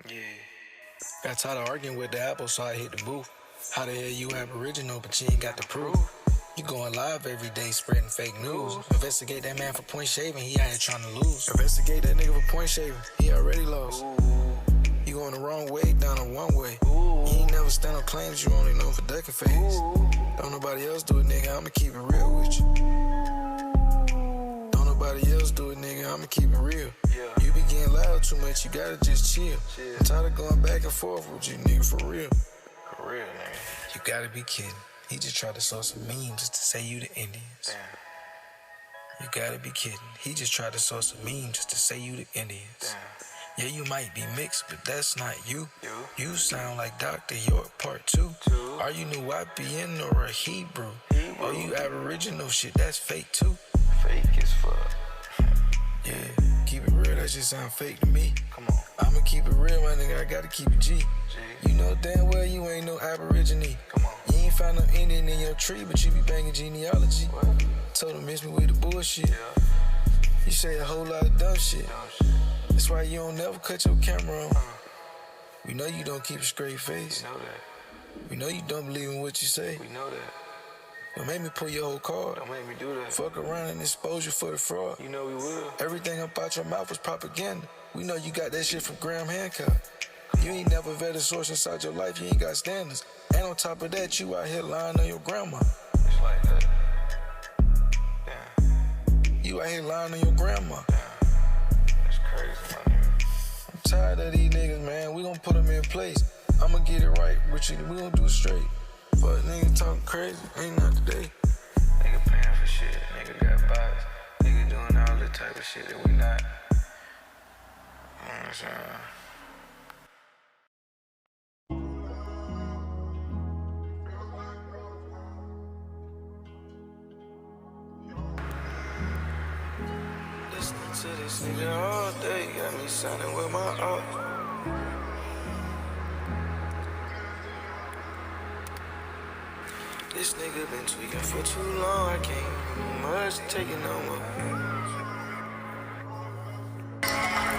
Yeah. Got tired of arguing with the apple, so I hit the booth. How the hell you Aboriginal, but you ain't got the proof? You going live every day spreading fake news. Investigate that man for point shaving, he out here trying to lose. Investigate that nigga for point shaving, he already lost. You going the wrong way, down a one way. You ain't never stand on claims, you only know for ducking face. Don't nobody else do it, nigga, I'ma keep it real with you. Don't nobody else do it, nigga, I'ma keep it real. You be getting loud too much, you gotta just chill. I'm tired of going back and forth with you, nigga, for real. For real, nigga. You gotta be kidding. He just tried to sow some memes just to say you the Indians. Damn. You gotta be kidding. He just tried to sow some memes just to say you the Indians. Damn. Yeah, you might be mixed, but that's not you. You? You sound like Dr. York Part 2. Are you New YPN or a Hebrew? Or you Aboriginal shit, that's fake too. Fake as fuck. Yeah, keep it real, that shit sound fake to me. Come on. I'ma keep it real, my nigga, I gotta keep it G. You know damn well you ain't no Aborigine. Come on. You ain't found no Indian in your tree, but you be banging genealogy. What? Told him miss me with the bullshit. Yeah. You say a whole lot of dumb shit. Dumb shit. That's why you don't never cut your camera on. We know you don't keep a straight face. We know that. We know you don't believe in what you say. We know that. Don't make me pull your whole card. Don't make me do that. Fuck around and expose you for the fraud. You know we will. Everything up out your mouth was propaganda. We know you got that shit from Graham Hancock. You ain't never vetted a source inside your life, you ain't got standards. And on top of that, you out here lying on your grandma. It's like that. Damn. You out here lying on your grandma. Damn. That's crazy, my nigga. I'm tired of these niggas, man. We gon' put them in place. I'ma get it right with you. We gon' do it straight. Fuck niggas talking crazy. Ain't not today. Nigga paying for shit. Nigga got bots. Nigga doing all that type of shit that we not. You know what I'm saying? Listening to this nigga all day, got me sounding with my art. This nigga been tweaking for too long, I can't much take it no more.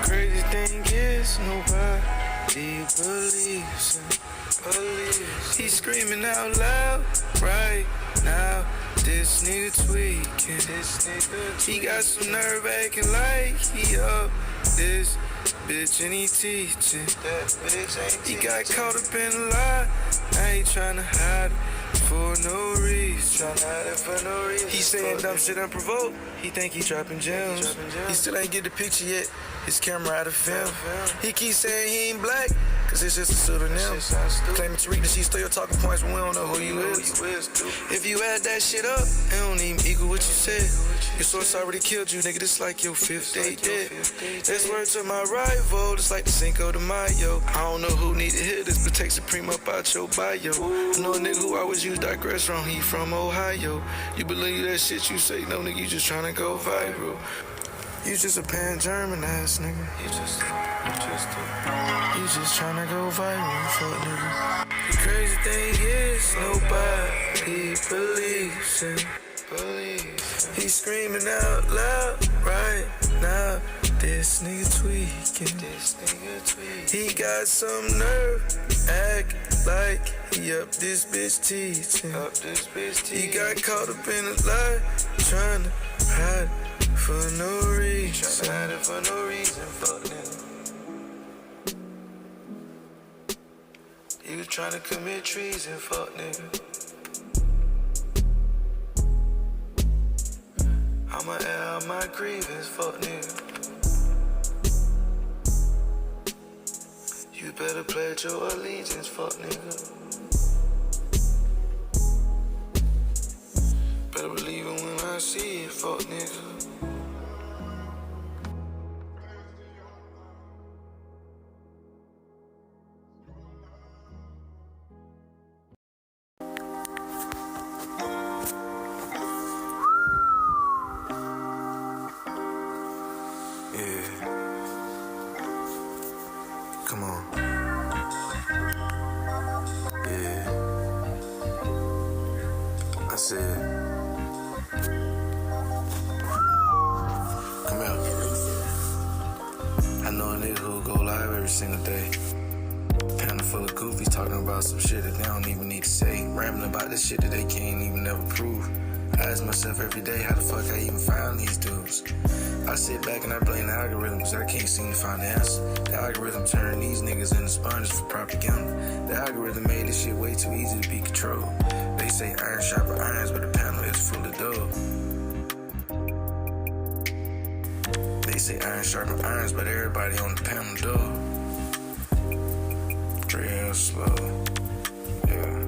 Crazy thing is, nobody believes him. He's screaming out loud right now. This nigga tweaking. He got some nerve acting like he up this bitch and he teaching. That bitch ain't teaching. He got caught up in a lie. I ain't tryna hide it for no reason. He saying dumb shit unprovoked. He think he dropping gems. He still ain't get the picture yet. His camera out of film. He keep saying he ain't black, cause it's just a pseudonym. Claiming to weakness, he still your talking points when we don't know who you is. If you add that shit up, it don't even equal what you said. Your source already killed you, nigga, this like your fifth day dead. That's word to my rival, it's like the Cinco de Mayo. I don't know who need to hear this, but take Supreme up out your bio. I know a nigga who always use digress wrong, he from Ohio. You believe that shit you say, no nigga, you just tryna go viral. You just a pan-German ass nigga. You just tryna go viral, fuck nigga. The crazy thing is, nobody believes him. He's screaming out loud right now. This nigga tweaking. He got some nerve, act like he up this bitch teaching. He got caught up in a lie, tryna hide for no reason. Fuck nigga. You tryna commit treason, fuck nigga. I'ma air out my grievance, fuck nigga. You better pledge your allegiance, fuck nigga. Better believe it when I see it, fuck nigga. Come on. Yeah. I said, come here. I know a nigga who go live every single day. full of goofies talking about some shit that they don't even need to say. Rambling about this shit that they can't even never prove. I ask myself every day how the fuck I even found these dudes. I sit back and I blame the algorithm cause I can't seem to find the answer. The algorithm turned these niggas into sponges for propaganda. The algorithm made this shit way too easy to be controlled. They say iron sharper irons, but the panel is full of dough. They say iron sharper irons, but everybody on the panel dough. Real slow, yeah.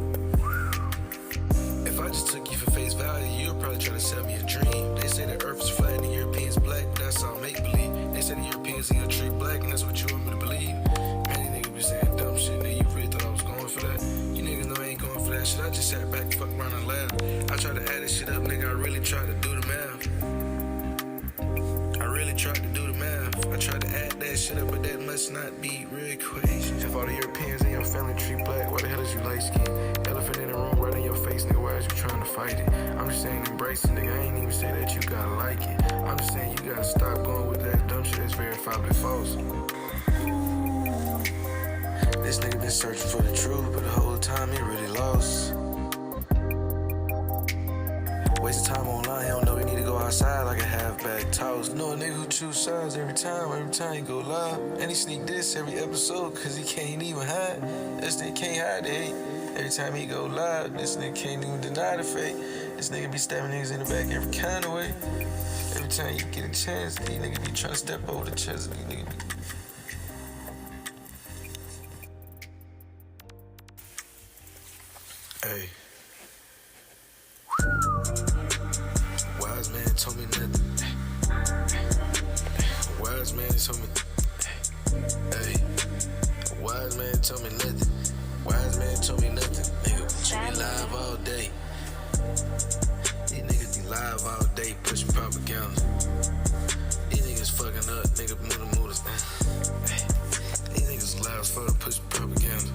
If I just took you for face value, you'd probably try to sell me a dream. They say the earth is flat and the Europeans black, but that's all make-believe. They say the Europeans in your tree black, and that's what you want me to believe. Man, these niggas be saying dumb shit, nigga, you really thought I was going for that? You niggas know I ain't going for that shit, I just sat back and fuck around and laugh. I tried to add this shit up, nigga, I really tried to do the math. I really tried to do the math. I tried to add that shit up, but that must not be real equation. If all the Europeans in your family tree black, why the hell is you light skinned? Elephant in the room right in your face, nigga, why is you trying to fight it? I'm just saying embrace it, nigga, I ain't even say that you gotta like it. I'm just saying you gotta stop going with that dumb shit that's verifiably false. This nigga been searching for the truth, but the whole time he really lost. Wasting time online, he don't know he need to go outside like a half-back toss. Know a nigga who choose sides every time he go live. And he sneak this every episode cause he can't even hide. This nigga can't hide the hate. Every time he go live, this nigga can't even deny the fake. This nigga be stabbing niggas in the back every kind of way. Every time you get a chance, these niggas be trying to step over the chest of these niggas. Hey. Wise man told me nothing. Wise man told me. Hey. Wise man told me nothing. Wise man told me nothing. Nigga, you be live all day. These niggas be live all day pushing propaganda. These niggas fucking up, nigga, mooters. These niggas live as fuck pushing propaganda.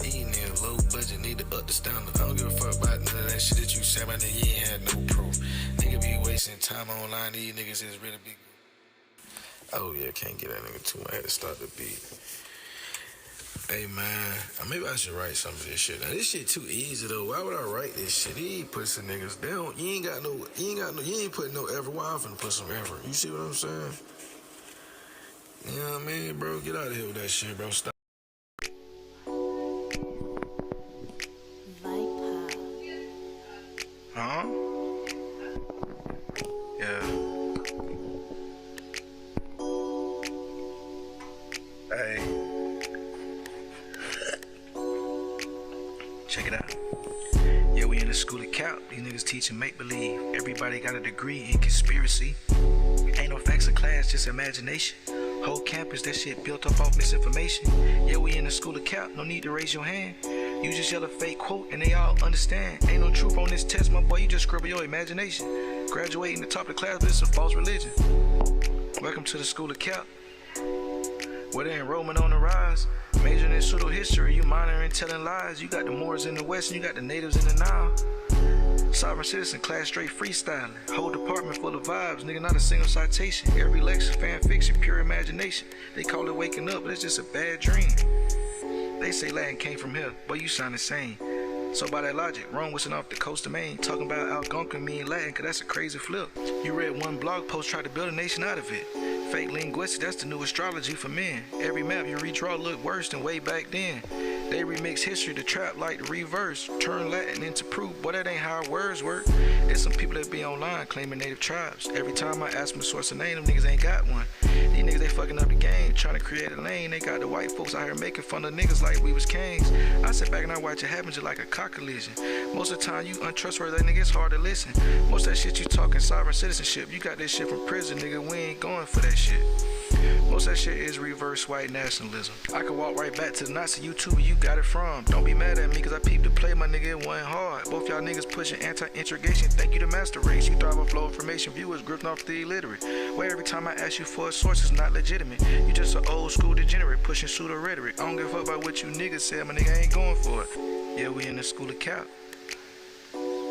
These niggas low budget, need to up the standard. I don't give a fuck about none of that shit that you say about that. You ain't had no proof. Nigga be wasting time online. These niggas is really big. Oh yeah, can't get that nigga too much. I had to start the beat. Hey man, maybe I should write some of this shit. Now this shit too easy though. Why would I write this shit? These pussy niggas, they don't. You ain't putting no effort. Why I'm finna put some effort? You see what I'm saying? You know what I mean, bro? Get out of here with that shit, bro. Stop. Huh? Yeah. Hey. Check it out. Yeah, we in the school of cap. These niggas teaching make-believe. Everybody got a degree in conspiracy. Ain't no facts of class, just imagination. Whole campus, that shit built up off misinformation. Yeah, we in the school of cap. No need to raise your hand. You just yell a fake quote and they all understand. Ain't no truth on this test, my boy, you just scribble your imagination. Graduating the top of the class, but it's a false religion. Welcome to the school of cap, where the enrollment on the rise. Majoring in pseudo history, you minoring telling lies. You got the Moors in the west and you got the natives in the Nile. Sovereign citizen, class straight freestyling. Whole department full of vibes, nigga, not a single citation. Every lecture, fan fiction, pure imagination. They call it waking up, but it's just a bad dream. They say Latin came from here, but you sound insane. So by that logic, Rome wasn't off the coast of Maine. Talking about Algonquin mean Latin, cause that's a crazy flip. You read one blog post, tried to build a nation out of it. Fake linguistics, that's the new astrology for men. Every map you redraw look worse than way back then. They remix history to trap like the reverse. Turn Latin into proof, boy, that ain't how words work. There's some people that be online claiming native tribes. Every time I ask them to source a name, them niggas ain't got one. These niggas, they fucking up the game, trying to create a lane. They got the white folks out here making fun of niggas like we was kings. I sit back and I watch it happen just like a car collision. Most of the time you untrustworthy, that nigga, it's hard to listen. Most of that shit you talking sovereign citizenship. You got this shit from prison, nigga, we ain't going for that shit. Most of that shit is reverse white nationalism. I can walk right back to the Nazi YouTuber you got it from. Don't be mad at me cause I peeped the play, my nigga, it wasn't hard. Both y'all niggas pushing anti-integration, thank you to master race. You thrive on flow information, viewers grifting off the illiterate. Where every time I ask you for a source, it's not legitimate. You just an old school degenerate pushing pseudo rhetoric. I don't give a fuck about what you niggas said, my nigga ain't going for it. Yeah, we in the school of cap.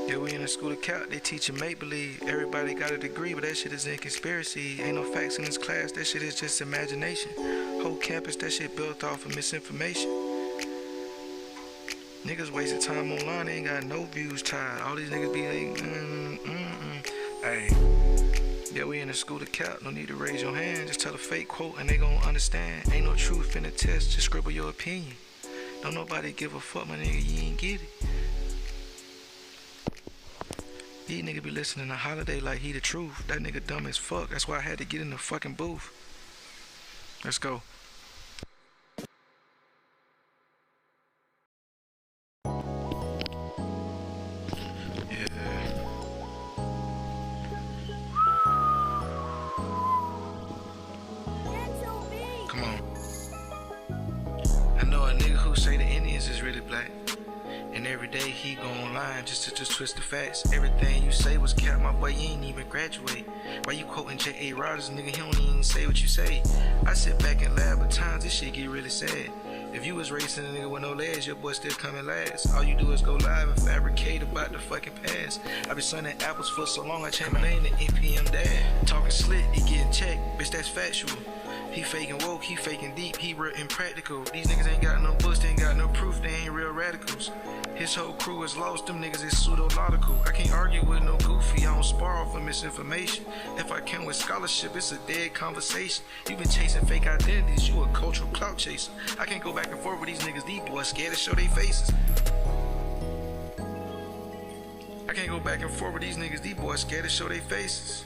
Yeah, we in the school of cap, they teaching make-believe. Everybody got a degree, but that shit is in conspiracy. Ain't no facts in this class, that shit is just imagination. whole campus, that shit built off of misinformation. Niggas wasting time online, they ain't got no views tied. All these niggas be like, Hey, yeah, we in the school of cap, no need to raise your hand. Just tell a fake quote and they gon' understand. Ain't no truth in the test, just scribble your opinion. Don't nobody give a fuck, my nigga, you ain't get it. These niggas be listening to Holiday like he the truth. That nigga dumb as fuck, that's why I had to get in the fucking booth. Let's go. Come on. I know a nigga who say the Indians is really black, and every day he go online just to twist the facts. Everything you say was cap, my boy, you ain't even graduate. Why you quoting A00, nigga, he don't even say what you say. I sit back and laugh, but times this shit get really sad. If you was racing a nigga with no legs, your boy still coming last. All you do is go live and fabricate about the fucking past. I been sunning apples for so long, I changed my name to NPM Dad. Talking slick, he getting checked, bitch, that's factual. He faking woke, he faking deep, he real impractical. These niggas ain't got no books, they ain't got no proof, they ain't real radicals. His whole crew is lost, them niggas is pseudo-logical. I can't argue with no goofy, I don't spar off of misinformation. If I can with scholarship, it's a dead conversation. You been chasing fake identities, you a cultural clout chaser. I can't go back and forth with these niggas, these boys scared to show their faces. I can't go back and forth with these niggas, these boys scared to show their faces.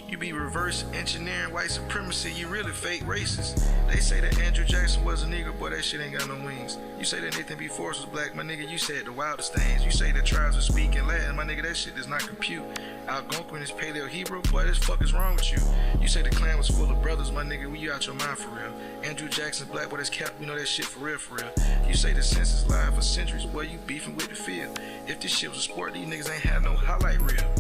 You be reverse engineering white supremacy, you really fake racist. They say that Andrew Jackson was a nigga, boy, that shit ain't got no wings. You say that Nathan B. Forrest was black, my nigga, you said the wildest things. You say that tribes were speaking Latin, my nigga, that shit does not compute. Algonquin is Paleo Hebrew, boy, this fuck is wrong with you. You say the Klan was full of brothers, my nigga, you out your mind for real. Andrew Jackson's black, boy, that's cap, we know that shit for real, for real. You say the census lied for centuries, boy, you beefing with the field. If this shit was a sport, these niggas ain't had no highlight reel.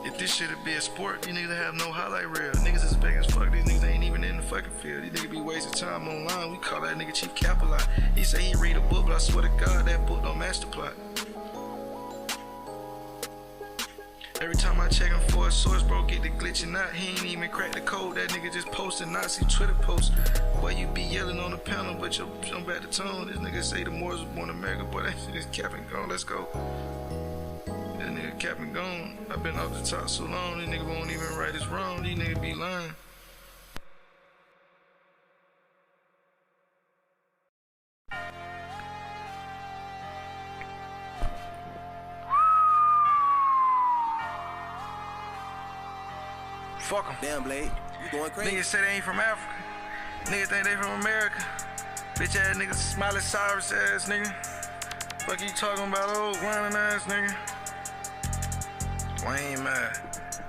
If this shit'd be a sport, these niggas have no highlight reel. Niggas is big as fuck, these niggas ain't even in the fucking field. These niggas be wasting time online, we call that nigga Chief Capilot. He say he read a book, but I swear to God, that book don't match the plot. Every time I check him for a source, bro, get the glitching out. He ain't even crack the code, that nigga just posted Nazi Twitter posts. Boy, you be yelling on the panel, but you jump back the tone. This nigga say the Moors was born in America, boy, that shit is cap and gone, let's go. That nigga cap and gone. I been off the top so long, these niggas won't even right this wrong. These niggas be lying. Fuck them. Damn, Blade, you going crazy? Niggas say they ain't from Africa. Niggas think they from America. Bitch ass niggas, Smiley Cyrus ass nigga. Fuck you talking about, old grinding ass nigga? Lame man.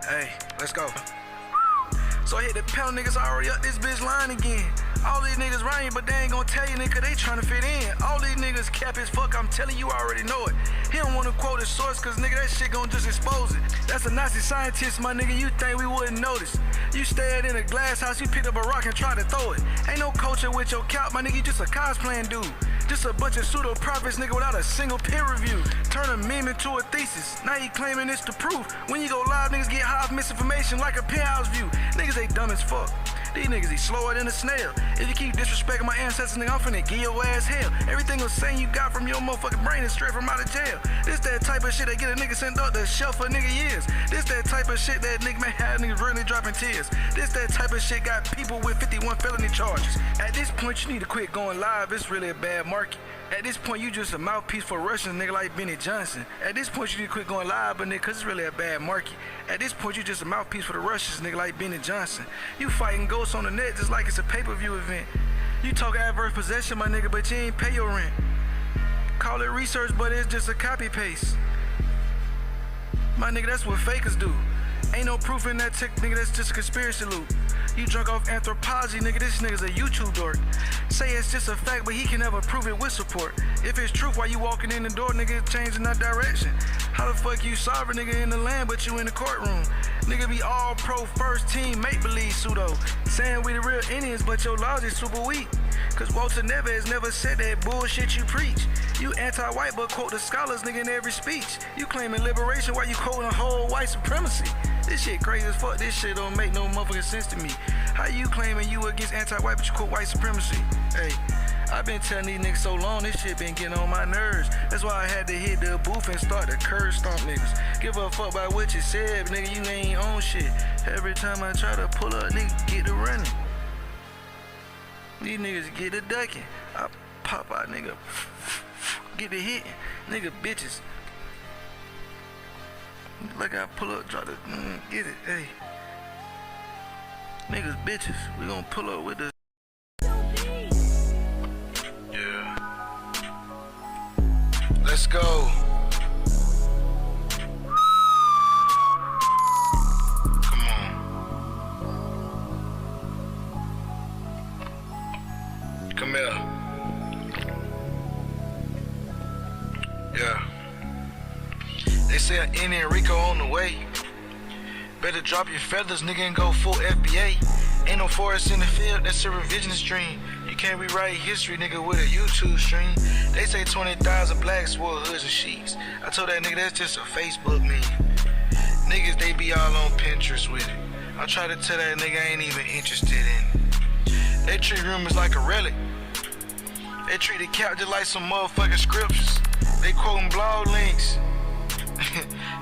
Hey, let's go. So I hit the panel, niggas already up this bitch line again. All these niggas rhyme, but they ain't gonna tell you, nigga, they tryna fit in. All these niggas cap as fuck, I'm telling you, already know it. He don't wanna quote his source, cause nigga, that shit gon' just expose it. That's a Nazi scientist, my nigga, you think we wouldn't notice. You stayed in a glass house, you picked up a rock and tried to throw it. Ain't no culture with your cap, my nigga, you just a cosplaying dude. Just a bunch of pseudo prophets, nigga, without a single peer review. Turn a meme into a thesis. Now you claiming it's the proof. When you go live, niggas get high off misinformation like a penthouse view. Niggas ain't dumb as fuck. These niggas, they slower than a snail. If you keep disrespecting my ancestors, nigga, I'm finna give your ass hell. Everything was saying you got from your motherfucking brain is straight from out of jail. This that type of shit that get a nigga sent up the shelf for nigga years. This that type of shit that nigga may have niggas really dropping tears. This that type of shit got people with 51 felony charges. At this point, you need to quit going live. It's really a bad market. At this point, you just a mouthpiece for Russians, nigga, like Benny Johnson. At this point, you need to quit going live, but nigga, cause it's really a bad market. At this point, you just a mouthpiece for the Russians, nigga, like Benny Johnson. You fighting ghosts on the net just like it's a pay-per-view event. You talk adverse possession, my nigga, but you ain't pay your rent. Call it research, but it's just a copy-paste. My nigga, that's what fakers do. Ain't no proof in that tech, nigga, that's just a conspiracy loop. You drunk off anthropology, nigga, this nigga's a YouTube dork. Say it's just a fact, but he can never prove it with support. If it's truth, why you walking in the door, nigga, it's changing that direction. How the fuck you sovereign nigga in the land but you in the courtroom? Nigga be all pro first team make-believe pseudo. Saying we the real Indians but your laws is super weak. Cause Walter Neves never said that bullshit you preach. You anti-white but quote the scholars nigga in every speech. You claiming liberation while you quoting whole white supremacy. This shit crazy as fuck, this shit don't make no motherfucking sense to me. How you claiming you against anti-white but you quote white supremacy? Hey, I've been telling these niggas so long, this shit been getting on my nerves. That's why I had to hit the booth and start to curse stomp niggas. Give a fuck about what you said, nigga, you ain't on shit. Every time I try to pull up, niggas get to running. These niggas get to ducking. I pop out, nigga, get to hitting. Nigga, bitches. Like I pull up, try to get it, hey. Niggas, bitches, we gon' pull up with the let's go. Come on. Come here. Yeah. They say an Indian Rico on the way. Better drop your feathers, nigga, and go full FBA. Ain't no forest in the field, that's a revisionist dream. You can't rewrite history, nigga, with a YouTube stream. They say 20,000 blacks wore hoods and sheets. I told that nigga that's just a Facebook meme. Niggas, they be all on Pinterest with it. I try to tell that nigga I ain't even interested in it. They treat rumors like a relic. They treat the cap just like some motherfucking scriptures. They quoting blog links.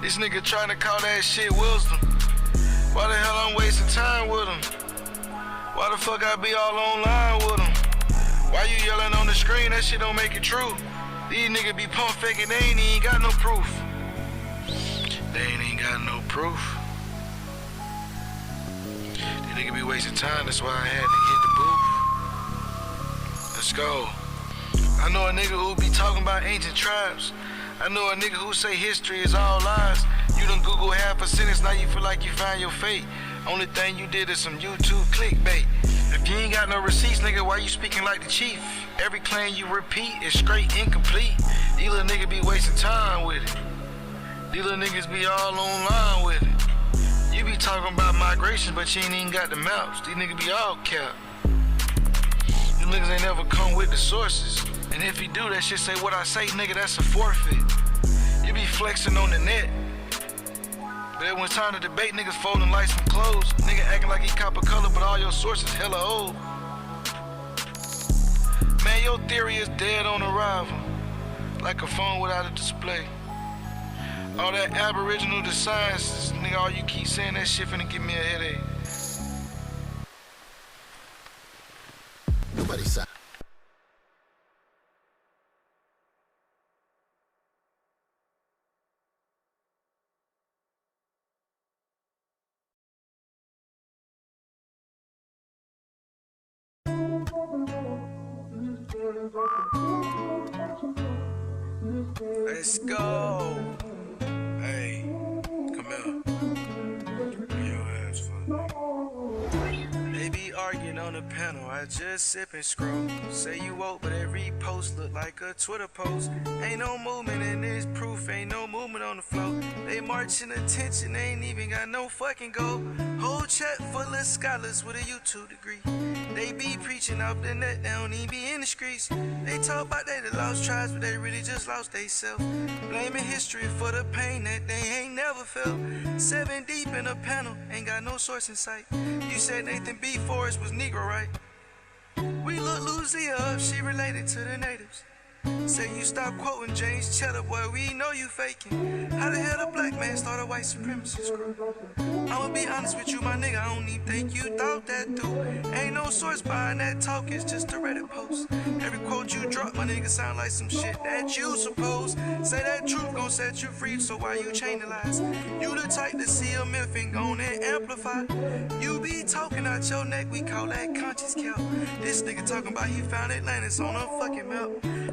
This nigga trying to call that shit wisdom. Why the hell I'm wasting time with him? Why the fuck I be all online with him? Why you yelling on the screen? That shit don't make it true. These niggas be pump faking, they ain't even got no proof. They ain't even got no proof. These niggas be wasting time, that's why I had to hit the booth. Let's go. I know a nigga who be talking about ancient tribes. I know a nigga who say history is all lies. You done Google half a sentence, now you feel like you found your fate. Only thing you did is some YouTube clickbait. If you ain't got no receipts, nigga, why you speaking like the chief? Every claim you repeat is straight incomplete. These little niggas be wasting time with it. These little niggas be all online with it. You be talking about migration, but you ain't even got the maps. These niggas be all capped. You niggas ain't never come with the sources. And if you do, that shit say what I say, nigga, that's a forfeit. You be flexing on the net. But when it's time to debate, niggas folding like some clothes. Nigga acting like he copper color, but all your sources hella old. Man, your theory is dead on arrival. Like a phone without a display. All that Aboriginal to science, nigga, all you keep saying that shit finna give me a headache. Nobody said. Let's go. Hey, come here. Your ass funny. They be arguing on the panel, I just sip and scroll. Say you woke, but every post look like a Twitter post. Ain't no movement in this proof, ain't no movement on the floor. They marching attention, they ain't even got no fucking goal. Whole chat full of scholars with a YouTube degree. They be preaching off the net, they don't even be in the streets. They talk about they the lost tribes, but they really just lost they self. Blaming history for the pain that they ain't never felt. 7 deep in a panel, ain't got no source in sight. You said Nathan B. Forrest was Negro, right? We look Lucia up, she related to the natives. Say you stop quoting James Cheddar, boy, we know you faking. How the hell a black man start a white supremacist group? I'ma be honest with you, my nigga, I don't even think you thought that through. Ain't no source behind that talk, it's just a Reddit post. Every quote you drop, my nigga, sound like some shit that you suppose. Say that truth gon' set you free, so why you chain the lies? You the type to see a myth and gon' and amplify. You be talking out your neck, we call that conscious count. This nigga talking about he found Atlantis on a fucking map.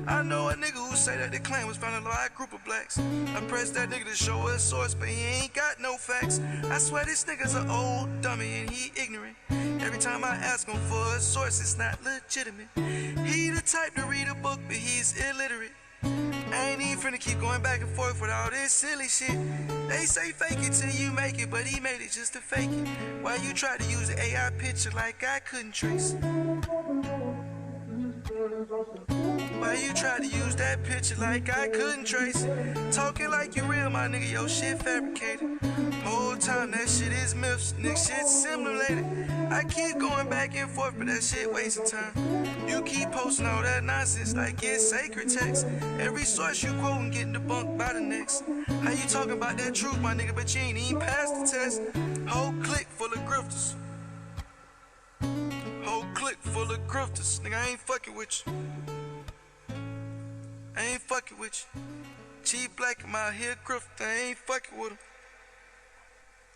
I know a nigga who say that the clan was founded by a group of blacks. I pressed that nigga to show a source, but he ain't got no facts. I swear this nigga's an old dummy and he ignorant. Every time I ask him for a source, it's not legitimate. He the type to read a book, but he's illiterate. I ain't even finna keep going back and forth with all this silly shit. They say fake it till you make it, but he made it just to fake it. Why you try to use the AI picture like I couldn't trace it? Why you try to use that picture like I couldn't trace it? Talking like you real, my nigga, your shit fabricated. Whole time that shit is myths, nigga, shit simulated. I keep going back and forth, but that shit wasting time. You keep posting all that nonsense like it's sacred text. Every source you quoting getting debunked by the next. How you talking about that truth, my nigga, but you ain't even passed the test? Whole clique full of grifters. Whole clique full of grifters. Nigga, I ain't fucking with you. I ain't fucking with you. G Black, I'm out here grifting. I ain't fucking with him.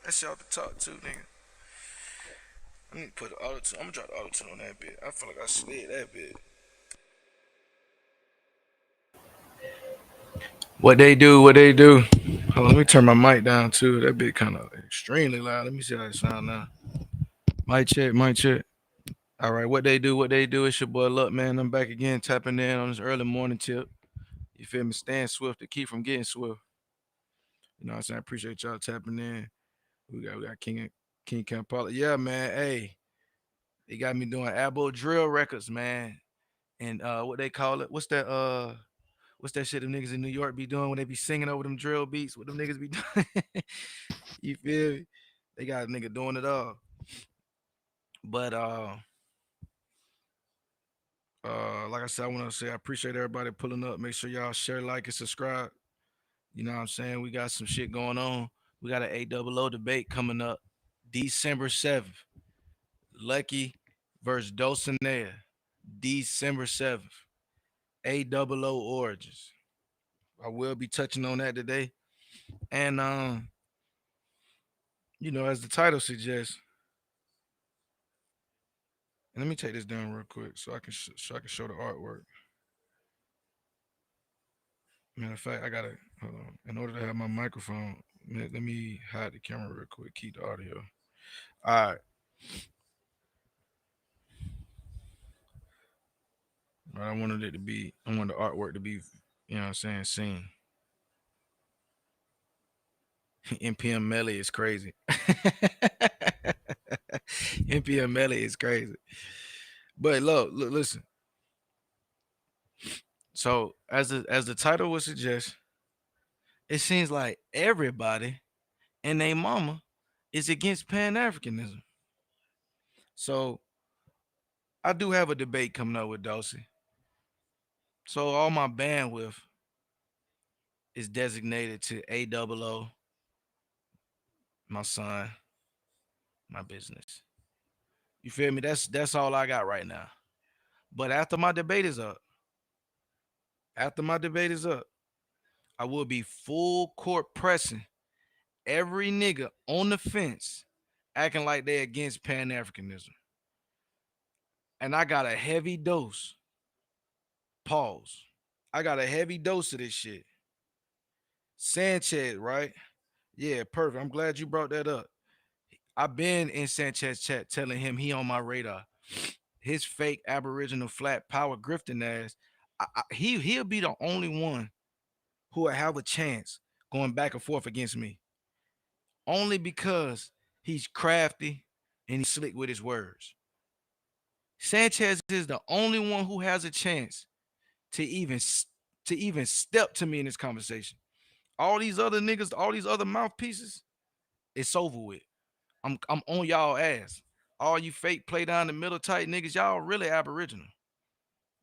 That's y'all to talk to, nigga. I need to put the auto-tune. I'm gonna drop the auto-tune on that bit. I feel like I slid that bit. What they do, what they do. Hold on, let me turn my mic down too. That bit kind of extremely loud. Let me see how it sound now. Mic check, mic check. All right, what they do, what they do. It's your boy Luck, man. I'm back again, tapping in on this early morning tip. You feel me? Staying swift to keep from getting swift. You know what I'm saying? I appreciate y'all tapping in. We got King Kampala. Yeah, man. Hey, they got me doing Abo drill records, man. And what they call it? What's that shit them niggas in New York be doing when they be singing over them drill beats? What them niggas be doing? You feel me? They got a nigga doing it all. But like I said, I want to say I appreciate everybody pulling up. Make sure y'all share, like, and subscribe. You know what I'm saying? We got some shit going on. We got an A00 debate coming up December 7th. Lucky versus Dulcinea. December 7th. A00 Origins. I will be touching on that today. And as the title suggests, and let me take this down real quick so I can show the artwork. Matter of fact, I gotta hold on. In order to have my microphone, let me hide the camera real quick. Keep the audio. All right. But I wanted it to be. I wanted the artwork to be. You know what I'm saying? Seen. NPM Melly is crazy. NPM Melly is crazy. But look, listen. So as the title would suggest, it seems like everybody and their mama is against Pan Africanism. So I do have a debate coming up with Dulcie. So all my bandwidth is designated to A00, my son, my business. You feel me? That's all I got right now. But after my debate is up, I will be full court pressing every nigga on the fence acting like they against Pan Africanism. And I got a heavy dose. Pause. I got a heavy dose of this shit. Sanchez, right? Yeah, perfect. I'm glad you brought that up. I've been in Sanchez chat telling him he on my radar. His fake Aboriginal flat power grifting ass. He'll be the only one who will have a chance going back and forth against me. Only because he's crafty and he's slick with his words. Sanchez is the only one who has a chance to even step to me in this conversation. All these other niggas, all these other mouthpieces, it's over with. I'm on y'all ass. All you fake play down the middle tight niggas, y'all really Aboriginal.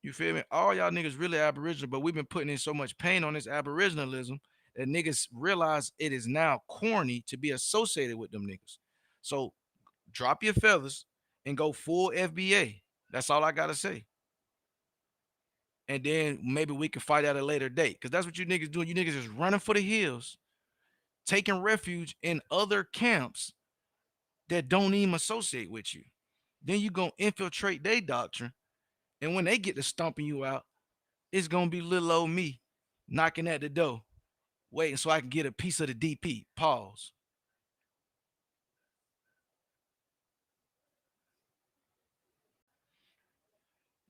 You feel me? All y'all niggas really Aboriginal, but we've been putting in so much pain on this Aboriginalism that niggas realize it is now corny to be associated with them niggas. So drop your feathers and go full FBA. That's all I gotta say. And then maybe we can fight at a later date. Because that's what you niggas doing. You niggas is running for the hills, taking refuge in other camps that don't even associate with you. Then you gonna infiltrate their doctrine. And when they get to stomping you out, it's gonna be little old me knocking at the door, waiting so I can get a piece of the DP. Pause.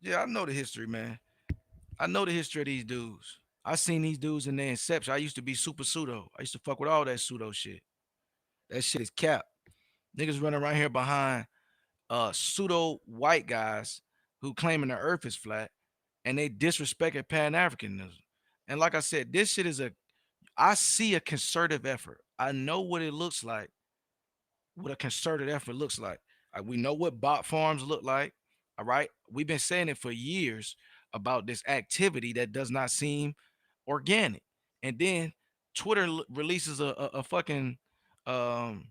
Yeah, I know the history, man. I know the history of these dudes. I seen these dudes in their inception. I used to be super pseudo. I used to fuck with all that pseudo shit. That shit is cap. Niggas running around here behind pseudo white guys who claiming the earth is flat and they disrespected Pan Africanism. And like I said, this shit is I see a concerted effort. I know what it looks like, what a concerted effort looks like. We know what bot farms look like. All right. We've been saying it for years about this activity that does not seem organic. And then Twitter releases a fucking um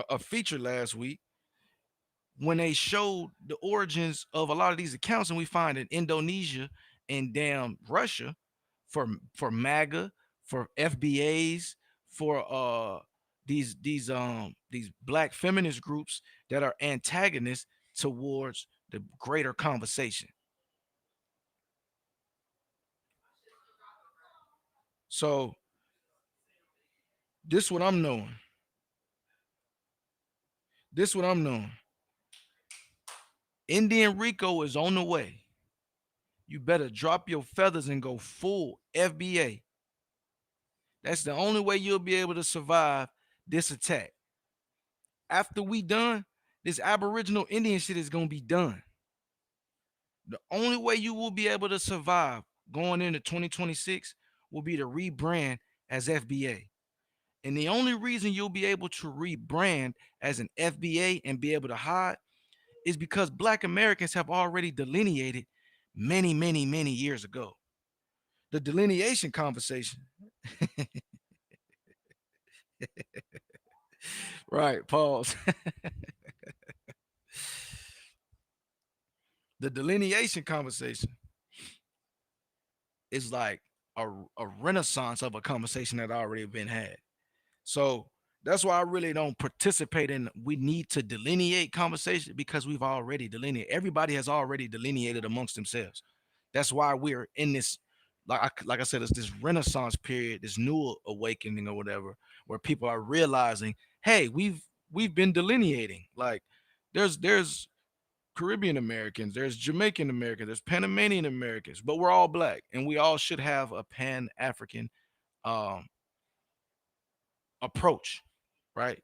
a feature last week when they showed the origins of a lot of these accounts, and we find in Indonesia and damn Russia for MAGA, for FBAs, for these black feminist groups that are antagonists towards the greater conversation. So this what I'm knowing. This what I'm knowing. Indian Rico is on the way. You better drop your feathers and go full FBA. That's the only way you'll be able to survive this attack. After we done, this Aboriginal Indian shit is gonna be done. The only way you will be able to survive going into 2026 will be to rebrand as FBA. And the only reason you'll be able to rebrand as an FBA and be able to hide is because black Americans have already delineated many, many, many years ago. The delineation conversation. Right, pause. The delineation conversation is like a renaissance of a conversation that already been had. So that's why I really don't participate in we need to delineate conversation because we've already delineated. Everybody has already delineated amongst themselves. That's why we're in this, like I said, it's this renaissance period, this new awakening or whatever, where people are realizing, hey, we've been delineating. Like there's Caribbean Americans, there's Jamaican Americans, there's Panamanian Americans, but we're all black and we all should have a Pan African um, approach, right?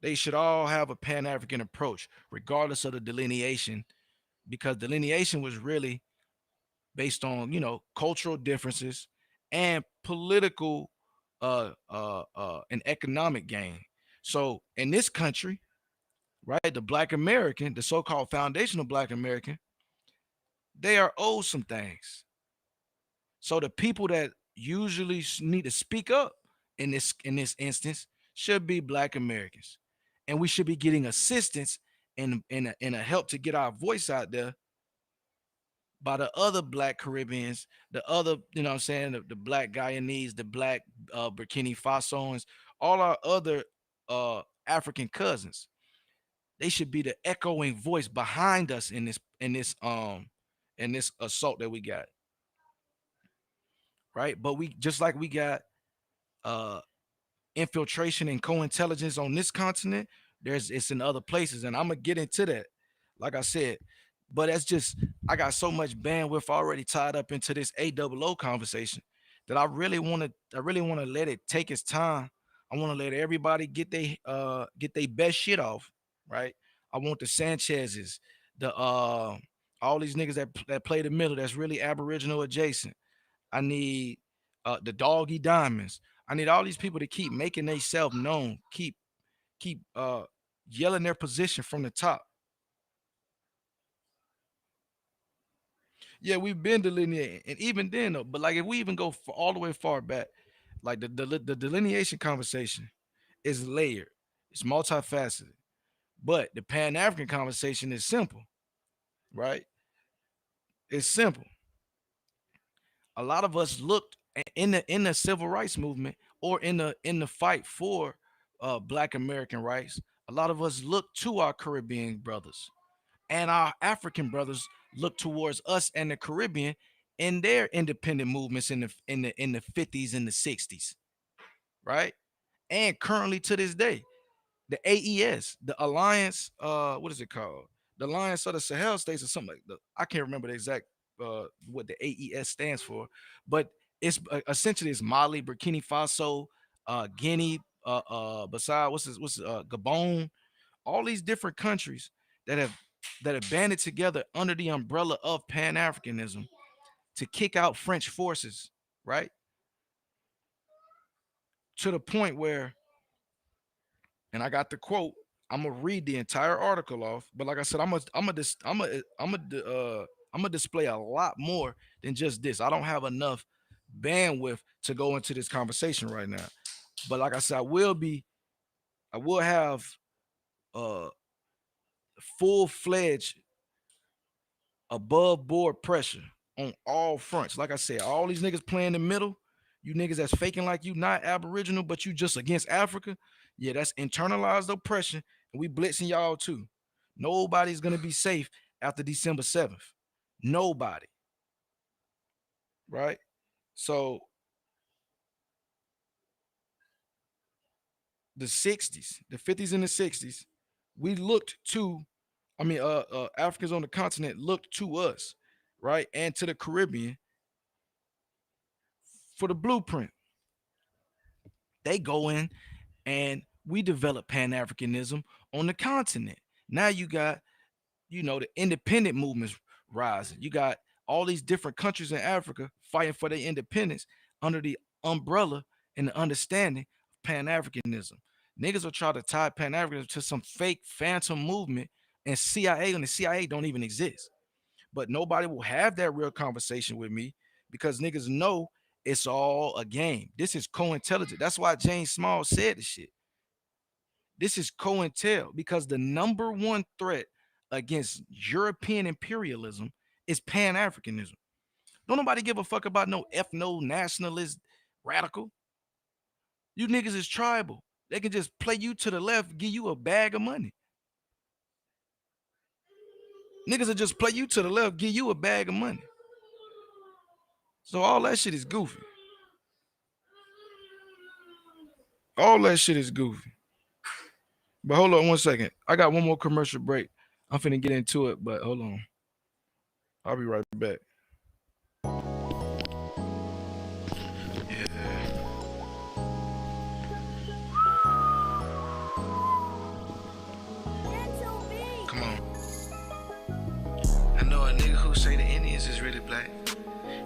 They should all have a Pan African approach, regardless of the delineation, because delineation was really based on cultural differences and political and economic gain. So in this country, right, the Black American, the so-called foundational Black American, they are owed some things. So the people that usually need to speak up in this instance should be Black Americans, and we should be getting assistance and a help to get our voice out there by the other Black Caribbeans, the other what I'm saying, the Black Guyanese, the Black Burkina Fasoans, all our other African cousins. They should be the echoing voice behind us in this assault that we got, right? But we just like we got uh infiltration and co-intelligence on this continent, there's it's in other places, and I'm gonna get into that, like I said. But that's just I got so much bandwidth already tied up into this A00 conversation that I really want to let it take its time. I want to let everybody get their best shit off, right? I want the Sanchez's, the all these niggas that play the middle that's really Aboriginal adjacent. I need the doggy diamonds. I need all these people to keep making themselves known, keep yelling their position from the top. Yeah, we've been delineating, and even then though, but like if we even go all the way far back, like the delineation conversation is layered, it's multifaceted, but the Pan African conversation is simple, right? It's simple. A lot of us looked in the civil rights movement or in the fight for Black American rights. A lot of us look to our Caribbean brothers, and our African brothers look towards us and the Caribbean in their independent movements in the 50s and the 60s, right? And currently to this day, the AES, the Alliance, what is it called? The Alliance of the Sahel States or something like that. I can't remember the exact. what the AES stands for, but it's essentially it's Mali, Burkina Faso, Guinea, beside Gabon, all these different countries that have banded together under the umbrella of Pan Africanism to kick out French forces, right? To the point where, and I got the quote. I'm gonna read the entire article off, but like I said, I'm gonna display a lot more than just this. I don't have enough bandwidth to go into this conversation right now. But like I said, I will have uh full-fledged above board pressure on all fronts. Like I said, all these niggas playing the middle, you niggas that's faking like you not Aboriginal, but you just against Africa. Yeah, that's internalized oppression, and we blitzing y'all too. Nobody's gonna be safe after December 7th. Nobody, right? So the 60s, the 50s and the 60s, we looked to, Africans on the continent looked to us, right? And to the Caribbean for the blueprint. They go in and we develop Pan Africanism on the continent. Now you got, the independent movements rising. You got all these different countries in Africa fighting for their independence under the umbrella and the understanding of Pan Africanism. Niggas will try to tie Pan Africanism to some fake phantom movement and CIA, and the CIA don't even exist. But nobody will have that real conversation with me because niggas know it's all a game. This is co-intelligence. That's why James Small said the shit. This is COINTEL because the number one threat against European imperialism is Pan Africanism. Don't nobody give a fuck about no ethno nationalist radical. You niggas is tribal. They can just play you to the left, give you a bag of money. Niggas will just play you to the left, give you a bag of money. So all that shit is goofy. All that shit is goofy. But hold on one second. I got one more commercial break. I'm finna get into it, but hold on. I'll be right back. Yeah. Come on. I know a nigga who say the Indians is really black.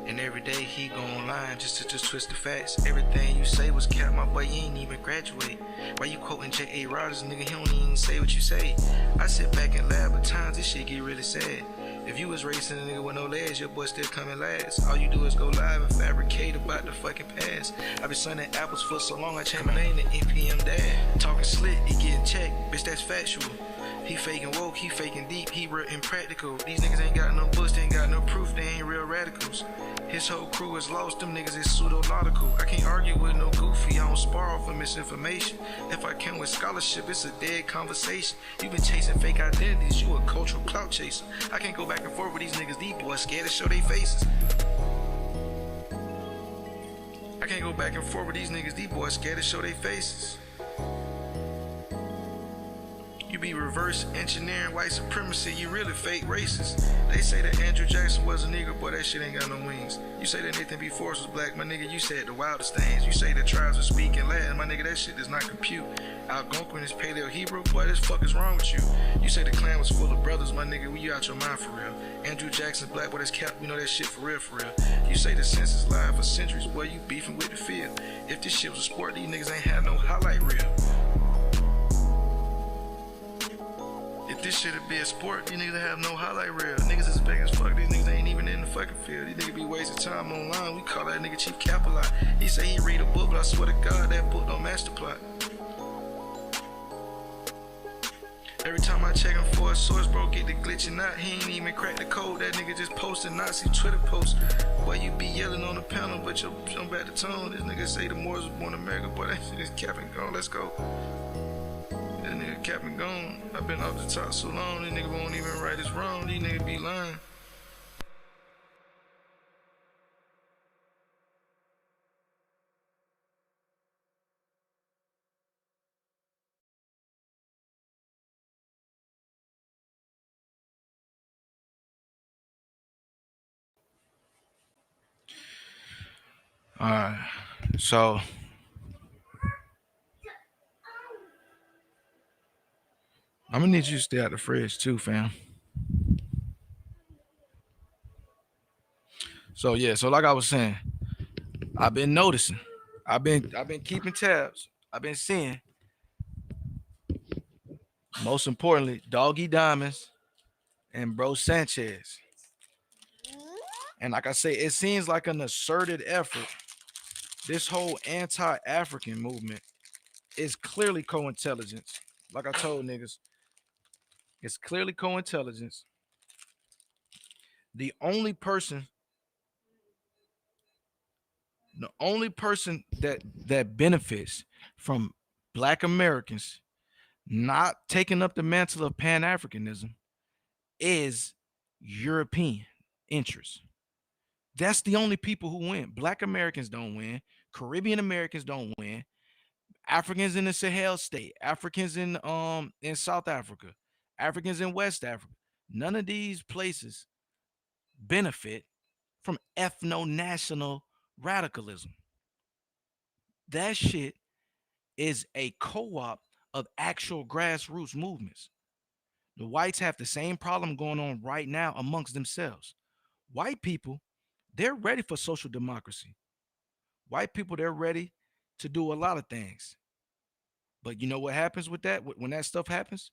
And every day he go online just to twist the facts. Everything you say was cap, my boy, you ain't even graduate. Why you quoting J.A. Rogers, nigga, he don't even say what you say. I sit back and laugh, but times this shit get really sad. If you was racing a nigga with no legs, your boy still coming last. All you do is go live and fabricate about the fucking past. I been selling apples for so long, I changed my name to NPM Dad. Talking slick, he getting checked, bitch, that's factual. He faking woke, he faking deep, he real impractical. These niggas ain't got no books, they ain't got no proof, they ain't real radicals. His whole crew is lost, them niggas is pseudo-nautical. I can't argue with no goofy, I don't spar off of misinformation. If I can with scholarship, it's a dead conversation. You been chasing fake identities, you a cultural clout chaser. I can't go back and forth with these niggas, these boys scared to show their faces. I can't go back and forth with these niggas, these boys scared to show their faces. You be reverse engineering white supremacy, you really fake racist. They say that Andrew Jackson was a nigga, boy, that shit ain't got no wings. You say that Nathan B. Forrest was black, my nigga, you said the wildest things. You say the tribes were speaking Latin, my nigga, that shit does not compute. Algonquin is Paleo Hebrew, boy, this fuck is wrong with you. You say the Klan was full of brothers, my nigga, you out your mind for real. Andrew Jackson's black, boy, that's cap, we know that shit for real, for real. You say the census lied for centuries, boy, you beefing with the field. If this shit was a sport, these niggas ain't had no highlight reel. If this shit'd be a sport, these niggas have no highlight reel. Niggas is big as fuck, these niggas ain't even in the fucking field. These niggas be wasting time online, we call that nigga Chief Capilot. He say he read a book, but I swear to God, that book don't match the plot. Every time I check him for a source, bro, get the glitching out. He ain't even crack the code, that nigga just posted Nazi Twitter posts. Boy, you be yelling on the panel, but you jump back the tone. This nigga say the Moors was born in America, boy, that shit is cap and gone, let's go. That nigga cap and gone. I've been off the top so long, these niggas won't even right this wrong, these niggas be lying. All right. So I'm gonna need you to stay out the fridge too, fam. So yeah, so like I was saying, I've been noticing. I've been keeping tabs. I've been seeing, most importantly, Doggy Diamonds and Bro Sanchez. And like I say, it seems like an asserted effort. This whole anti-African movement is clearly co-intelligence. Like I told niggas, it's clearly co-intelligence. The only person, the only person that benefits from Black Americans not taking up the mantle of Pan-Africanism is European interests. That's the only people who win. Black Americans don't win. Caribbean Americans don't win. Africans in the Sahel state, Africans in South Africa, Africans in West Africa. None of these places benefit from ethno-national radicalism. That shit is a co-op of actual grassroots movements. The whites have the same problem going on right now amongst themselves. White people, they're ready for social democracy. White people, they're ready to do a lot of things. But you know what happens with that? When that stuff happens,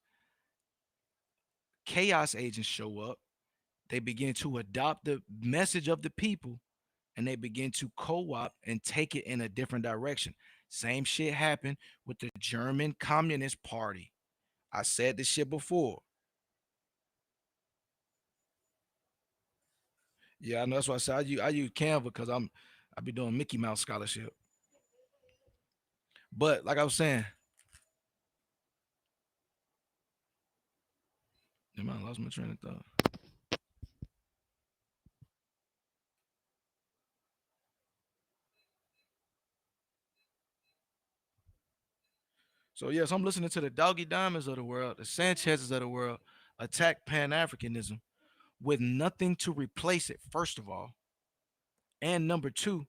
chaos agents show up. They begin to adopt the message of the people and they begin to co-opt and take it in a different direction. Same shit happened with the German Communist Party. I said this shit before. Yeah, I know that's why I said I use Canva because I be doing Mickey Mouse scholarship. But like I was saying, damn, I lost my train of thought. So yes, I'm listening to the Doggy Diamonds of the world, the Sanchez's of the world attack Pan Africanism with nothing to replace it. First of all, and number two,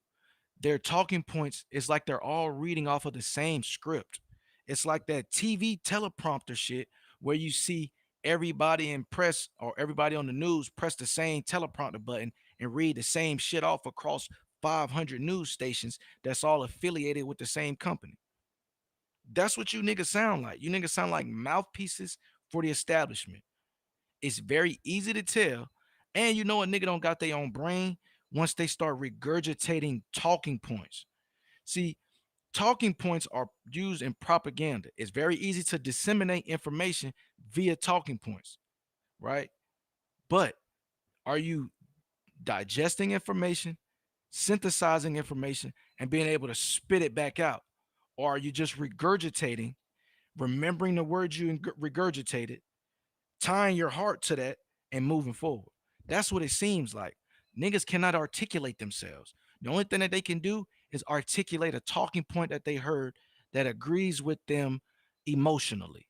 their talking points is like they're all reading off of the same script. It's like that TV teleprompter shit where you see everybody in press or everybody on the news press the same teleprompter button and read the same shit off across 500 news stations that's all affiliated with the same company. That's what you niggas sound like. You niggas sound like mouthpieces for the establishment. It's very easy to tell. And you know a nigga don't got their own brain once they start regurgitating talking points. See, talking points are used in propaganda. It's very easy to disseminate information via talking points, right? But are you digesting information, synthesizing information, and being able to spit it back out? Or are you just regurgitating, remembering the words you regurgitated, tying your heart to that, and moving forward? That's what it seems like. Niggas cannot articulate themselves. The only thing that they can do is articulate a talking point that they heard that agrees with them emotionally.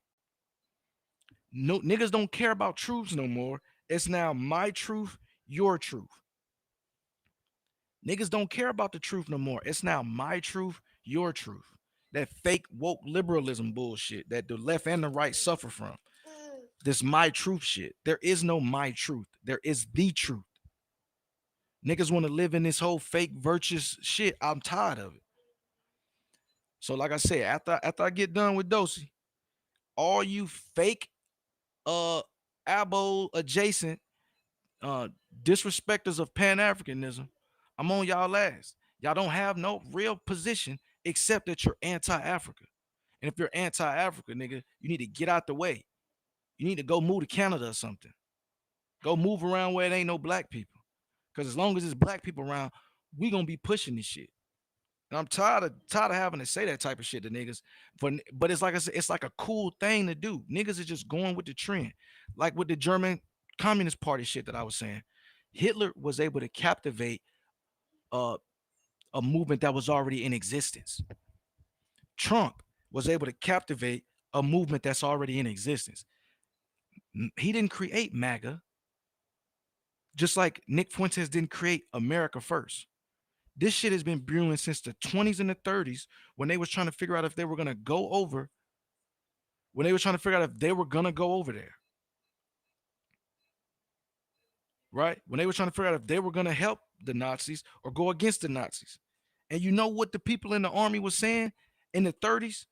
No niggas don't care about truths no more. It's now my truth, your truth. Niggas don't care about the truth no more. It's now my truth, your truth. That fake woke liberalism bullshit that the left and the right suffer from. This my truth shit. There is no my truth. There is the truth. Niggas want to live in this whole fake virtuous shit. I'm tired of it. So, like I said, after I get done with Dosey, all you fake uh abo adjacent uh disrespecters of Pan-Africanism, I'm on y'all last. Y'all don't have no real position except that you're anti-Africa. And if you're anti-Africa, nigga, you need to get out the way. You need to go move to Canada or something. Go move around where it ain't no black people. Because as long as there's black people around, we gonna be pushing this shit. And I'm tired of having to say that type of shit to niggas. But it's like I said, it's like a cool thing to do. Niggas are just going with the trend. Like with the German Communist Party shit that I was saying. Hitler was able to captivate uh, a movement that was already in existence. Trump was able to captivate a movement that's already in existence. He didn't create MAGA, just like Nick Fuentes didn't create America First. This shit has been brewing since the 20s and the 30s when they was trying to figure out if they were gonna go over, when they were trying to figure out if they were gonna go over there. Right? When they were trying to figure out if they were gonna help the Nazis or go against the Nazis. And you know what the people in the army was saying in the 30s,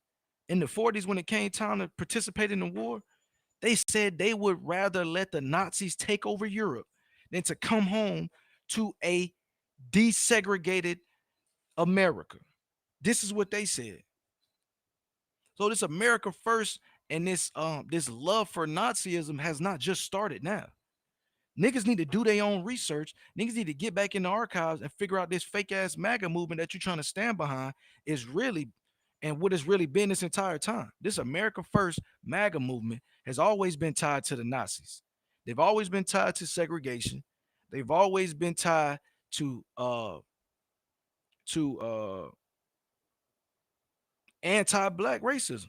in the 40s when it came time to participate in the war? They said they would rather let the Nazis take over Europe than to come home to a desegregated America. This is what they said. So this America first and this love for Nazism has not just started now. Niggas need to do their own research. Niggas need to get back in the archives and figure out this fake ass MAGA movement that you're trying to stand behind is really and what it's really been this entire time. This America First MAGA movement has always been tied to the Nazis. They've always been tied to segregation. They've always been tied to anti-black racism.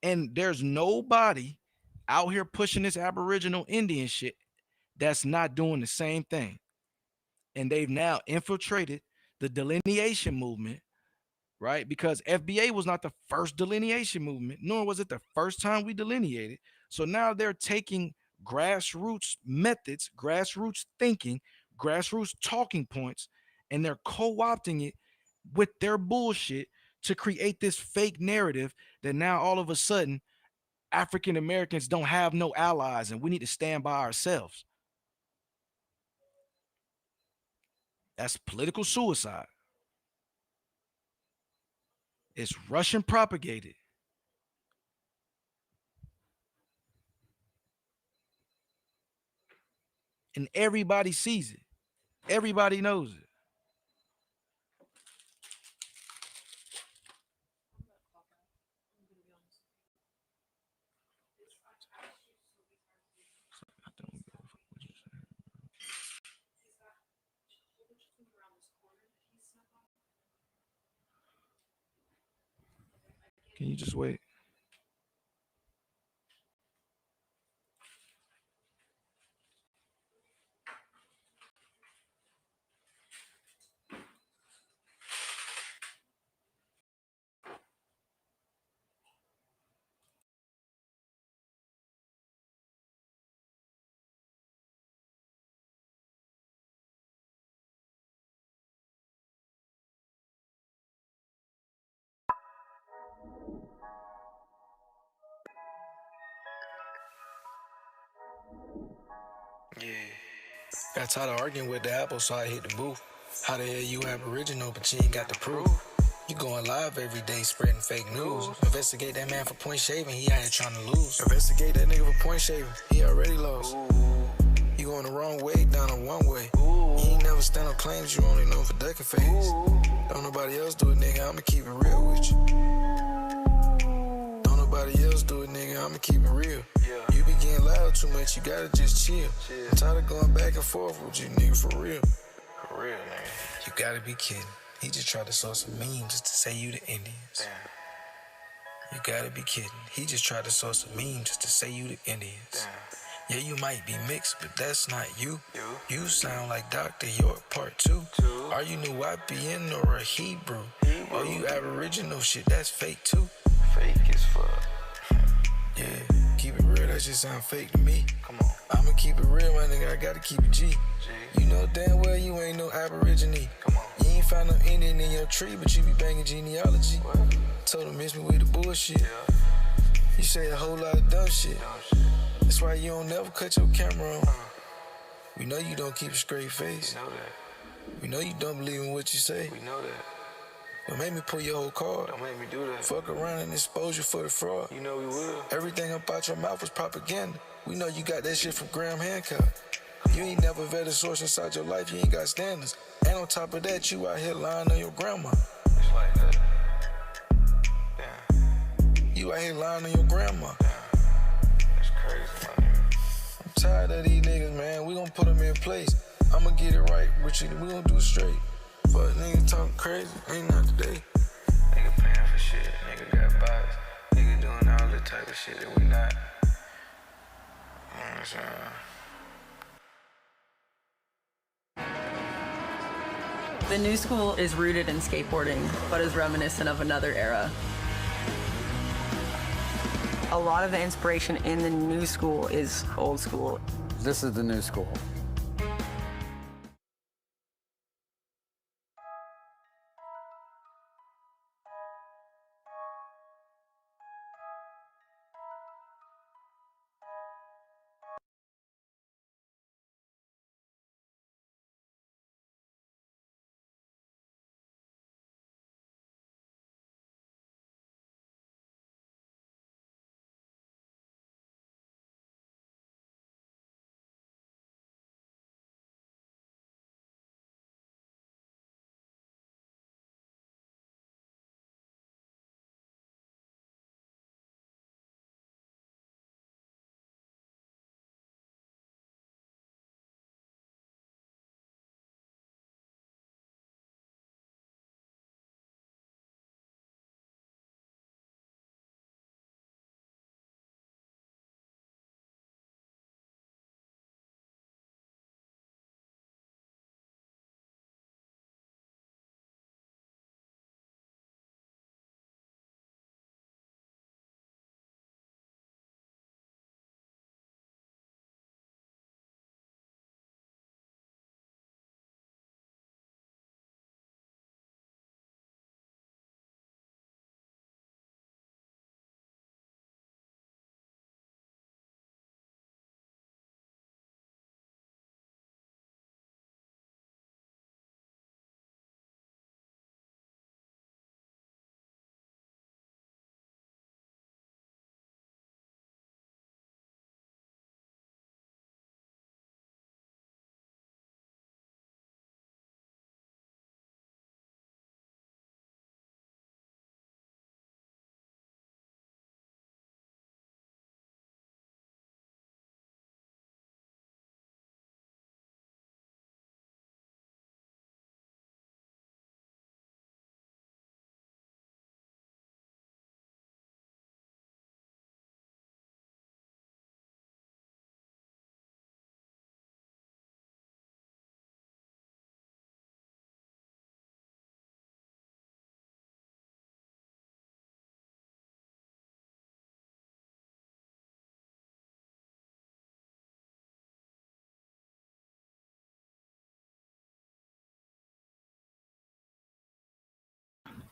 And there's nobody out here pushing this Aboriginal Indian shit that's not doing the same thing. And they've now infiltrated the delineation movement, right? Because FBA was not the first delineation movement, nor was it the first time we delineated. So now they're taking grassroots methods, grassroots thinking, grassroots talking points, and they're co-opting it with their bullshit to create this fake narrative that now all of a sudden African Americans don't have no allies and we need to stand by ourselves. That's political suicide. It's Russian propagated. And everybody sees it. Everybody knows it. Can you just wait? Yeah. Got tired of arguing with the apple, so I hit the booth. How the hell you Aboriginal, but you ain't got the proof? You going live every day spreading fake news. Investigate that man for point shaving, he out here trying to lose. Investigate that nigga for point shaving, he already lost. You going the wrong way, down a one way. You ain't never stand on claims, you only know for ducking face. Don't nobody else do it, nigga, I'ma keep it real with you. Don't nobody else do it, nigga, I'ma keep it real. You be getting loud too much, you gotta just chill. I'm tired of going back and forth with you, nigga, for real. For real, nigga. You gotta be kidding. He just tried to sow some memes just to say you the Indians. Damn. You gotta be kidding. He just tried to sow some memes just to say you the Indians. Damn. Yeah, you might be mixed, but that's not you. You sound like Dr. York Part 2. Are you Nuwapian or a Hebrew? Or you Aboriginal shit, that's fake too. Fake as fuck. Yeah, keep it real, that shit sound fake to me. Come on. I'ma keep it real, my nigga, I gotta keep it G. You know damn well you ain't no Aborigine. Come on. You ain't found no Indian in your tree, but you be banging genealogy. What? Told him miss me with the bullshit. Yeah. You say a whole lot of dumb shit. That's why you don't never cut your camera on. We know you don't keep a straight face. We know that. We know you don't believe in what you say. We know that. Don't make me pull your whole card. Don't make me do that. Fuck around and expose you for the fraud. You know we will. Everything up out your mouth was propaganda. We know you got that shit from Graham Hancock. You ain't never vetted a source inside your life. You ain't got standards. And on top of that, you out here lying on your grandma. It's like that. Damn. You out here lying on your grandma. Damn. That's crazy, man. I'm tired of these niggas, man. We gonna put them in place. I'ma get it right, Richie. We gonna do it straight. But nigga talking crazy, ain't not today. Nigga paying for shit, nigga got bots. Nigga doing all that type of shit that we not. You know what I'm saying? The new school is rooted in skateboarding, but is reminiscent of another era. A lot of the inspiration in the new school is old school. This is the new school.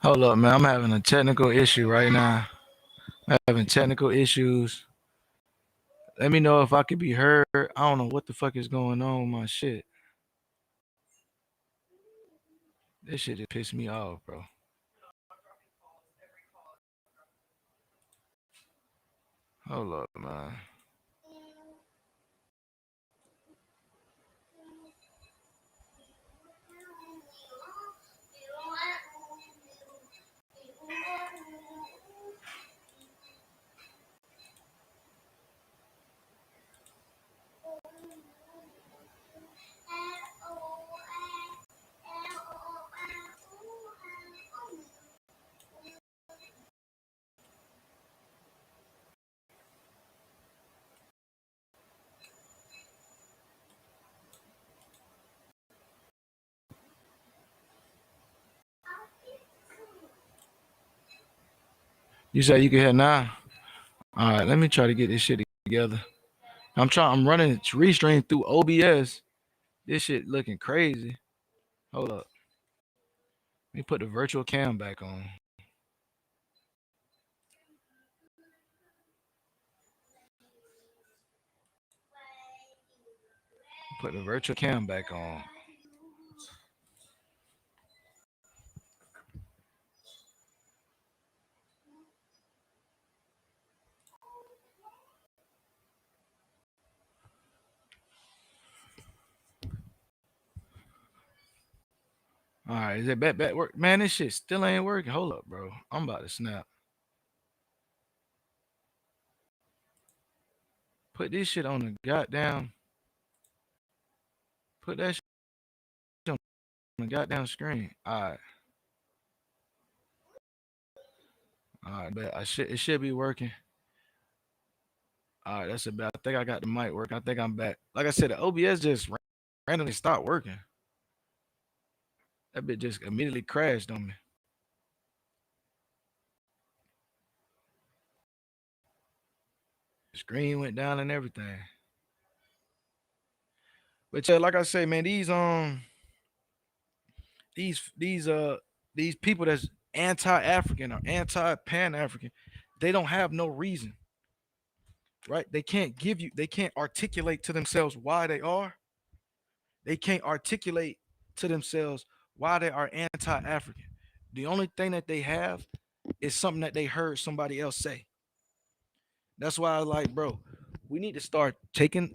Hold up, man. I'm having a technical issue right now. I'm having technical issues. Let me know if I could be heard. I don't know what the fuck is going on with my shit. This shit just pissed me off, bro. Hold up, man. You said you can hear now? All right, let me try to get this shit together. I'm running restream through OBS. This shit looking crazy. Hold up. Let me put the virtual cam back on. Put the virtual cam back on. All right, is it back work? Man, this shit still ain't working. Hold up, bro. I'm about to snap. Put this shit on the goddamn. Put that shit on the goddamn screen. All right, but it should be working. All right, that's about. I think I got the mic working. I think I'm back. Like I said, the OBS just randomly stopped working. That bitch just immediately crashed on me. The screen went down and everything. But yeah, like I say, man, these people that's anti-African or anti-pan-African, they don't have no reason, right? They can't articulate to themselves why they are. They can't articulate to themselves why they are anti-African. The only thing that they have is something that they heard somebody else say. That's why I like, bro, we need to start taking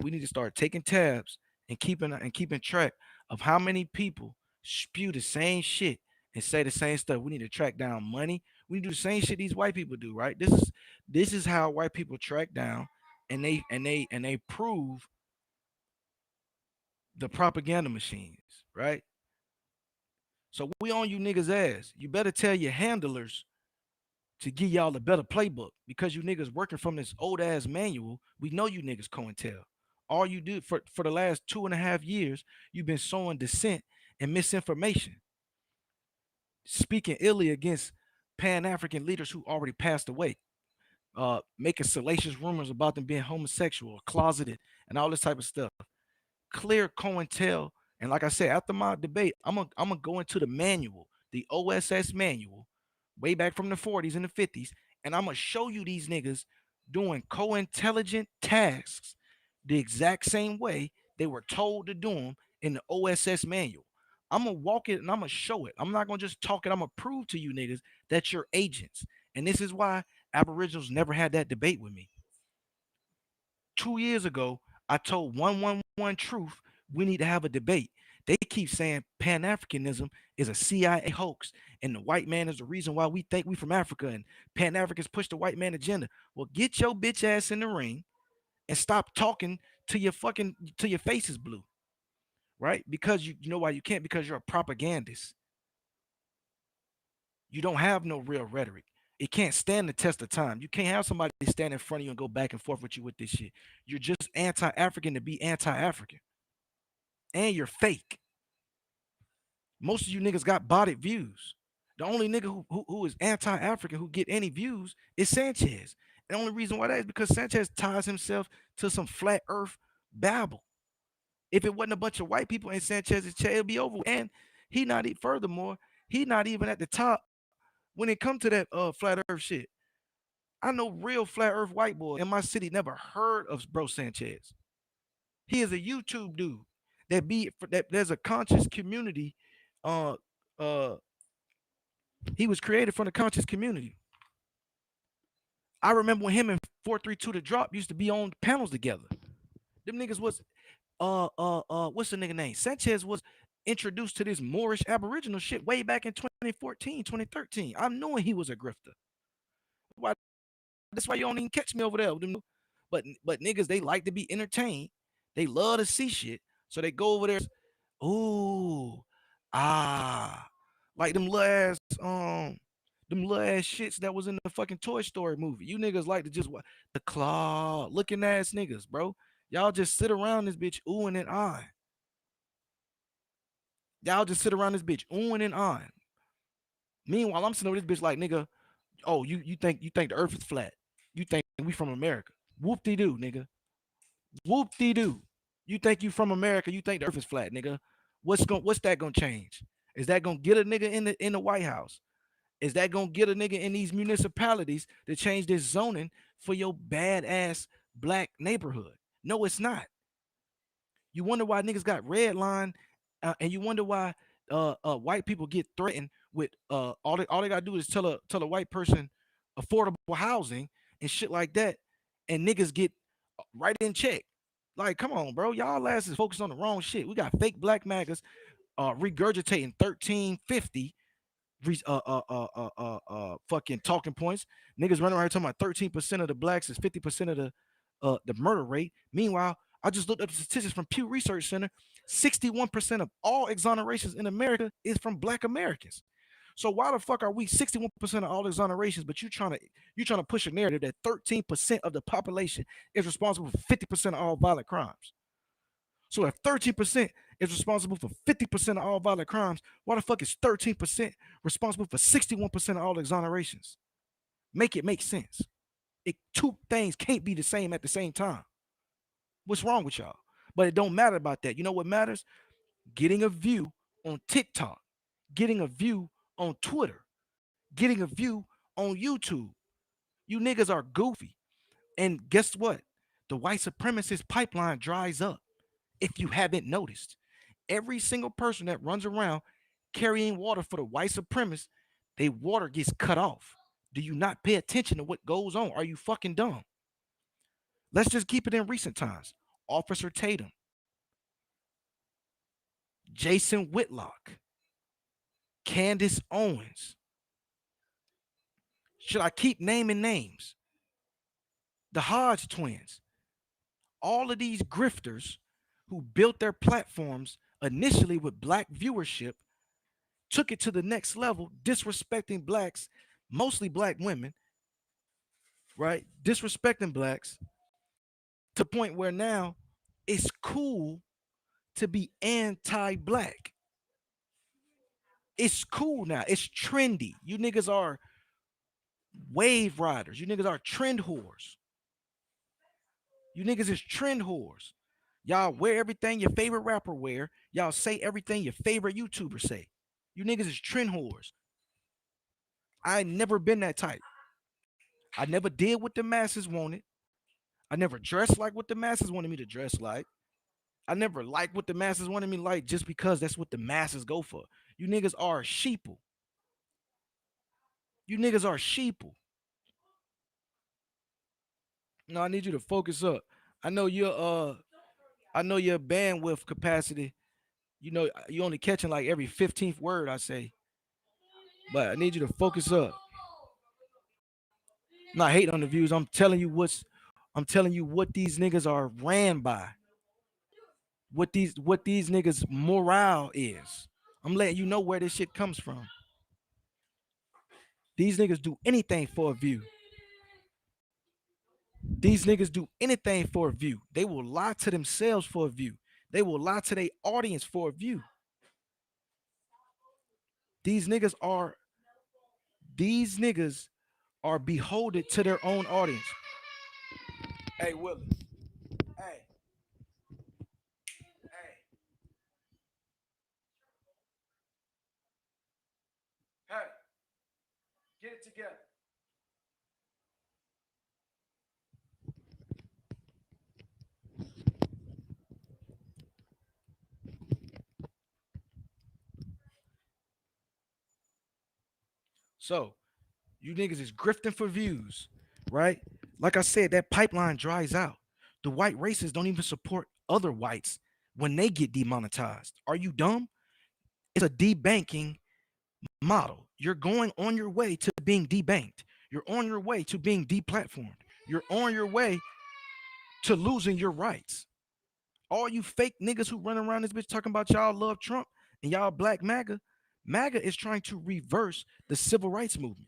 tabs and keeping track of how many people spew the same shit and say the same stuff. We need to track down money. We do the same shit these white people do, right? This is how white people track down and they prove the propaganda machines, right? So we on you niggas ass. You better tell your handlers to give y'all a better playbook because you niggas working from this old ass manual. We know you niggas CoinTel. All you do for the last 2.5 years, you've been sowing dissent and misinformation, speaking illy against Pan-African leaders who already passed away, making salacious rumors about them being homosexual, closeted, and all this type of stuff. Clear CoinTel. And like I said, after my debate, I'm gonna go into the manual, the OSS manual, way back from the 40s and the 50s, and I'm gonna show you these niggas doing co-intelligent tasks the exact same way they were told to do them in the OSS manual. I'm gonna walk it and I'm gonna show it. I'm not gonna just talk it. I'm gonna prove to you niggas that you're agents. And this is why Aboriginals never had that debate with me. 2 years ago, I told 111 Truth we need to have a debate. They keep saying Pan Africanism is a CIA hoax, and the white man is the reason why we think we from Africa, and Pan Africans push the white man agenda. Well, get your bitch ass in the ring and stop talking to your face is blue, right? Because you know why you can't, because you're a propagandist. You don't have no real rhetoric. It can't stand the test of time. You can't have somebody stand in front of you and go back and forth with you with this shit. You're just anti-African to be anti-African. And you're fake. Most of you niggas got botted views. The only nigga who is anti-African who get any views is Sanchez. The only reason why that is because Sanchez ties himself to some flat earth babble. If it wasn't a bunch of white people in Sanchez's chair, it'd be over. And furthermore, he not even at the top when it comes to that flat earth shit. I know real flat earth white boy in my city never heard of bro Sanchez. He is a YouTube dude that there's a conscious community. Uh uh he was created from the conscious community. I remember when him and 432 The Drop used to be on panels together. Them niggas was what's the nigga name? Sanchez was introduced to this Moorish Aboriginal shit way back in 2014, 2013. I knew he was a grifter. Why That's why you don't even catch me over there. But niggas, they like to be entertained. They love to see shit. So they go over there. Ooh, ah, like them little ass shits that was in the fucking Toy Story movie. You niggas like to just the claw looking ass niggas, bro. Y'all just sit around this bitch oohing and ahhing. Y'all just sit around this bitch oohing and ahhing. Meanwhile, I'm sitting over this bitch like, nigga, oh, you think the earth is flat. You think we from America. Whoop-de-doo, nigga. Whoop-de-doo. You think you from America, you think the earth is flat, nigga. What's that gonna change? Is that gonna get a nigga in the White House? Is that gonna get a nigga in these municipalities to change this zoning for your badass black neighborhood? No, it's not. You wonder why niggas got red line, and you wonder why white people get threatened with all they gotta do is tell a white person affordable housing and shit like that, and niggas get right in check. Like, come on, bro, y'all ass is focused on the wrong shit. We got fake black magas regurgitating 1350 fucking talking points. Niggas running around here talking about 13% of the blacks is 50% of the murder rate. Meanwhile, I just looked up the statistics from Pew Research Center. 61% of all exonerations in America is from black Americans. So why the fuck are we 61% of all exonerations, but you trying to push a narrative that 13% of the population is responsible for 50% of all violent crimes? So if 13% is responsible for 50% of all violent crimes, why the fuck is 13% responsible for 61% of all exonerations? Make it make sense. Two things can't be the same at the same time. What's wrong with y'all? But it don't matter about that. You know what matters? Getting a view on TikTok, getting a view on Twitter, getting a view on YouTube. You niggas are goofy. And guess what? The white supremacist pipeline dries up if you haven't noticed. Every single person that runs around carrying water for the white supremacists, their water gets cut off. Do you not pay attention to what goes on? Are you fucking dumb? Let's just keep it in recent times. Officer Tatum, Jason Whitlock, Candace Owens. Should I keep naming names? The Hodge twins. All of these grifters who built their platforms initially with black viewership took it to the next level, disrespecting blacks, mostly black women, right? Disrespecting blacks to the point where now it's cool to be anti-black. It's cool now. It's trendy. You niggas are wave riders. You niggas are trend whores. You niggas is trend whores. Y'all wear everything your favorite rapper wear. Y'all say everything your favorite YouTuber say. You niggas is trend whores. I never been that type. I never did what the masses wanted. I never dressed like what the masses wanted me to dress like. I never liked what the masses wanted me to like just because that's what the masses go for. You niggas are sheeple. You niggas are sheeple. No, I need you to focus up. I know your bandwidth capacity. You know, you only catching like every 15th word I say. But I need you to focus up. I'm not hating on the views. I'm telling you what these niggas are ran by. What these niggas morale is. I'm letting you know where this shit comes from. These niggas do anything for a view. These niggas do anything for a view. They will lie to themselves for a view. They will lie to their audience for a view. These niggas are beholden to their own audience. Hey, Willis. Hey. Hey. Hey. Get it together. So, you niggas is grifting for views, right? Like I said, that pipeline dries out. The white racists don't even support other whites when they get demonetized. Are you dumb? It's a debanking model. You're going on your way to being debanked. You're on your way to being deplatformed. You're on your way to losing your rights. All you fake niggas who run around this bitch talking about y'all love Trump and y'all black MAGA, MAGA is trying to reverse the civil rights movement.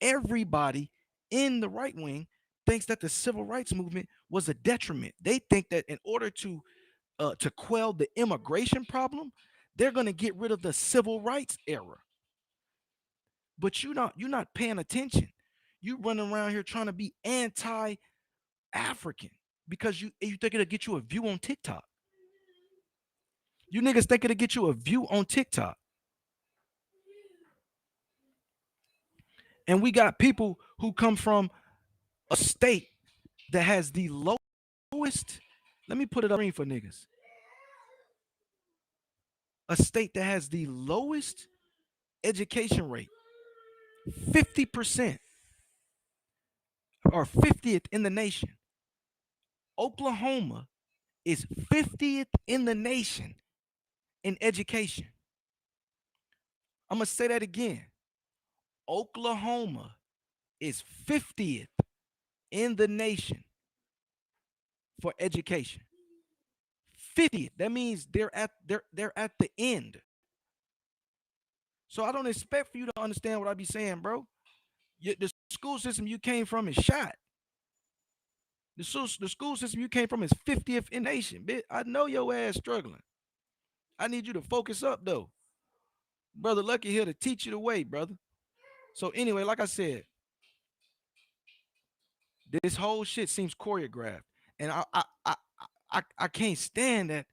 Everybody in the right wing thinks that the civil rights movement was a detriment. They think that in order to quell the immigration problem, they're going to get rid of the civil rights era. But you're not paying attention. You running around here trying to be anti-African because you think it'll get you a view on TikTok. You niggas think it'll get you a view on TikTok. And we got people who come from a state that has the lowest, let me put it up for niggas. A state that has the lowest education rate, 50% or 50th in the nation. Oklahoma is 50th in the nation in education. I'm going to say that again. Oklahoma is 50th in the nation for education. 50th. That means they're at the end. So I don't expect for you to understand what I be saying, bro. The school system you came from is shot. The school system you came from is 50th in nation, bitch. I know your ass struggling. I need you to focus up though. Brother Lucky here to teach you the way, brother. So anyway, like I said, this whole shit seems choreographed. And I can't stand that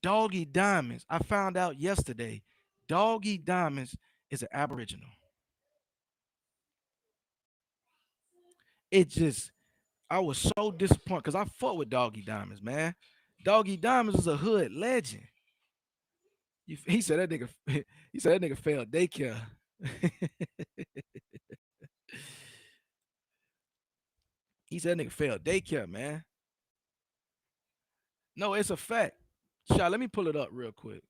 Doggy Diamonds. I found out yesterday, Doggy Diamonds is an Aboriginal. It just, I was so disappointed because I fought with Doggy Diamonds, man. Doggy Diamonds is a hood legend. He said that nigga. He said that nigga failed daycare. He said that nigga failed daycare, man. No, it's a fact. Shot, let me pull it up real quick.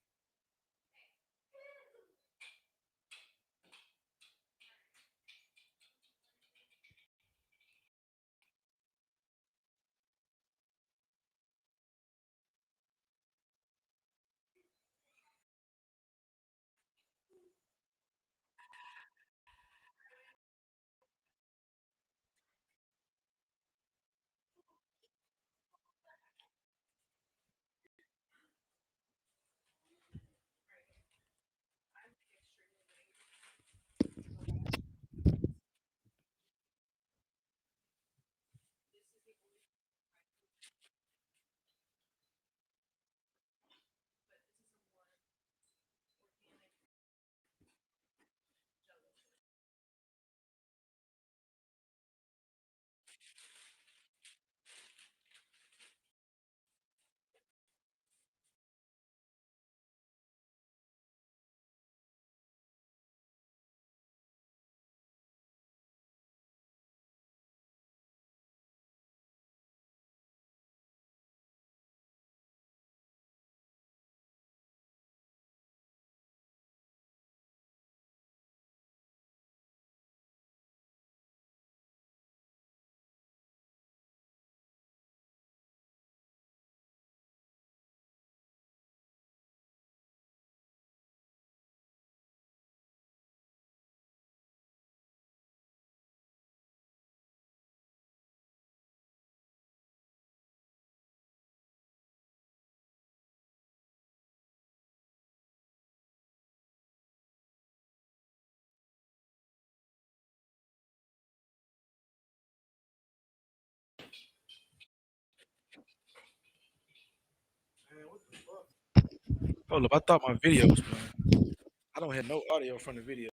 Hold up, I thought my video was playing. I don't hear no audio from the video.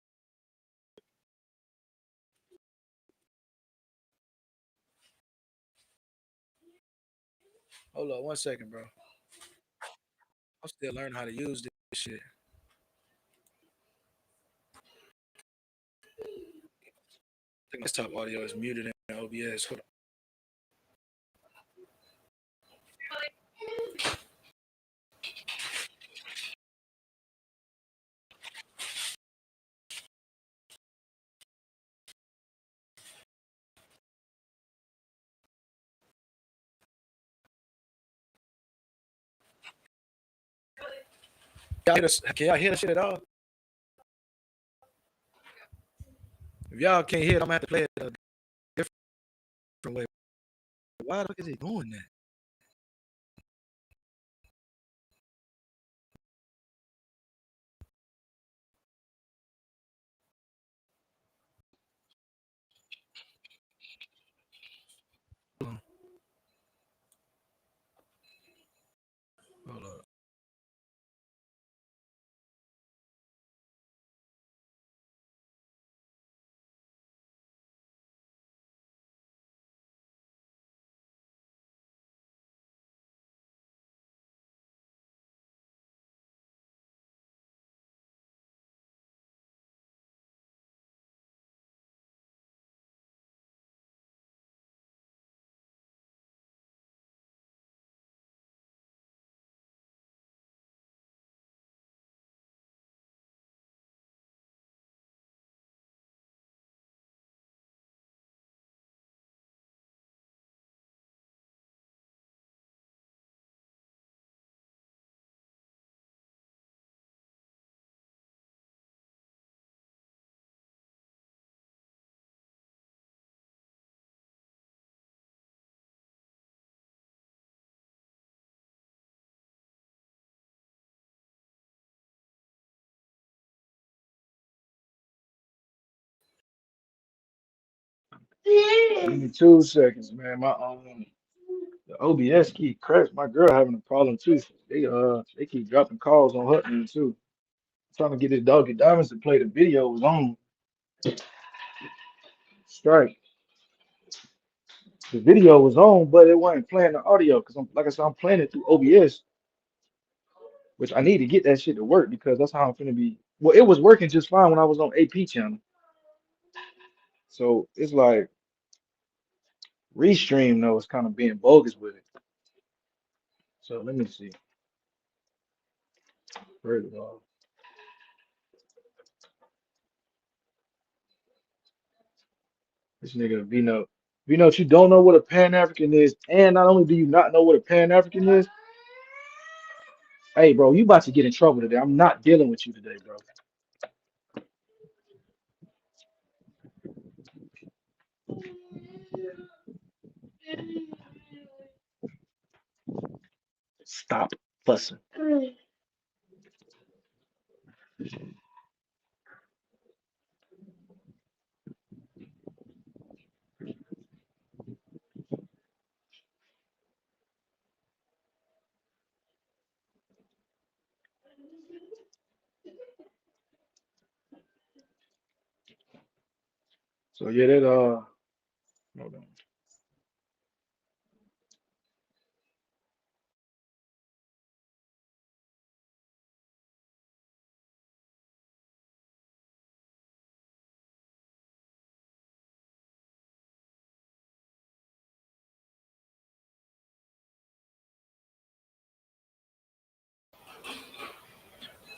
Hold up, 1 second, bro. I'm still learning how to use this shit. I think my desktop audio is muted in OBS. Hold on. Can y'all hear the shit at all? If y'all can't hear it, I'm gonna have to play it a different way. Why the fuck is he doing that? Hold on. Hold up. Give me 2 seconds, man. My the OBS keep crash. My girl having a problem too. They keep dropping calls on her end too. Trying to get this doggy diamonds to play the video was on strike. The video was on, but it wasn't playing the audio because I'm like I said, I'm playing it through OBS, which I need to get that shit to work because that's how I'm gonna be. Well, it was working just fine when I was on AP channel. So it's like Restream though is kind of being bogus with it. So let me see. First of all, this nigga V-Note. V-Note, you don't know what a Pan-African is, and not only do you not know what a Pan-African is, hey bro, you about to get in trouble today. I'm not dealing with you today, bro. Stop fussing. So yeah, that hold on.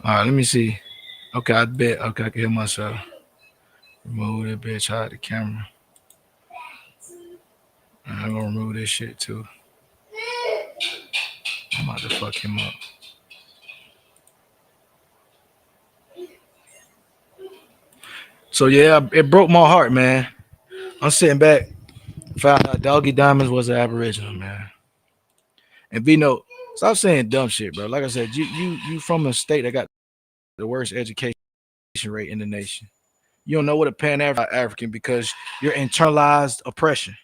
All right, let me see. Okay, I bet. Okay, I can hear myself. Remove that bitch out of the camera. I'm gonna remove this shit too. I'm about to fuck him up. So yeah, it broke my heart, man. I'm sitting back, found out Doggy Diamonds was an Aboriginal, man. And B-Note, stop saying dumb shit, bro. Like I said, you from a state that got the worst education rate in the nation. You don't know what a Pan-African because you're internalized oppression.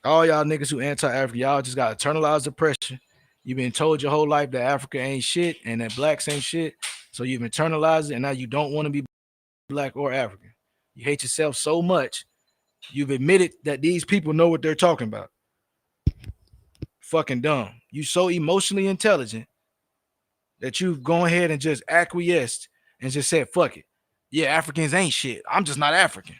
All y'all niggas who anti-African, y'all just got internalized oppression. You've been told your whole life that Africa ain't shit and that blacks ain't shit. So you've internalized it, and now you don't want to be black or African. You hate yourself so much, you've admitted that these people know what they're talking about. Fucking dumb. You so emotionally intelligent that you've gone ahead and just acquiesced and just said, fuck it. Yeah, Africans ain't shit. I'm just not African.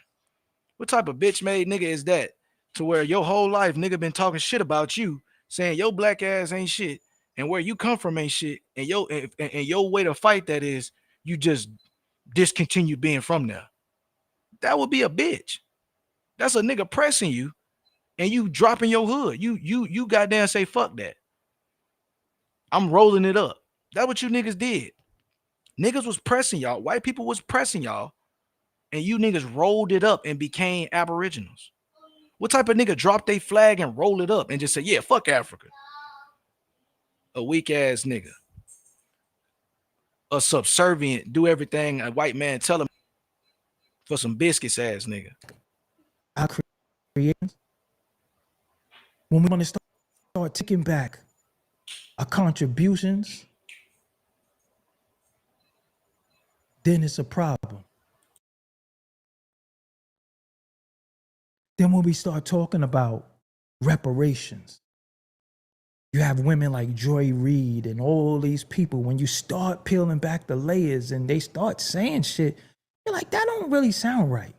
What type of bitch made nigga is that? To where your whole life nigga been talking shit about you, saying your black ass ain't shit, and where you come from ain't shit, and your way to fight that is you just discontinue being from there. That would be a bitch. That's a nigga pressing you and you dropping your hood. You goddamn say fuck that. I'm rolling it up. That's what you niggas did. Niggas was pressing y'all. White people was pressing y'all, and you niggas rolled it up and became Aboriginals. What type of nigga dropped a flag and roll it up and just say, yeah, fuck Africa? A weak ass nigga. A subservient, do everything a white man tell him for some biscuits ass nigga. Our creations, when we want to start taking back our contributions, then it's a problem. Then when we start talking about reparations, you have women like Joy Reid and all these people. When you start peeling back the layers and they start saying shit, you're like, that don't really sound right.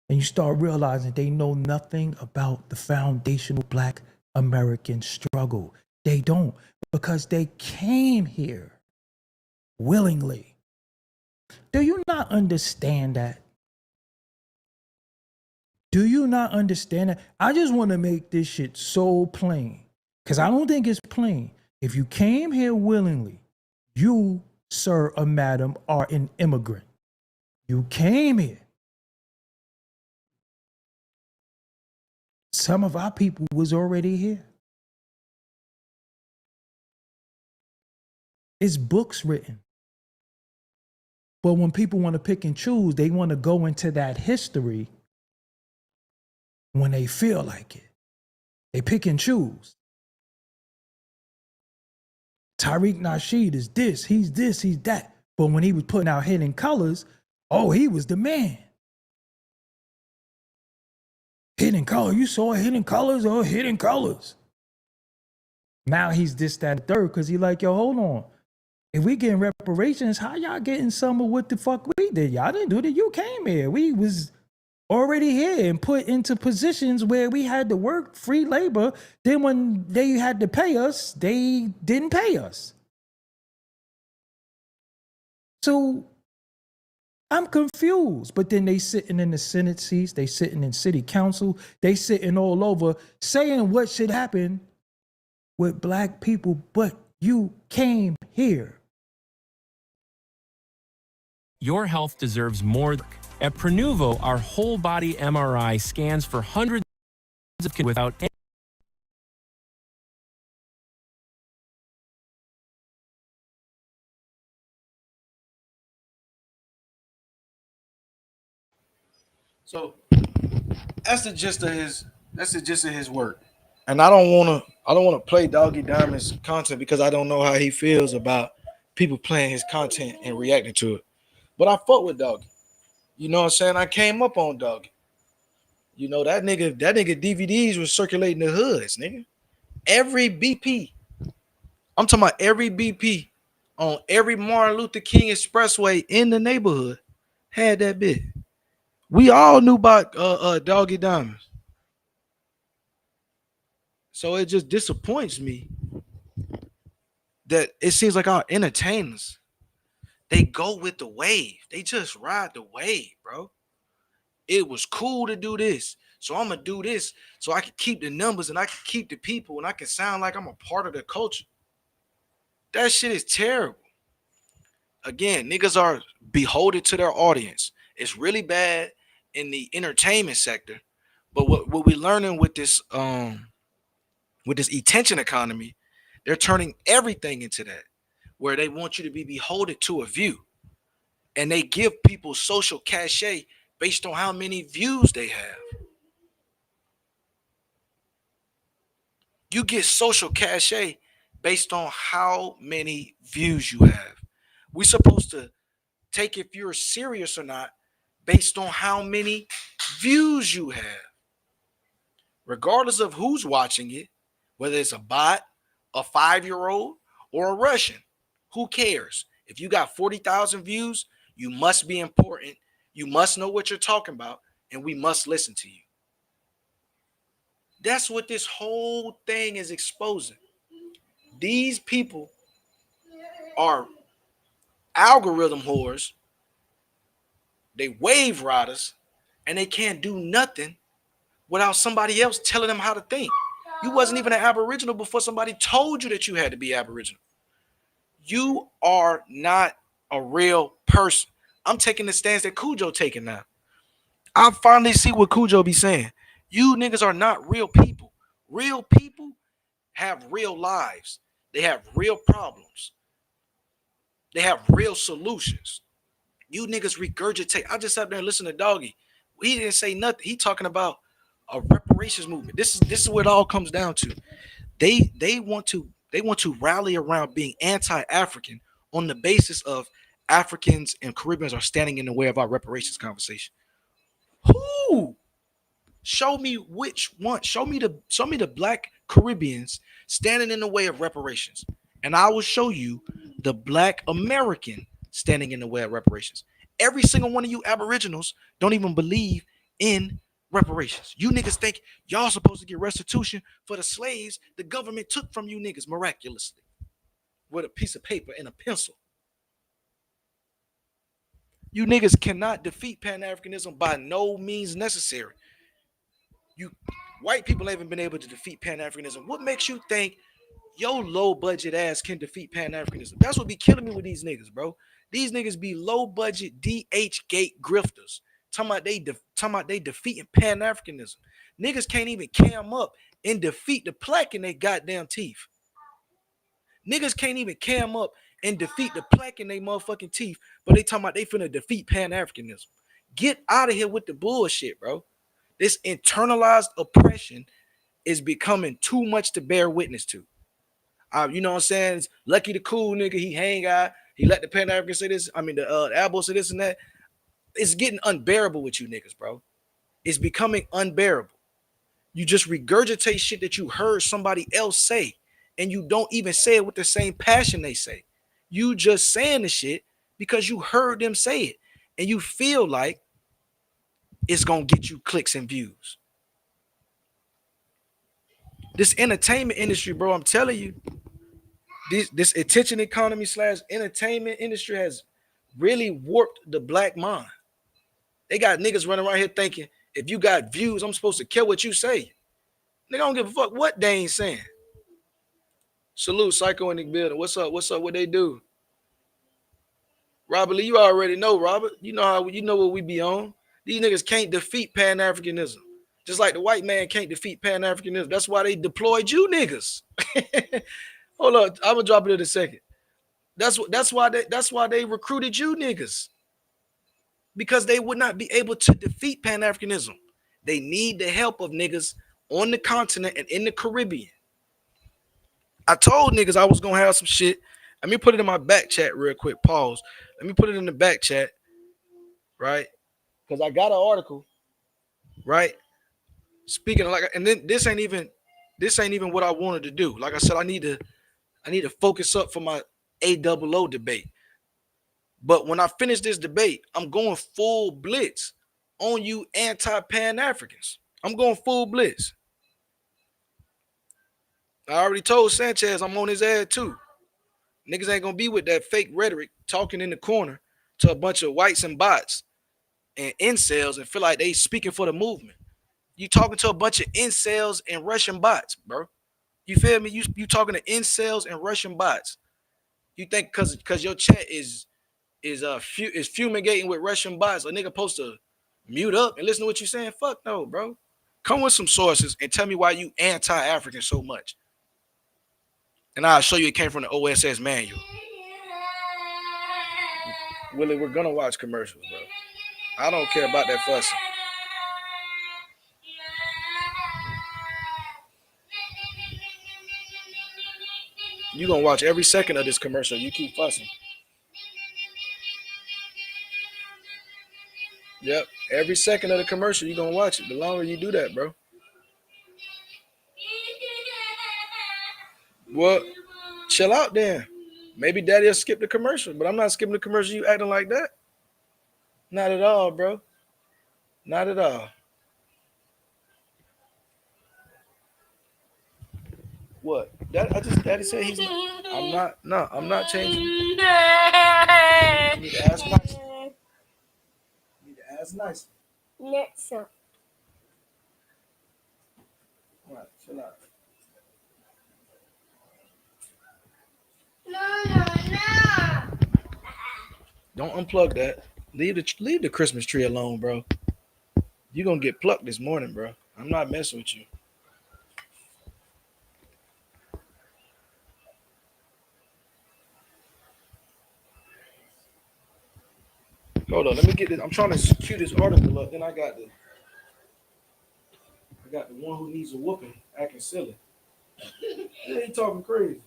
And you start realizing they know nothing about the foundational Black American struggle. They don't, because they came here willingly. Do you not understand that? Do you not understand that? I just want to make this shit so plain, because I don't think it's plain. If you came here willingly, you, sir or madam, are an immigrant. You came here. Some of our people was already here. It's books written. But when people want to pick and choose, they want to go into that history when they feel like it. They pick and choose. Tariq Nasheed is this, he's that. But when he was putting out Hidden Colors, oh, he was the man. Hidden Color, you saw Hidden Colors or Hidden Colors. Now he's this, that, and third, because he like, yo, hold on. If we getting reparations, how y'all getting some of what the fuck we did? Y'all didn't do that. You came here. We was already here and put into positions where we had to work free labor. Then when they had to pay us, they didn't pay us. So I'm confused. But then they sitting in the Senate seats, they sitting in city council, they sitting all over saying what should happen with black people, but you came here. Your health deserves more. At Prenuvo, our whole body MRI scans for hundreds of without any. So that's the gist of his work. And I don't wanna play Doggy Diamond's content because I don't know how he feels about people playing his content and reacting to it. But I fuck with Doggy. You know what I'm saying? I came up on Doggy. You know, that nigga DVDs was circulating the hoods, nigga. Every BP. I'm talking about every BP on every Martin Luther King Expressway in the neighborhood had that bit. We all knew about Doggy Diamonds. So it just disappoints me that it seems like our entertainers, they go with the wave. They just ride the wave, bro. It was cool to do this, so I'm gonna do this so I can keep the numbers and I can keep the people and I can sound like I'm a part of the culture. That shit is terrible. Again, niggas are beholden to their audience. It's really bad in the entertainment sector, but what we're learning with this attention economy, they're turning everything into that, where they want you to be beholden to a view, and they give people social cachet based on how many views they have. You get social cachet based on how many views you have. We're supposed to take if you're serious or not based on how many views you have. Regardless of who's watching it, whether it's a bot, a 5-year-old, or a Russian, who cares? If you got 40,000 views, you must be important. You must know what you're talking about, and we must listen to you. That's what this whole thing is exposing. These people are algorithm whores. They wave riders, and they can't do nothing without somebody else telling them how to think. You wasn't even an Aboriginal before somebody told you that you had to be Aboriginal. You are not a real person. I'm taking the stance that Cujo taking now. I finally see what Cujo be saying. You niggas are not real people. Real people have real lives. They have real problems. They have real solutions. You niggas regurgitate. I just sat there and listened to Doggy. He didn't say nothing. He talking about a reparations movement. This is what it all comes down to. They want to rally around being anti-African on the basis of Africans and Caribbeans are standing in the way of our reparations conversation. Who? Show me which one. Show me the black Caribbeans standing in the way of reparations, and I will show you the black American standing in the way of reparations. Every single one of you Aboriginals don't even believe in reparations. You niggas think y'all supposed to get restitution for the slaves the government took from you niggas miraculously with a piece of paper and a pencil. You niggas cannot defeat Pan-Africanism by no means necessary. You white people haven't been able to defeat Pan-Africanism. What makes you think your low budget ass can defeat Pan-Africanism? That's what be killing me with these niggas, bro. These niggas be low budget DH gate grifters. Talking about they defeating Pan-Africanism. Niggas can't even cam up and defeat the plaque in their goddamn teeth. Niggas can't even cam up and defeat the plaque in their motherfucking teeth, but they talking about they finna defeat Pan-Africanism. Get out of here with the bullshit, bro. This internalized oppression is becoming too much to bear witness to. You know what I'm saying? It's Lucky the cool nigga, he hang out. He let the Pan African say this. I mean, the Abo say this and that. It's getting unbearable with you niggas, bro. It's becoming unbearable. You just regurgitate shit that you heard somebody else say, and you don't even say it with the same passion they say. You just saying the shit because you heard them say it, and you feel like it's gonna get you clicks and views. This entertainment industry, bro, I'm telling you, this attention economy / entertainment industry has really warped the black mind. They got niggas running around here thinking if you got views, I'm supposed to care what you say. Nigga, I don't give a fuck what they ain't saying. Salute, Psycho in the building. What's up? What's up? What they do? Robert Lee, you already know, Robert. You know how what we be on. These niggas can't defeat Pan-Africanism. Just like the white man can't defeat Pan-Africanism. That's why they deployed you niggas. Hold on, I'm gonna drop it in a second. That's why they recruited you niggas. Because they would not be able to defeat Pan-Africanism. They need the help of niggas on the continent and in the Caribbean. I told niggas I was gonna have some shit. Let me put it in my back chat real quick. Pause. Let me put it in the back chat, right? Because I got an article, right? Speaking of like, and then this ain't even what I wanted to do. Like I said, I need to focus up for my A00 debate. But when I finish this debate, I'm going full blitz on you anti-Pan-Africans. I'm going full blitz. I already told Sanchez I'm on his ass too. Niggas ain't gonna be with that fake rhetoric talking in the corner to a bunch of whites and bots and incels and feel like they speaking for the movement. You talking to a bunch of incels and Russian bots, bro. You feel me? You talking to incels and Russian bots. You think because your chat is fumigating with Russian bots, a nigga supposed to mute up and listen to what you saying? Fuck no, bro. Come with some sources and tell me why you anti-African so much. And I'll show you it came from the OSS manual. Willie, we're gonna watch commercials, bro. I don't care about that fussing. You gonna watch every second of this commercial. You keep fussing. Yep, every second of the commercial, you gonna watch it. The longer you do that, bro. Well, chill out then. Maybe daddy'll skip the commercial, but I'm not skipping the commercial. You acting like that? Not at all, bro. Not at all. What? Daddy said he's not. I'm not. No, I'm not changing. You need to ask nice. You need to ask nice. Next up. All right, chill out. No. Don't unplug that. Leave the Christmas tree alone, bro. You're gonna get plucked this morning, bro. I'm not messing with you. Hold on, let me get this. I'm trying to cue this article up. Then I got the one who needs a whooping acting silly. Yeah, he talking crazy.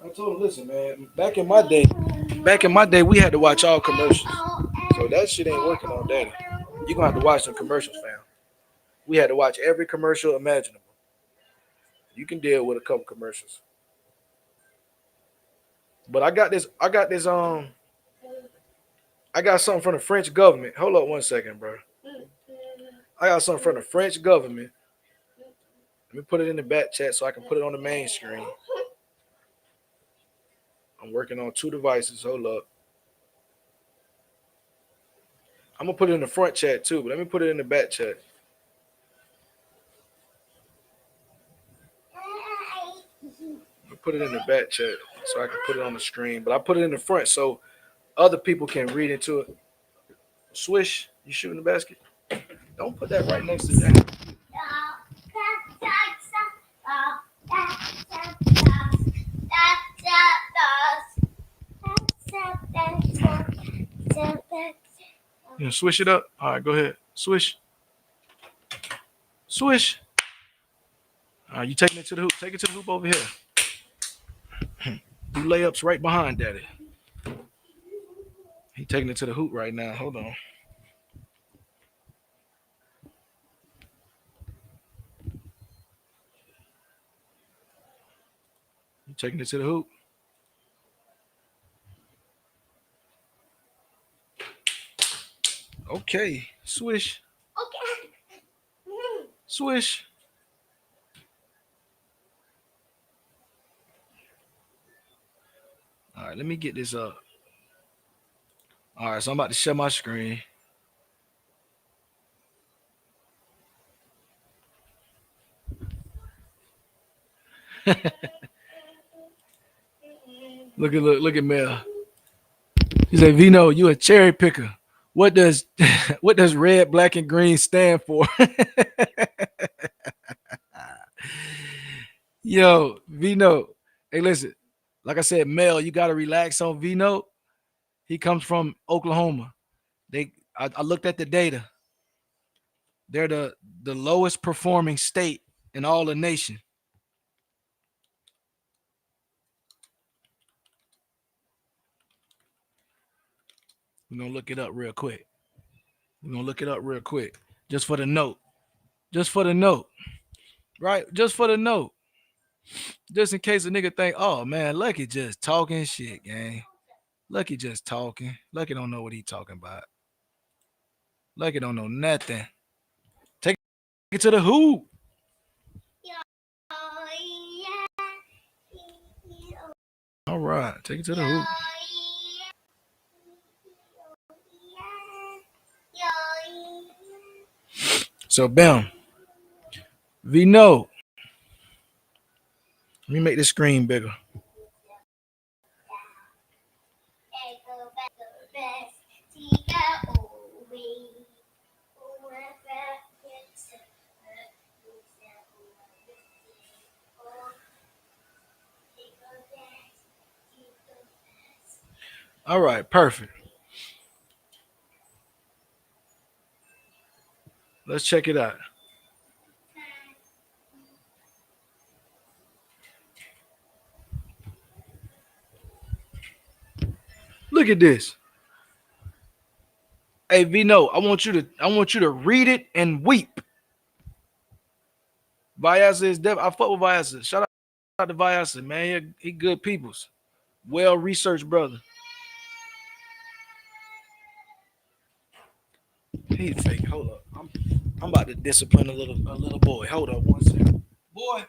I told him, listen, man. Back in my day, we had to watch all commercials. So that shit ain't working on daddy. You're gonna have to watch some commercials, fam. We had to watch every commercial imaginable. You can deal with a couple commercials. But I got something from the French government. Hold up one second, bro. I got something from the French government. Let me put it in the back chat so I can put it on the main screen. I'm working on 2 devices. Hold up. I'm gonna put it in the front chat too, but let me put it in the back chat. Put it in the back chat so I can put it on the screen. But I put it in the front so other people can read into it. Swish, you shooting the basket? Don't put that right next to that. You know, swish it up. All right, go ahead. Swish. Swish. All right, you taking it to the hoop. Take it to the hoop over here. Do layups right behind daddy. He taking it to the hoop right now. Hold on. You taking it to the hoop. Okay. Swish. Okay. Swish. All right, let me get this up. All right, so I'm about to share my screen. Look at Mel. He said, Vino, you a cherry picker. What does what does red, black, and green stand for? Yo, Vino. Hey, listen. Like I said, Mel, you gotta relax on Vino. He comes from Oklahoma. I looked at the data. They're the lowest performing state in all the nation. We're gonna look it up real quick. Just for the note. Right? Just for the note. Just in case a nigga think, oh man, Lucky just talking shit, gang. Lucky just talking. Lucky don't know what he talking about. Lucky don't know nothing. Take it to the hoop. All right, take it to the hoop. So, bam. We know. Let me make this screen bigger. All right, perfect. Let's check it out. Look at this. Hey Vino, I want you to read it and weep. Vyasa is I fuck with Vyasa. Shout out to Vyasa, man. He good peoples. Well researched brother. He fake. Hold up. I'm about to discipline a little boy. Hold up one second. Boy,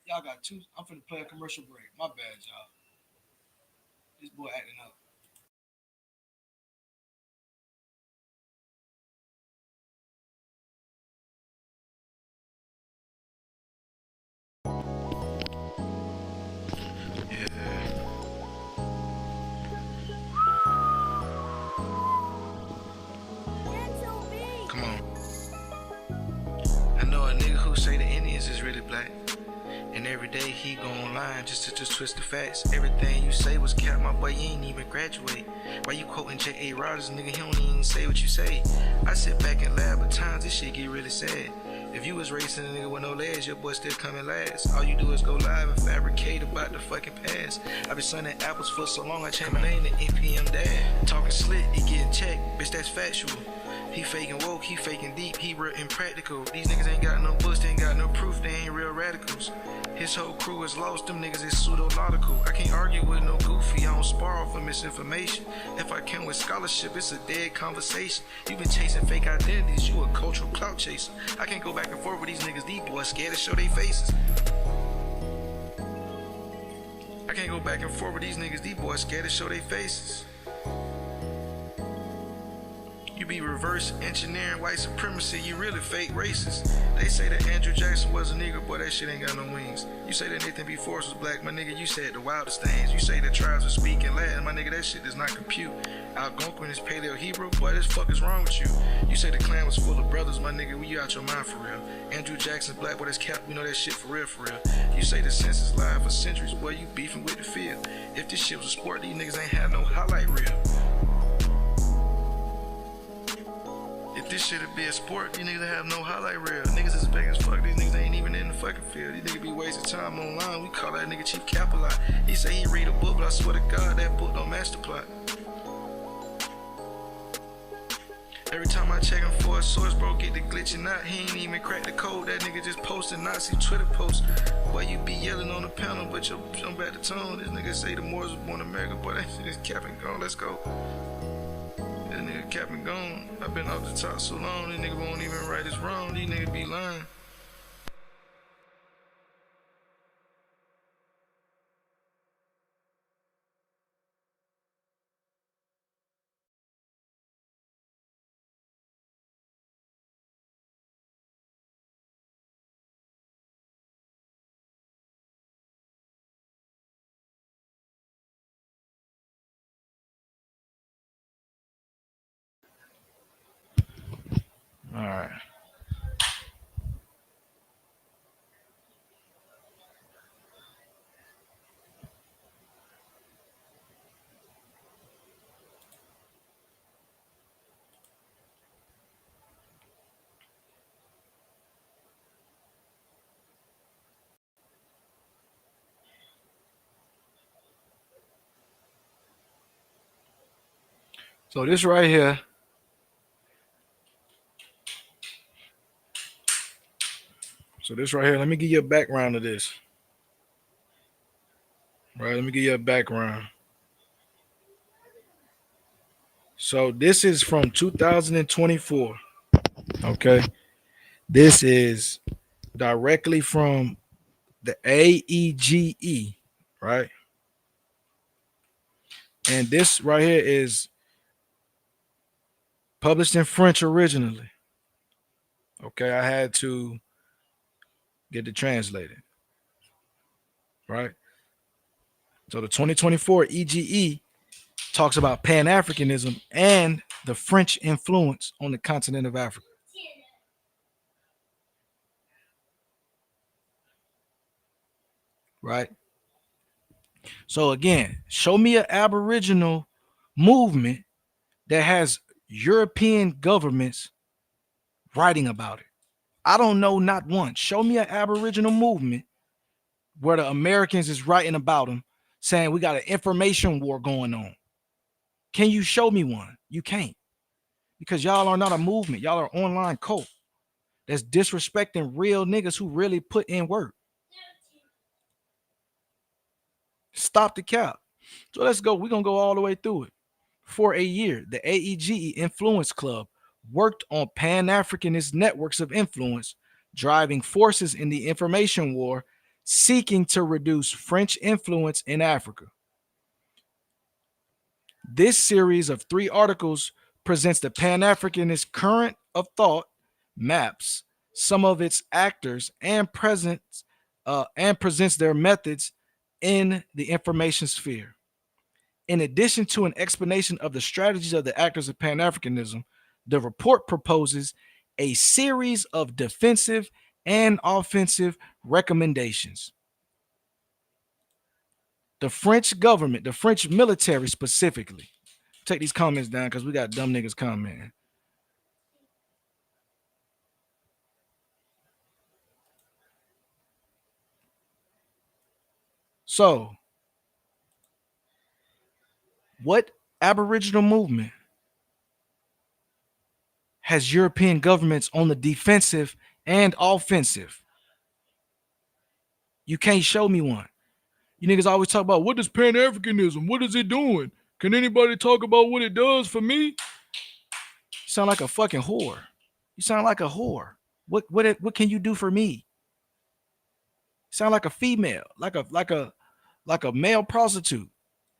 y'all got two. I'm finna play a commercial break. My bad, y'all. This boy acting up. Come on. I know a nigga who say the Indians is really black. And every day he go online just to twist the facts. Everything you say was cap, my boy, you ain't even graduate. Why you quoting J.A. nigga? He don't even say what you say. I sit back and laugh, but times this shit get really sad. If you was racing a nigga with no legs, your boy still coming last. All you do is go live and fabricate about the fucking past. I been sunning apples for so long, I changed my name to NPM Dad. Talking slick, he getting checked, bitch, that's factual. He faking woke, he faking deep, he real impractical. These niggas ain't got no books, they ain't got no proof, they ain't real radicals. His whole crew is lost, them niggas is pseudo-nautical. I can't argue with no goofy, I don't spar off of misinformation. If I come with scholarship, it's a dead conversation. You been chasing fake identities, you a cultural clout chaser. I can't go back and forth with these niggas, these boys scared to show their faces. I can't go back and forth with these niggas, these boys scared to show their faces. You be reverse engineering white supremacy, you really fake racist. They say that Andrew Jackson was a nigga, boy, that shit ain't got no wings. You say that Nathan B. Forrest was black, my nigga, you said the wildest things. You say that tribes were speaking Latin, my nigga, that shit does not compute. Algonquin is Paleo Hebrew, boy, this fuck is wrong with you. You say the Klan was full of brothers, my nigga, we you out your mind for real. Andrew Jackson's black, boy, that's cap, we know that shit for real, for real. You say the census lied for centuries, boy, you beefing with the field. If this shit was a sport, these niggas ain't had no highlight reel. If this shit'd be a sport, these niggas have no highlight reel. Niggas is fake as fuck. These niggas ain't even in the fucking field. These niggas be wasting time online. We call that nigga Chief Cap a lot. He say he read a book, but I swear to God, that book don't match the plot. Every time I check him for a source, bro, get the glitching out. He ain't even crack the code. That nigga just posted Nazi Twitter posts. Boy, you be yelling on the panel, but you'll jump back to tone. This nigga say the Moors was born in America. Boy, that shit is cap and gone. Let's go. That nigga cap and gone. I've been off the top so long, these niggas won't even right this wrong. These niggas be lying. All right. So this right here. Let me give you a background of this. Right, let me give you a background. So this is from 2024. Okay. This is directly from the AEGE, right? And this right here is published in French originally. Okay, I had to get it translated, right? So the 2024 EGE talks about Pan-Africanism and the French influence on the continent of Africa. Right? So again, show me an Aboriginal movement that has European governments writing about it. I don't know not one. Show me an Aboriginal movement where the Americans is writing about them, saying we got an information war going on. Can you show me one? You can't, because y'all are not a movement. Y'all are online cult that's disrespecting real niggas who really put in work. Stop the cap. So let's go. We're gonna go all the way through it. For a year, the AEGE Influence Club worked on Pan-Africanist networks of influence, driving forces in the information war, seeking to reduce French influence in Africa. This series of 3 articles presents the Pan-Africanist current of thought, maps some of its actors, and presents their methods in the information sphere. In addition to an explanation of the strategies of the actors of Pan-Africanism, the report proposes a series of defensive and offensive recommendations. The French government, the French military specifically, take these comments down because we got dumb niggas commenting. So, what Aboriginal movement has European governments on the defensive and offensive? You can't show me one. You niggas always talk about, what is Pan-Africanism? What is it doing? Can anybody talk about what it does for me? You sound like a fucking whore. You sound like a whore. What can you do for me? You sound like a female, like a male prostitute.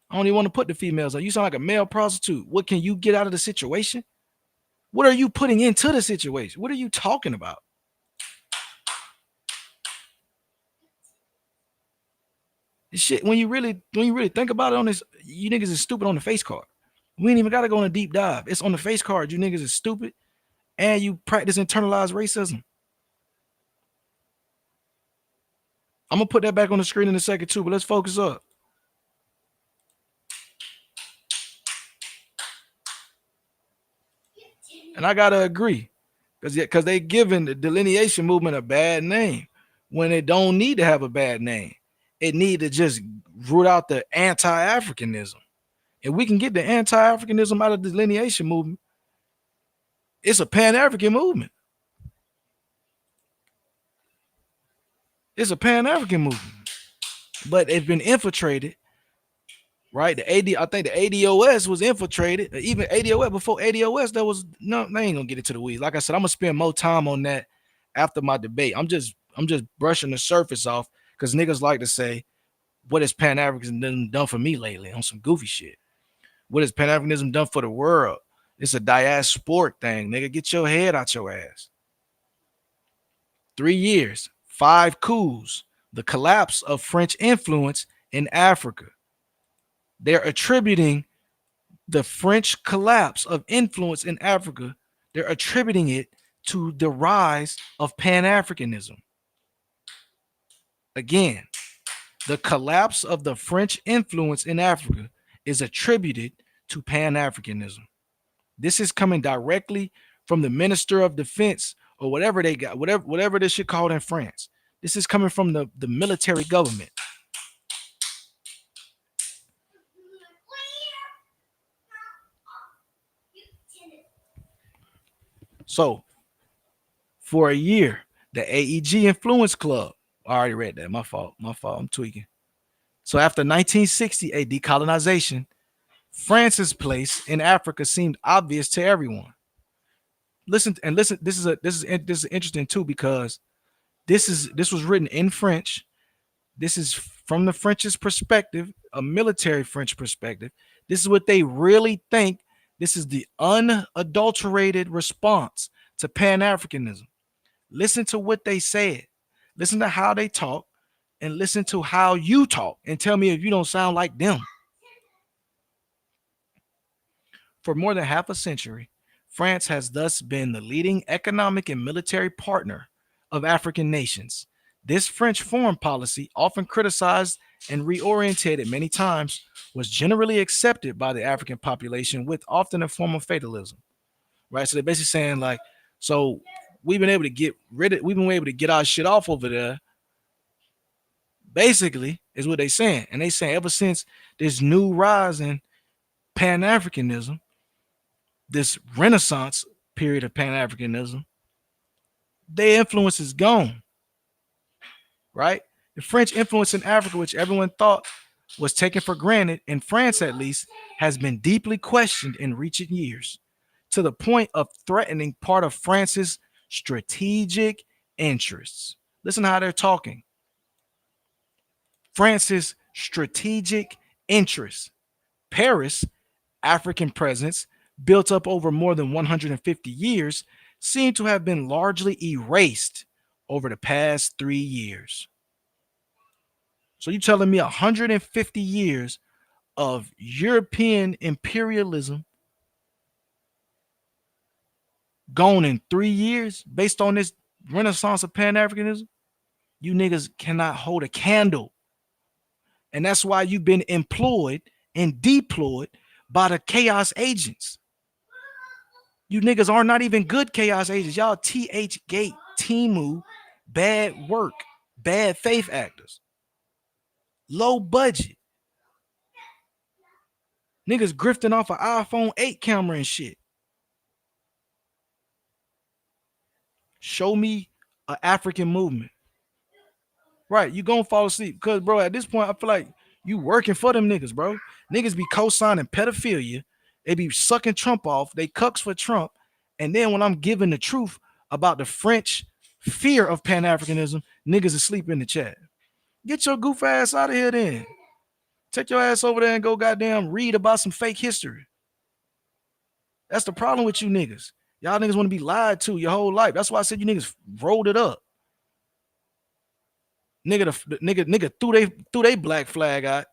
I don't even want to put the females on. You sound like a male prostitute. What can you get out of the situation? What are you putting into the situation? What are you talking about? This shit, when you really think about it on this, you niggas is stupid on the face card. We ain't even got to go on a deep dive. It's on the face card. You niggas is stupid and you practice internalized racism. I'm going to put that back on the screen in a second too, but let's focus up. And I gotta agree. Because they giving the delineation movement a bad name when it don't need to have a bad name. It need to just root out the anti-Africanism. If we can get the anti-Africanism out of the delineation movement, it's a pan-African movement. It's a pan-African movement. But it's been infiltrated, right? I think the ADOS was infiltrated. Even ADOS, before ADOS, there was no, they ain't gonna get into the weeds. Like I said, I'm gonna spend more time on that after my debate. I'm just brushing the surface off because niggas like to say, what has Pan-Africanism done for me lately on some goofy shit? What has Pan-Africanism done for the world? It's a diasporic thing, nigga. Get your head out your ass. 3 years, 5 coups, the collapse of French influence in Africa. They're attributing the French collapse of influence in Africa, they're attributing it to the rise of Pan-Africanism. Again, the collapse of the French influence in Africa is attributed to Pan-Africanism. This is coming directly from the Minister of Defense or whatever they got, whatever this shit called in France. This is coming from the military government. So, for a year, the AEG Influence Club, I already read that. My fault. I'm tweaking. So, after 1960, a decolonization, France's place in Africa seemed obvious to everyone. Listen. This is interesting too because this was written in French. This is from the French's perspective, a military French perspective. This is what they really think. This is the unadulterated response to Pan-Africanism. Listen to what they said. Listen to how they talk and listen to how you talk and tell me if you don't sound like them. For more than half a century, France has thus been the leading economic and military partner of African nations. This French foreign policy, often criticized and reoriented many times, was generally accepted by the African population with often a form of fatalism. Right? So they're basically saying, like, so we've been able to get our shit off over there. Basically, is what they're saying. And they saying ever since this new rise in Pan-Africanism, this Renaissance period of Pan-Africanism, their influence is gone. Right? The French influence in Africa, which everyone thought was taken for granted, in France at least, has been deeply questioned in recent years, to the point of threatening part of France's strategic interests. Listen to how they're talking. France's strategic interests. Paris, African presence, built up over more than 150 years, seem to have been largely erased over the past 3 years. So you're telling me 150 years of European imperialism gone in 3 years based on this renaissance of Pan-Africanism? You niggas cannot hold a candle. And that's why you've been employed and deployed by the chaos agents. You niggas are not even good chaos agents. Y'all TH Gate, Timu, bad work, bad faith actors, low budget. Niggas grifting off an iPhone 8 camera and shit. Show me an African movement. Right, you gonna fall asleep. Because, bro, at this point, I feel like you working for them niggas, bro. Niggas be co-signing pedophilia. They be sucking Trump off. They cucks for Trump. And then when I'm giving the truth about the French fear of Pan-Africanism, niggas asleep in the chat. Get your goof ass out of here then. Take your ass over there and go goddamn read about some fake history. That's the problem with you niggas. Y'all niggas want to be lied to your whole life. That's why I said you niggas rolled it up. Nigga threw they black flag out.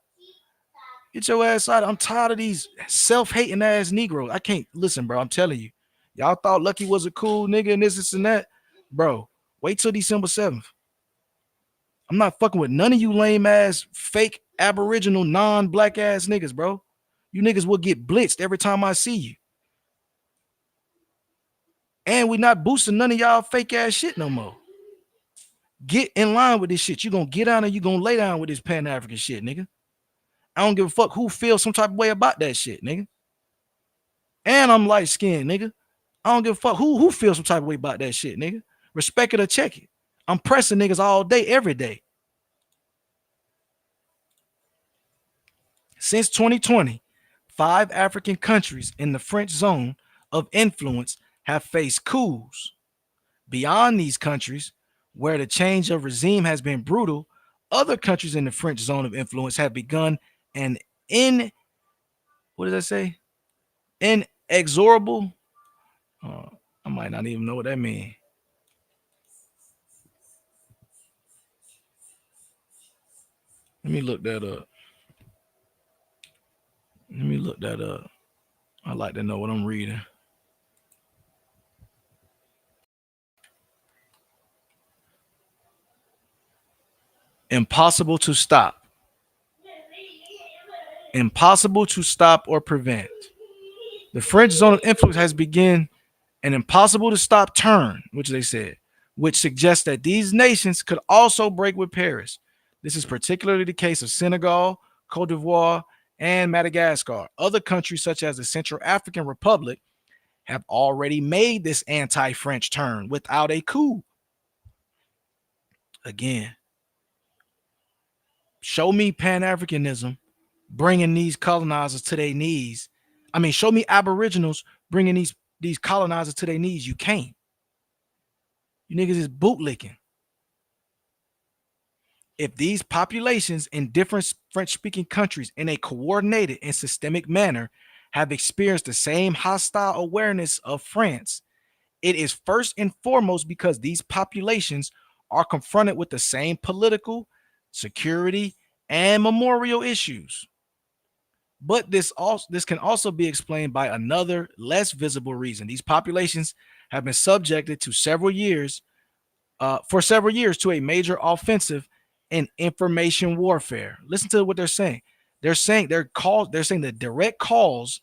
Get your ass out. I'm tired of these self-hating ass Negroes. I can't listen, bro. I'm telling you. Y'all thought Lucky was a cool nigga and this and that. Bro, wait till December 7th. I'm not fucking with none of you lame ass, fake, Aboriginal, non-black ass niggas, bro. You niggas will get blitzed every time I see you. And we not boosting none of y'all fake ass shit no more. Get in line with this shit. You gonna get down and you gonna lay down with this Pan-African shit, nigga. I don't give a fuck who feels some type of way about that shit, nigga. And I'm light skinned, nigga. I don't give a fuck who feels some type of way about that shit, nigga. Respect it or check it. I'm pressing niggas all day, every day. Since 2020, 5 African countries in the French zone of influence have faced coups. Beyond these countries, where the change of regime has been brutal, other countries in the French zone of influence have begun an what does that say? Inexorable. I might not even know what that means. Let me look that up. I like to know what I'm reading. Impossible to stop. Impossible to stop or prevent. The French zone of influence has begun an impossible to stop turn, which they said, which suggests that these nations could also break with Paris. This is particularly the case of Senegal, Cote d'Ivoire, and Madagascar. Other countries, such as the Central African Republic, have already made this anti-French turn without a coup. Again, show me Pan-Africanism bringing these colonizers to their knees. I mean, show me Aboriginals bringing these colonizers to their knees. You can't. You niggas is bootlicking. If these populations in different French-speaking countries in a coordinated and systemic manner have experienced the same hostile awareness of France, it is first and foremost because these populations are confronted with the same political, security, and memorial issues. But this can also be explained by another less visible reason. These populations have been subjected to several years to a major offensive in information warfare. Listen to what they're saying. They're saying the direct cause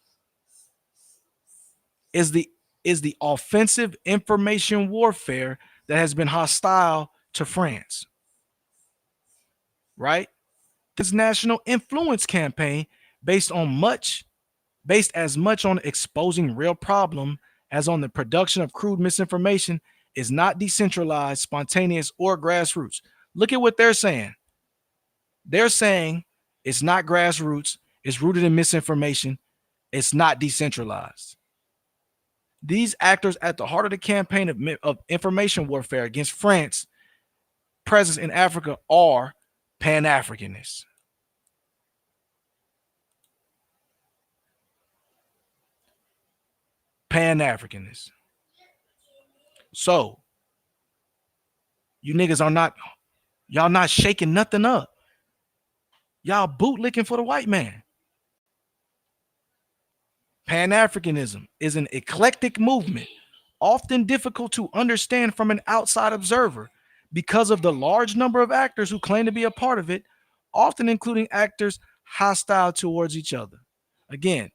is the offensive information warfare that has been hostile to France. Right? This national influence campaign based as much on exposing real problem as on the production of crude misinformation is not decentralized, spontaneous, or grassroots. Look at what they're saying. They're saying it's not grassroots, it's rooted in misinformation, it's not decentralized. These actors at the heart of the campaign of information warfare against France presence in Africa are Pan-Africanists. Pan-Africanists. So you niggas y'all not shaking nothing up. Y'all bootlicking for the white man. Pan-Africanism is an eclectic movement, often difficult to understand from an outside observer because of the large number of actors who claim to be a part of it, often including actors hostile towards each other. Again,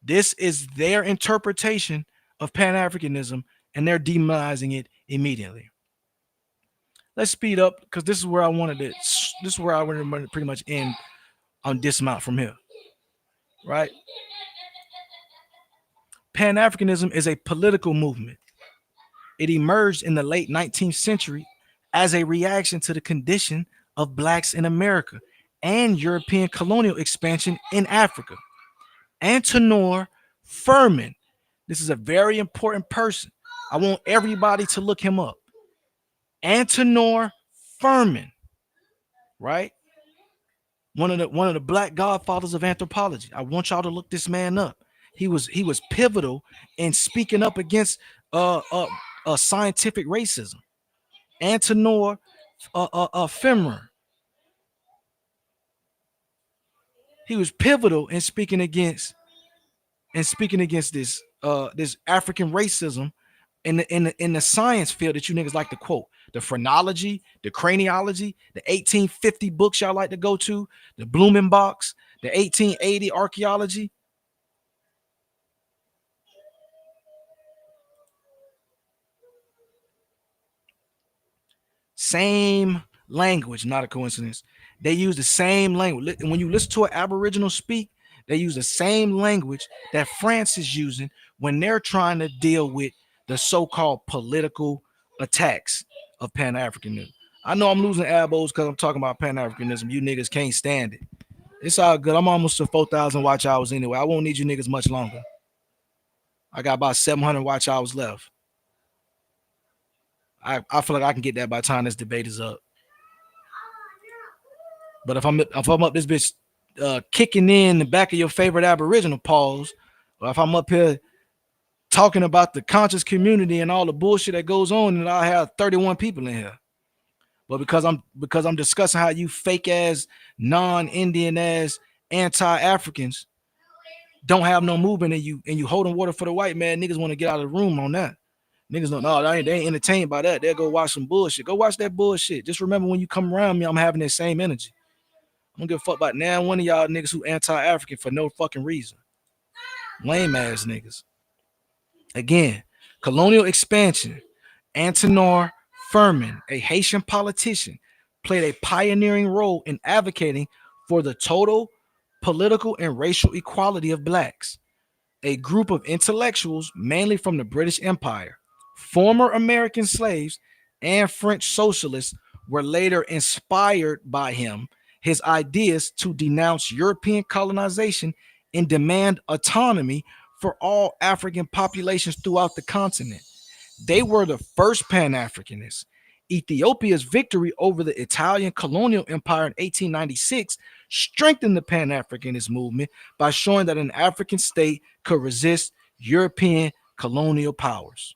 this is their interpretation of Pan-Africanism, and they're demonizing it immediately. Let's speed up because this is where I wanted to pretty much end on dismount from here. Right? Pan-Africanism is a political movement. It emerged in the late 19th century as a reaction to the condition of blacks in America and European colonial expansion in Africa. Antenor Furman, this is a very important person. I want everybody to look him up. Antenor Furman, right? One of the black godfathers of anthropology. I want y'all to look this man up. He was pivotal in speaking up against scientific racism. Antenor Furman. He was pivotal in speaking against this this African racism in the science field that you niggas like to quote. The phrenology, the craniology, the 1850 books y'all like to go to, the Blumenbachs, the 1880 archaeology. Same language, not a coincidence. They use the same language. When you listen to an Aboriginal speak, they use the same language that France is using when they're trying to deal with the so-called political attacks of Pan-Africanism. I know I'm losing elbows because I'm talking about Pan-Africanism. You niggas can't stand it. It's all good. I'm almost to 4,000 watch hours anyway. I won't need you niggas much longer. I got about 700 watch hours left. I feel like I can get that by the time this debate is up. But if I'm up this bitch kicking in the back of your favorite Aboriginal pause, or if I'm up here talking about the conscious community and all the bullshit that goes on, and I have 31 people in here. But because I'm discussing how you fake ass, non-Indian ass, anti-Africans don't have no movement, and you holding water for the white man, niggas want to get out of the room on that. Niggas don't know, they ain't entertained by that. They'll go watch some bullshit. Go watch that bullshit. Just remember, when you come around me, I'm having that same energy. I don't give a fuck about now one of y'all niggas who anti-African for no fucking reason. Lame ass niggas. Again, colonial expansion. Antonor Furman, a Haitian politician, played a pioneering role in advocating for the total political and racial equality of blacks. A group of intellectuals, mainly from the British Empire, former American slaves, and French socialists, were later inspired by him, his ideas to denounce European colonization and demand autonomy for all African populations throughout the continent. They were the first Pan-Africanists. Ethiopia's victory over the Italian colonial empire in 1896 strengthened the Pan-Africanist movement by showing that an African state could resist European colonial powers.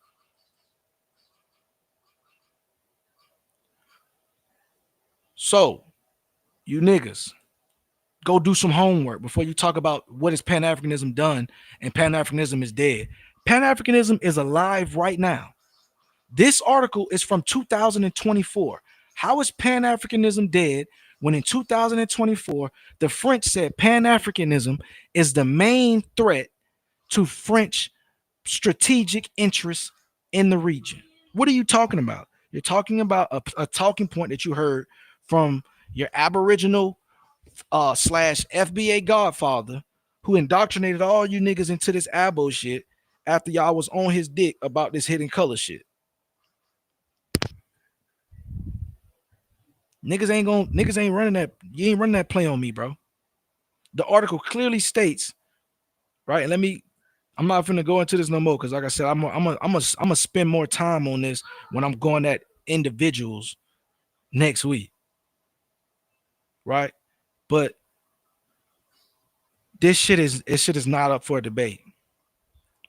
So, you niggas, go do some homework before you talk about what has Pan-Africanism done and Pan-Africanism is dead. Pan-Africanism is alive right now. This article is from 2024. How is Pan-Africanism dead when in 2024 the French said Pan-Africanism is the main threat to French strategic interests in the region? What are you talking about? You're talking about a talking point that you heard from your Aboriginal slash FBA godfather, who indoctrinated all you niggas into this abo shit after y'all was on his dick about this hidden color shit. Niggas ain't running that. You ain't running that play on me, bro. The article clearly states, right? And I'm not gonna go into this no more because, like I said, I'm gonna spend more time on this when I'm going at individuals next week, right? But this shit is not up for debate.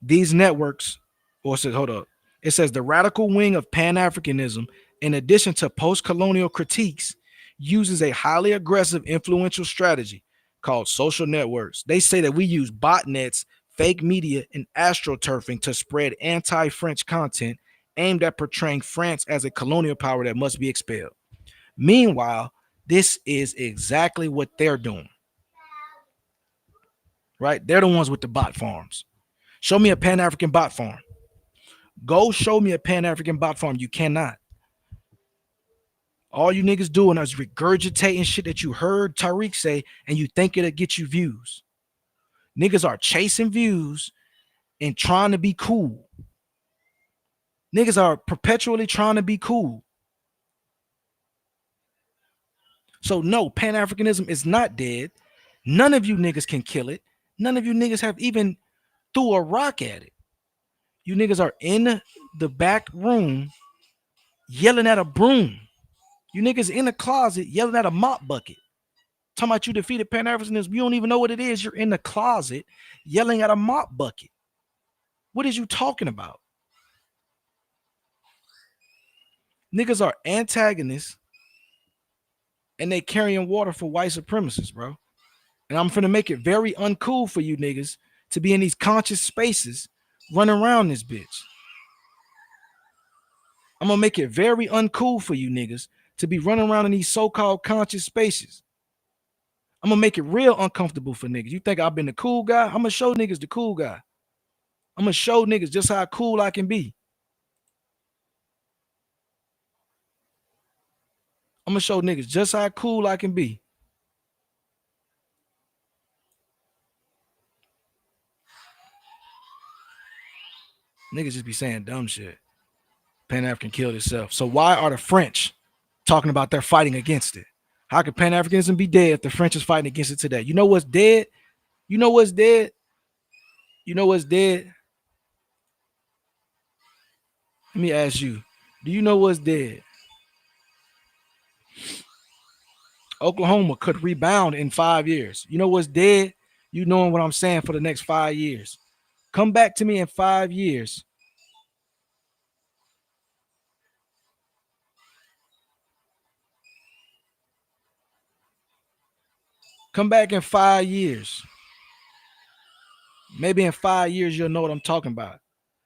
These networks, or says, hold up, it says the radical wing of Pan-Africanism, in addition to post-colonial critiques, uses a highly aggressive, influential strategy called social networks. They say that we use botnets, fake media, and astroturfing to spread anti-French content aimed at portraying France as a colonial power that must be expelled. Meanwhile, this is exactly what they're doing. Right? They're the ones with the bot farms. Show me a Pan-African bot farm. Go show me a Pan-African bot farm. You cannot. All you niggas doing is regurgitating shit that you heard Tariq say, and you think it'll get you views. Niggas are chasing views and trying to be cool. Niggas are perpetually trying to be cool. So no, Pan-Africanism is not dead. None of you niggas can kill it. None of you niggas have even threw a rock at it. You niggas are in the back room yelling at a broom. You niggas in the closet yelling at a mop bucket. Talking about you defeated Pan-Africanism. You don't even know what it is. You're in the closet yelling at a mop bucket. What is you talking about? Niggas are antagonists and they carrying water for white supremacists, bro. And I'm finna make it very uncool for you niggas to be in these conscious spaces running around this bitch. I'm gonna make it very uncool for you niggas to be running around in these so-called conscious spaces. I'm gonna make it real uncomfortable for niggas. You think I've been the cool guy? I'm gonna show niggas the cool guy. I'm gonna show niggas just how cool I can be. I'm gonna show niggas just how cool I can be. Niggas just be saying dumb shit. Pan-African killed itself. So why are the French talking about they're fighting against it? How could Pan-Africanism be dead if the French is fighting against it today? You know what's dead? You know what's dead? You know what's dead? Let me ask you. Do you know what's dead? Oklahoma could rebound in 5 years. You know what's dead? You knowing what I'm saying for the next 5 years. Come back to me in 5 years. Come back in 5 years. Maybe in 5 years you'll know what I'm talking about.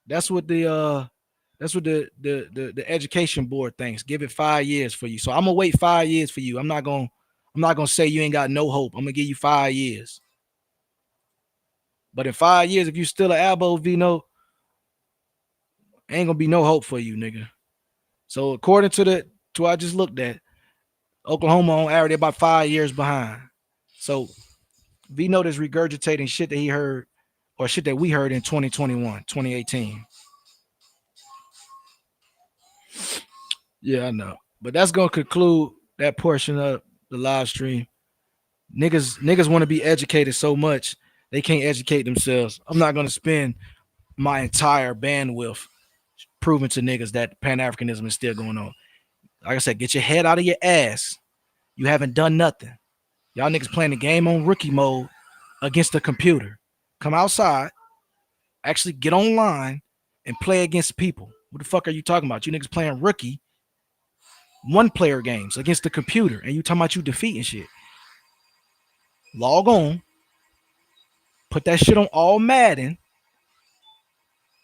That's what the education board thinks. Give it 5 years for you. So I'm gonna wait 5 years for you. I'm not gonna say you ain't got no hope. I'm gonna give you 5 years. But in 5 years, if you still an abo Vino, ain't gonna be no hope for you, nigga. So according to what I just looked at, Oklahoma on average about 5 years behind. So Vino is regurgitating shit that he heard or shit that we heard in 2021, 2018. Yeah, I know. But that's gonna conclude that portion of the live stream. Niggas want to be educated so much they can't educate themselves. I'm not gonna spend my entire bandwidth proving to niggas that Pan-Africanism is still going on. Like I said, get your head out of your ass. You haven't done nothing. Y'all niggas playing the game on rookie mode against the computer. Come outside, actually get online and play against people. What the fuck are you talking about? You niggas playing rookie one player games against the computer and you talking about you defeating shit. Log on, put that shit on all Madden,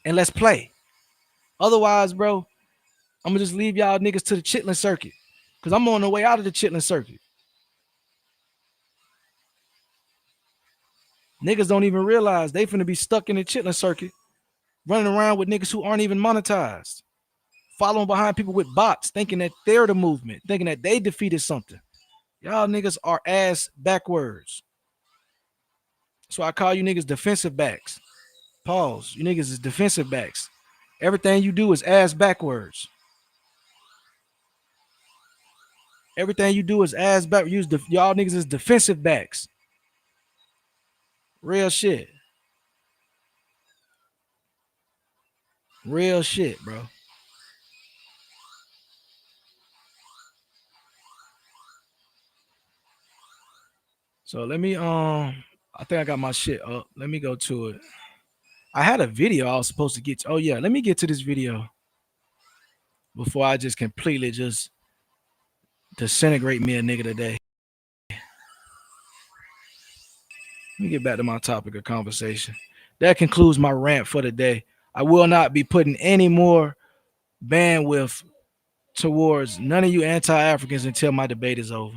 and let's play. Otherwise, bro, I'm gonna just leave y'all niggas to the chitlin circuit. Cause I'm on the way out of the chitlin circuit. Niggas don't even realize they finna be stuck in the chitlin circuit, running around with niggas who aren't even monetized, following behind people with bots, thinking that they're the movement, thinking that they defeated something. Y'all niggas are ass backwards. So I call you niggas defensive backs. Pause. You niggas is defensive backs. Everything you do is ass backwards. Everything you do is ass back. Y'all niggas is defensive backs. Real shit. Real shit, bro. So let me I think I got my shit up. Let me go to it. I had a video I was supposed to get to. Oh yeah, let me get to this video before I just completely just disintegrate me a nigga today. Let me get back to my topic of conversation. That concludes my rant for the day. I will not be putting any more bandwidth towards none of you anti-Africans until my debate is over.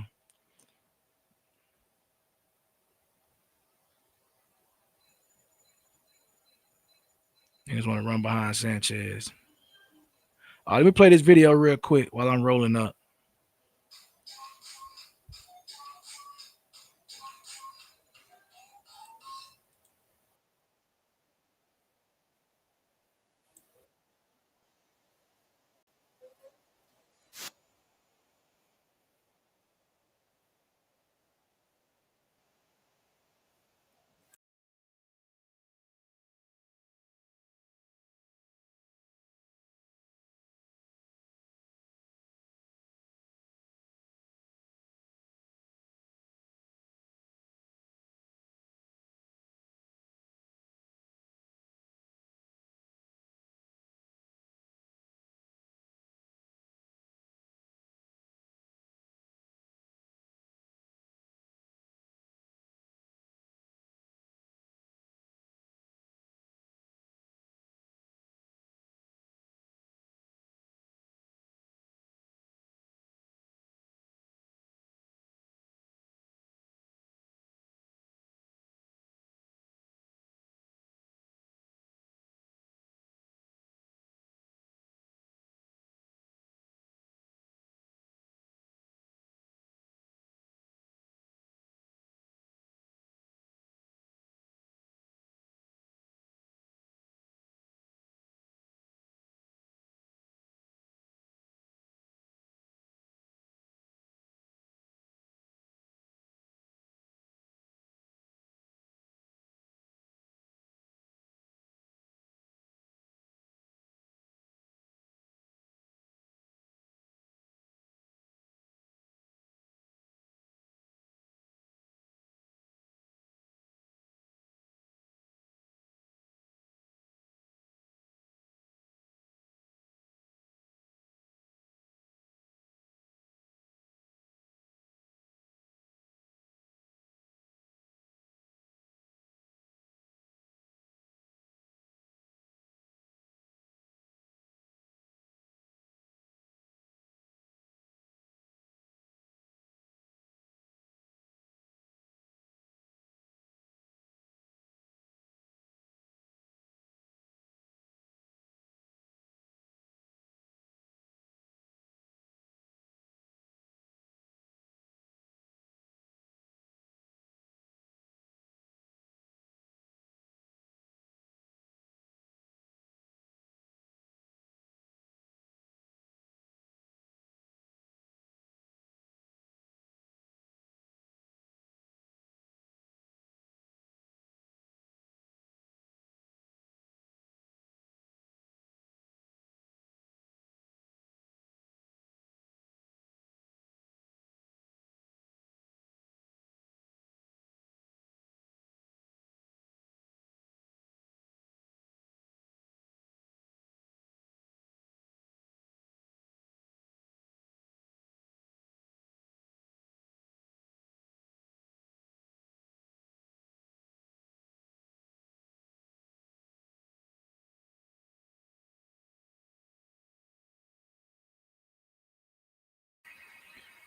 Niggas want to run behind Sanchez. All right, let me play this video real quick while I'm rolling up.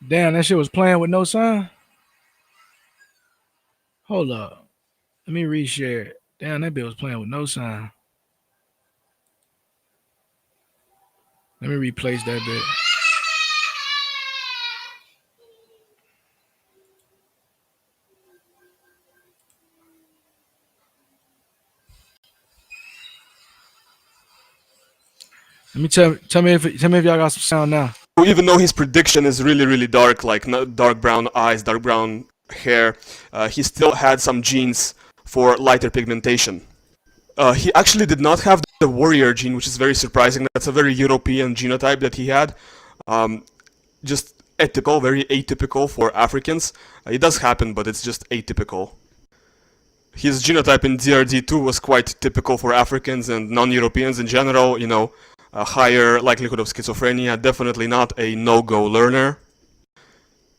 Damn, that shit was playing with no sound. Hold up. Let me reshare it. Damn, that bit was playing with no sound. Let me replace that bit. Let me tell me if y'all got some sound now. Even though his prediction is really, really dark, like dark brown eyes, dark brown hair, he still had some genes for lighter pigmentation. He actually did not have the warrior gene, which is very surprising. That's a very European genotype that he had. Just atypical, very atypical for Africans. It does happen, but it's just atypical. His genotype in DRD2 was quite typical for Africans and non-Europeans in general, you know, a higher likelihood of schizophrenia, definitely not a no-go learner.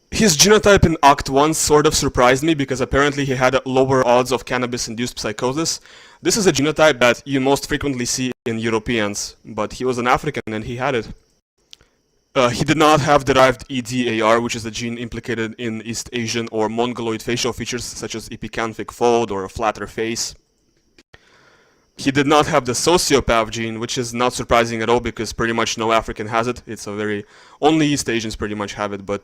His genotype in Act 1 sort of surprised me because apparently he had lower odds of cannabis-induced psychosis. This is a genotype that you most frequently see in Europeans, but he was an African and he had it. He did not have derived EDAR, which is a gene implicated in East Asian or Mongoloid facial features such as epicanthic fold or a flatter face. He did not have the sociopath gene, which is not surprising at all because pretty much no African has it. It's a very... only East Asians pretty much have it, but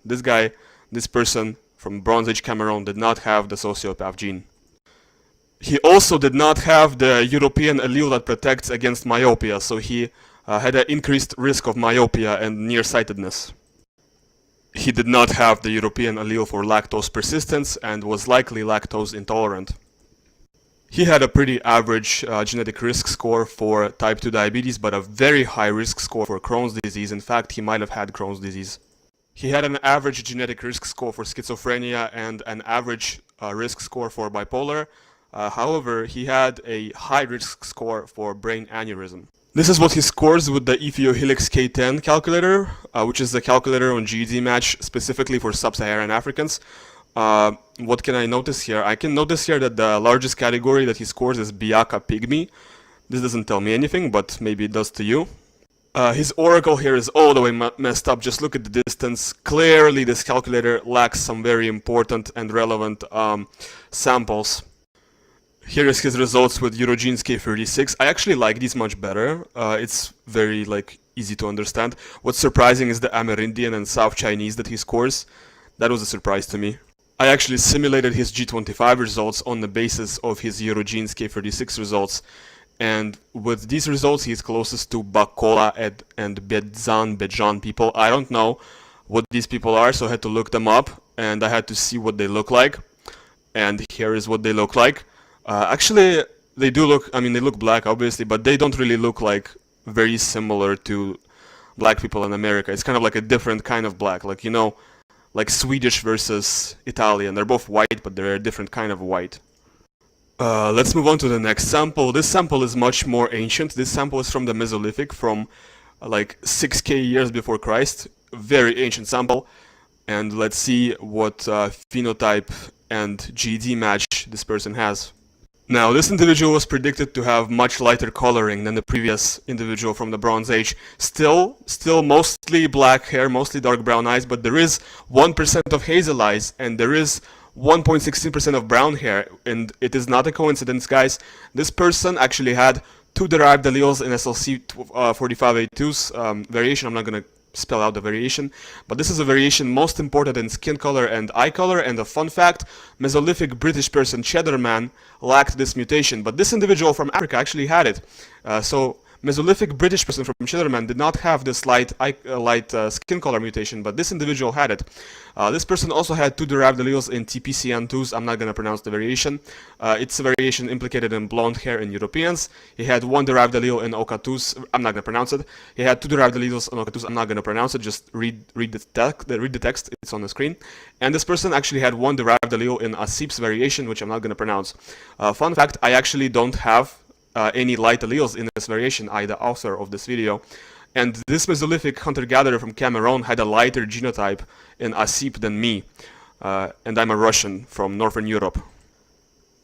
this person from Bronze Age Cameroon did not have the sociopath gene. He also did not have the European allele that protects against myopia, so he had an increased risk of myopia and nearsightedness. He did not have the European allele for lactose persistence and was likely lactose intolerant. He had a pretty average genetic risk score for type 2 diabetes, but a very high risk score for Crohn's disease. In fact, he might have had Crohn's disease. He had an average genetic risk score for schizophrenia and an average risk score for bipolar. However, he had a high risk score for brain aneurysm. This is what he scores with the Ethiohelix K10 calculator, which is a calculator on GED match specifically for sub-Saharan Africans. What can I notice here? I can notice here that the largest category that he scores is Biaka Pygmy. This doesn't tell me anything, but maybe it does to you. His oracle here is all the way messed up. Just look at the distance. Clearly this calculator lacks some very important and relevant samples. Here is his results with Eurogenes K36. I actually like these much better. It's very easy to understand. What's surprising is the Amerindian and South Chinese that he scores. That was a surprise to me. I actually simulated his G25 results on the basis of his Eurogenes K36 results. And with these results, he's closest to Bakola and Bejan people. I don't know what these people are, so I had to look them up. And I had to see what they look like. And here is what they look like. Actually, they do look, I mean, they look black, obviously, but they don't really look like very similar to black people in America. It's kind of like a different kind of black, like, you know, like Swedish versus Italian. They're both white, but they're a different kind of white. Let's move on to the next sample. This sample is much more ancient. This sample is from the Mesolithic, from like 6K years before Christ. Very ancient sample. And let's see what phenotype and GED match this person has. Now, this individual was predicted to have much lighter coloring than the previous individual from the Bronze Age. Still mostly black hair, mostly dark brown eyes, but there is 1% of hazel eyes, and there is 1.16% of brown hair, and it is not a coincidence, guys. This person actually had two derived alleles in SLC 45A2's variation. I'm not going to spell out the variation, but this is a variation most important in skin color and eye color. And a fun fact, Mesolithic British person Cheddar Man lacked this mutation, but this individual from Africa actually had it. So Mesolithic British person from Cheddar Man did not have this light skin color mutation, but this individual had it. This person also had two derived alleles in TPCN2s. I'm not going to pronounce the variation. It's a variation implicated in blonde hair in Europeans. He had one derived allele in OCA2s. I'm not going to pronounce it. He had two derived alleles in OCA2s. I'm not going to pronounce it. Just read the text. It's on the screen. And this person actually had one derived allele in ASIP's variation, which I'm not going to pronounce. Fun fact, I actually don't have any light alleles in this variation. I, the author of this video. And this Mesolithic hunter-gatherer from Cameroon had a lighter genotype in ASIP than me. And I'm a Russian from Northern Europe.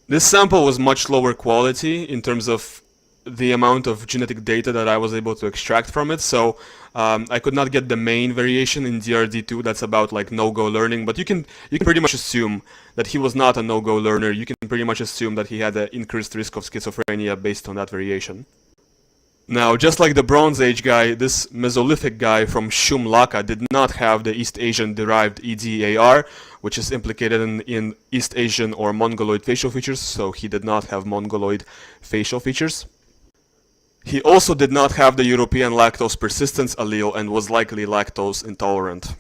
This sample was much lower quality in terms of the amount of genetic data that I was able to extract from it. So I could not get the main variation in DRD2 that's about like no-go learning, but you can pretty much assume that he was not a no-go learner. You can pretty much assume that he had an increased risk of schizophrenia based on that variation. Now, just like the Bronze Age guy, this Mesolithic guy from Shumlaka did not have the East Asian derived EDAR, which is implicated in East Asian or Mongoloid facial features, so he did not have Mongoloid facial features. He also did not have the European lactose persistence allele and was likely lactose intolerant.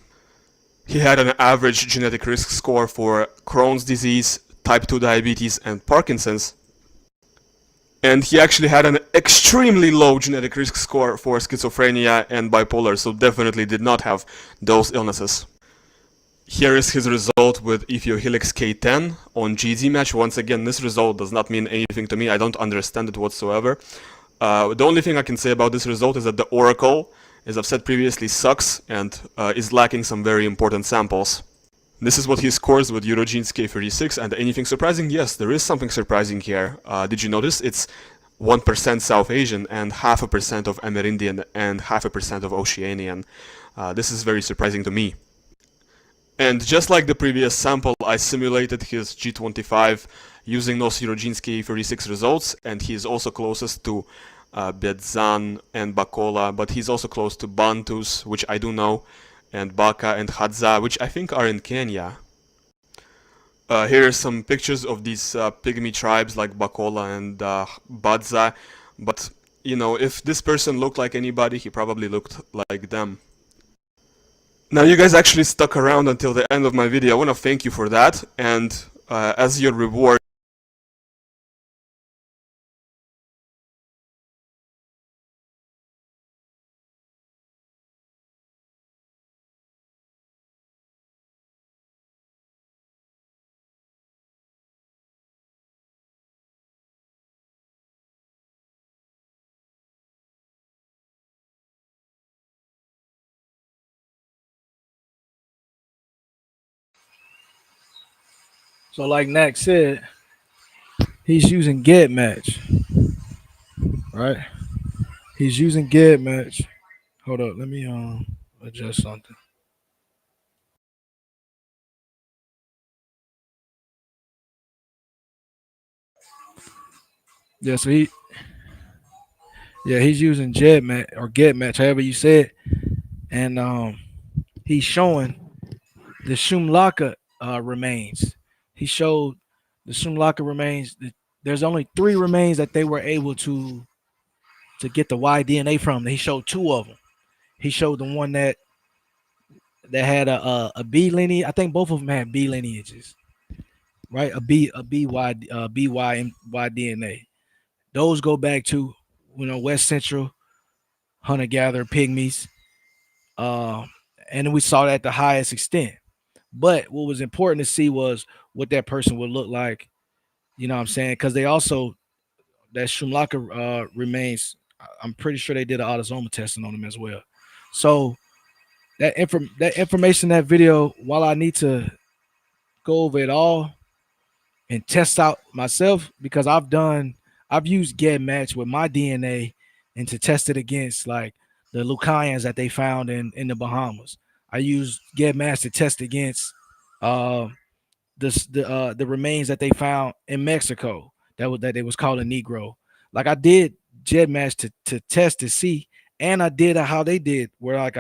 He had an average genetic risk score for Crohn's disease, type 2 diabetes, and Parkinson's. And he actually had an extremely low genetic risk score for schizophrenia and bipolar, so definitely did not have those illnesses. Here is his result with Ethiohelix K10 on GD match. Once again, this result does not mean anything to me. I don't understand it whatsoever. The only thing I can say about this result is that the oracle, as I've said previously, sucks and is lacking some very important samples. This is what he scores with Eurogenes K36, and anything surprising? Yes, there is something surprising here. Did you notice? It's 1% South Asian and 0.5% of Amerindian and 0.5% of Oceanian. This is very surprising to me. And just like the previous sample, I simulated his G25 using those Eurogenes K36 results, and he is also closest to Bedzan and Bakola, but he's also close to Bantus, which I do know, and Baka and Hadza, which I think are in Kenya. Here are some pictures of these pygmy tribes like Bakola and Badza, but you know, if this person looked like anybody, he probably looked like them. Now you guys actually stuck around until the end of my video. I want to thank you for that, and as your reward, So like Nak said, he's using get match, right? He's using get match. Hold up, let me adjust something. Yeah, so he's using jet match or get match, however you say it, and he's showing the Shumlaka remains. He showed the Shumlaka remains. There's only 3 remains that they were able to get the Y DNA from. He showed 2 of them. He showed the one that had a B lineage. I think both of them had B lineages, right? A BY and Y DNA. Those go back to West Central hunter gatherer pygmies, uh, and we saw that at the highest extent. But what was important to see was what that person would look like. You know what I'm saying? Because they also that Shumlaka remains. I'm pretty sure they did an autosomal testing on them as well. So that information, that video, while I need to go over it all and test out myself, because I've used get match with my DNA and to test it against like the Lucayans that they found in the Bahamas. I used get match to test against uh the remains that they found in Mexico that they was calling Negro. Like I did jet match to test to see, and I did how they did, where like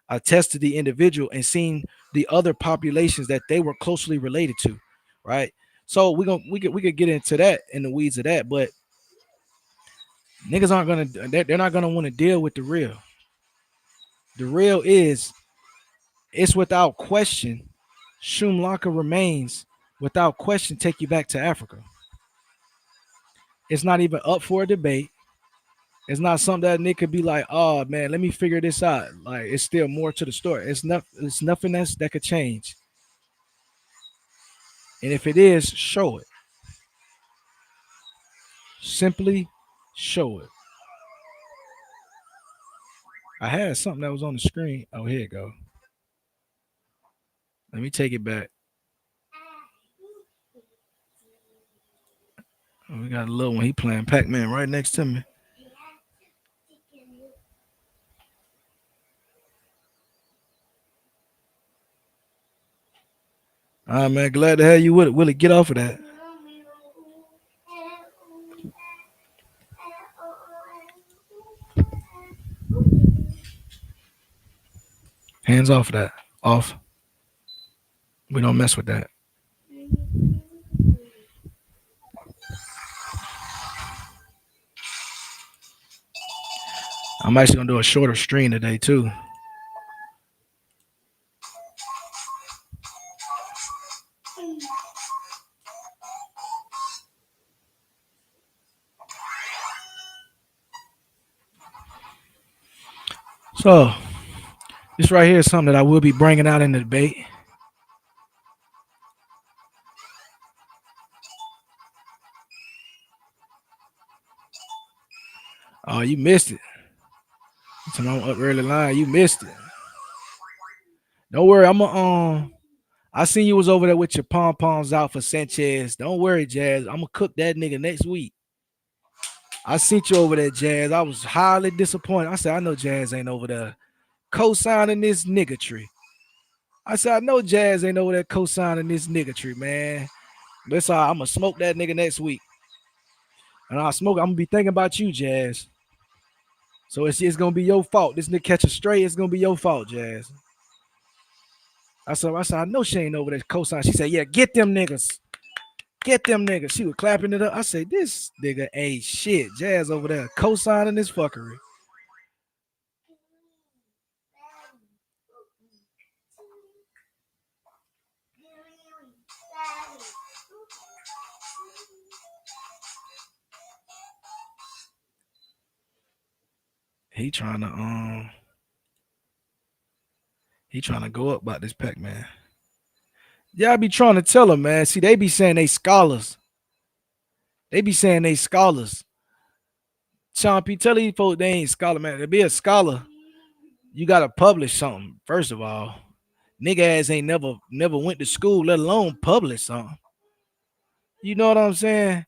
I tested the individual and seen the other populations that they were closely related to, right? So we could get into that in the weeds of that, but niggas aren't gonna they're not gonna want to deal with the real. The real is it's without question. Shumlaka remains without question take you back to Africa. It's not even up for a debate. It's not something that Nick could be like, oh man, let me figure this out. Like it's still more to the story. It's nothing that could change. And if it is, show it. Simply show it. I had something that was on the screen. Oh, here it go. Let me take it back. Oh, we got a little one. He playing Pac-Man right next to me. All right, man. Glad to have you with it. Willie, get off of that. Hands off of that. Off. We don't mess with that. I'm actually gonna do a shorter stream today too. So this right here is something that I will be bringing out in the debate. Oh, you missed it. So I'm up early line. You missed it. Don't worry. I seen you was over there with your pom poms out for Sanchez. Don't worry, Jazz. I'm gonna cook that nigga next week. I seen you over there, Jazz. I was highly disappointed. I said, I know Jazz ain't over there co-signing this niggatry. I said, I know Jazz ain't over there co-signing this niggatry, man. That's all. I'm gonna smoke that nigga next week. And I'm gonna be thinking about you, Jazz. So it's gonna be your fault. This nigga catch a stray, it's gonna be your fault, Jazz. I said, I know she ain't over there co-signing. She said, yeah, get them niggas. Get them niggas. She was clapping it up. I said, this nigga ain't shit. Jazz over there co-signing this fuckery. He trying to go up about this Pac-Man. Yeah, I be trying to tell him, man. See, they be saying they scholars. Sean P, tell these folks they ain't scholar, man. To be a scholar, you gotta publish something. First of all, nigga ass ain't never went to school, let alone publish something. You know what I'm saying?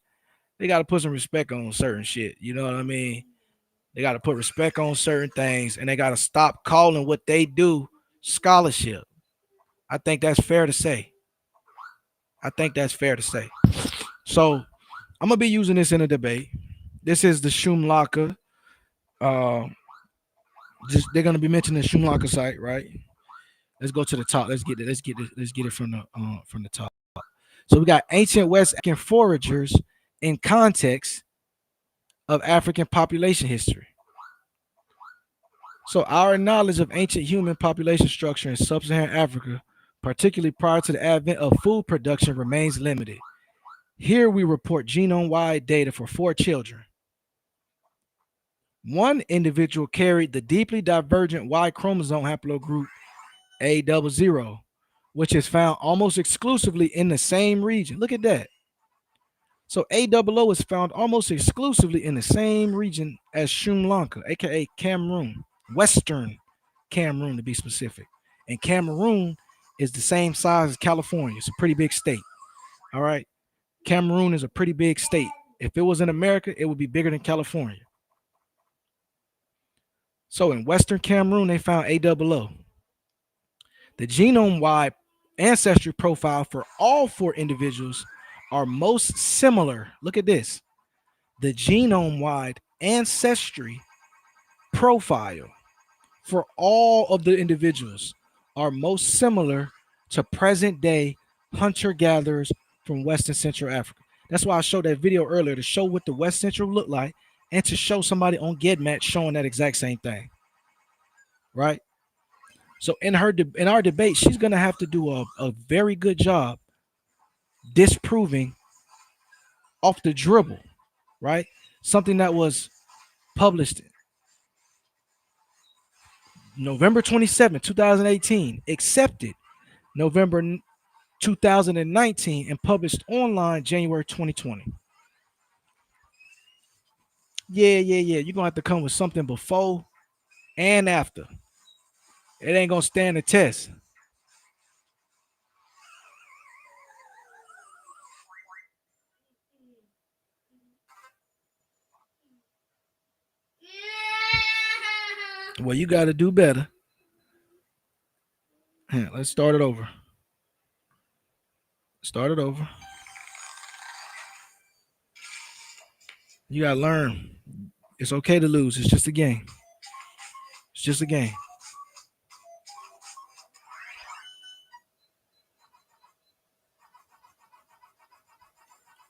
They gotta put some respect on certain shit. You know what I mean? They gotta put respect on certain things, and they gotta stop calling what they do scholarship. I think that's fair to say. So I'm gonna be using this in a debate. This is the Schumlacher. Just they're gonna be mentioning the Schumlacher site, right? Let's go to the top. Let's get it from the top. So we got ancient West African foragers in context of African population history. So our knowledge of ancient human population structure in sub-Saharan Africa, particularly prior to the advent of food production, remains limited. Here we report genome-wide data for 4 children. One individual carried the deeply divergent Y chromosome haplogroup A00, which is found almost exclusively in the same region. Look at that. So A00 is found almost exclusively in the same region as Sri Lanka, aka Cameroon, Western Cameroon to be specific. And Cameroon is the same size as California. It's a pretty big state. All right. Cameroon is a pretty big state. If it was in America, it would be bigger than California. So in Western Cameroon, they found A00. The genome-wide ancestry profile for all 4 individuals are most similar. Look at this. The genome-wide ancestry profile for all of the individuals are most similar to present-day hunter-gatherers from West and Central Africa. That's why I showed that video earlier, to show what the West Central looked like and to show somebody on GetMatch showing that exact same thing. Right? So in our debate, she's going to have to do a very good job disproving off the dribble, right? Something that was published November 27, 2018, accepted November 2019, and published online January 2020. Yeah. You're going to have to come with something before and after. It ain't going to stand the test. Well, you got to do better. Let's start it over. Start it over. You gotta learn. It's okay to lose. It's just a game. It's just a game.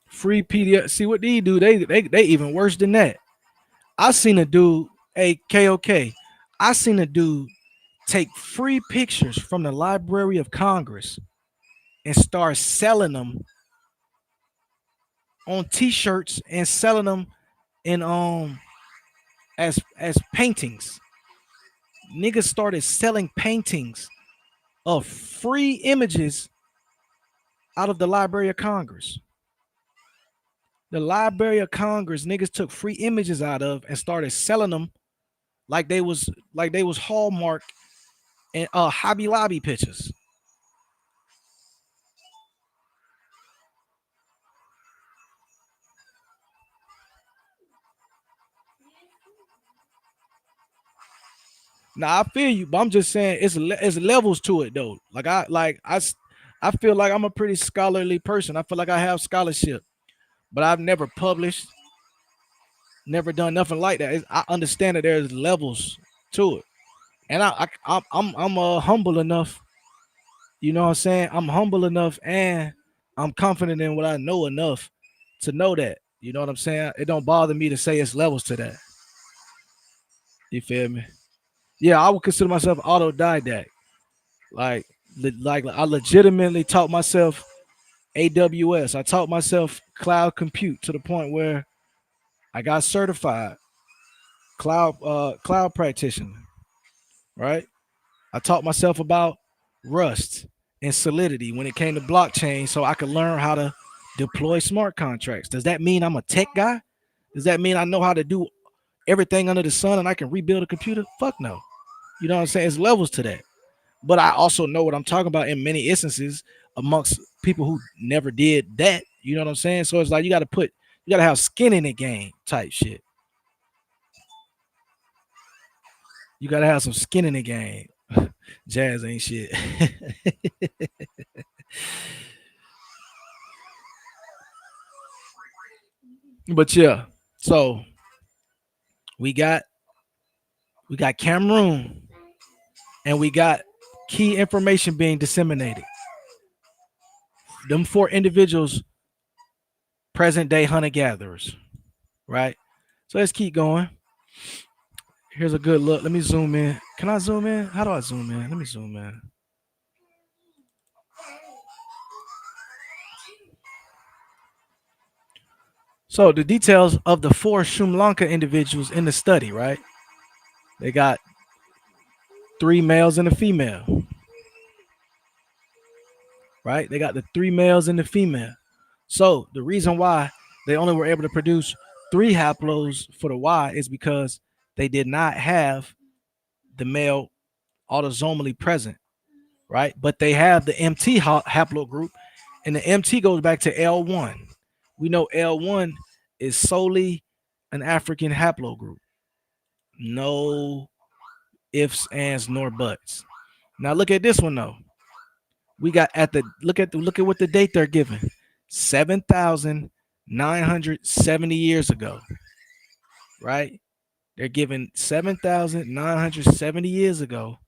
Free PDF. See what they do? They even worse than that. I seen a dude, hey KOK. I seen a dude take free pictures from the Library of Congress and start selling them on T-shirts and selling them in as paintings. Niggas started selling paintings of free images out of the Library of Congress. The Library of Congress, niggas took free images out of and started selling them like they was Hallmark and Hobby Lobby pictures. Now I feel you, but I'm just saying it's levels to it though. I feel like I'm a pretty scholarly person. I feel like I have scholarship, but I've never published, never done nothing like that. I understand that there's levels to it, and I'm humble enough. You know what I'm saying? I'm humble enough, and I'm confident in what I know enough to know that. You know what I'm saying? It don't bother me to say it's levels to that. You feel me? Yeah, I would consider myself autodidact. Like, like I legitimately taught myself AWS. I taught myself cloud compute to the point where I got certified cloud practitioner. Right? I taught myself about Rust and Solidity when it came to blockchain, so I could learn how to deploy smart contracts. Does that mean I'm a tech guy? Does that mean I know how to do everything under the sun and I can rebuild a computer? Fuck no. You know what I'm saying? It's levels to that. But I also know what I'm talking about in many instances amongst people who never did that. You know what I'm saying? So it's like you gotta have skin in the game type shit. You gotta have some skin in the game. Jazz ain't shit. But yeah, so we got Cameroon and we got key information being disseminated. Them four individuals, present day hunter gatherers, right? So let's keep going. Here's a good look. Let me zoom in. Can I zoom in? How do I zoom in? Let me zoom in. So the details of the four Sri individuals in the study, right? They got 3 males and a female, right? They got the 3 males and the female. So the reason why they only were able to produce 3 haplos for the Y is because they did not have the male autosomally present, right? But they have the MT haplogroup, and the MT goes back to L1. We know L1 is solely an African haplogroup. No ifs, ands, nor buts. Now look at this one though. We got look at what the date they're giving. 7,970 years ago. Right? They're giving 7,970 years ago.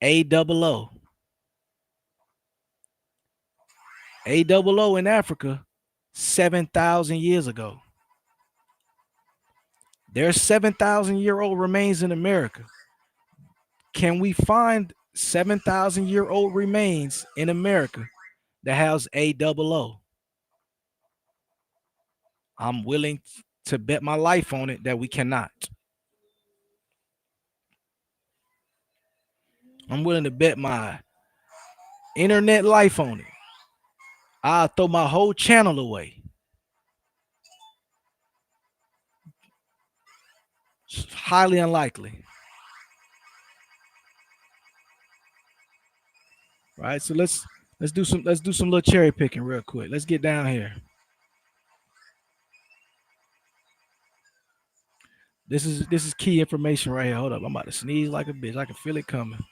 A00. A00 in Africa, 7,000 years ago. There's 7,000-year-old remains in America. Can we find 7,000-year-old remains in America that has A00? I'm willing to bet my life on it that we cannot. I'm willing to bet my internet life on it. I'll throw my whole channel away. It's highly unlikely. Right? So let's do some little cherry picking real quick. Let's get down here. This is key information right here. Hold up. I'm about to sneeze like a bitch. I can feel it coming.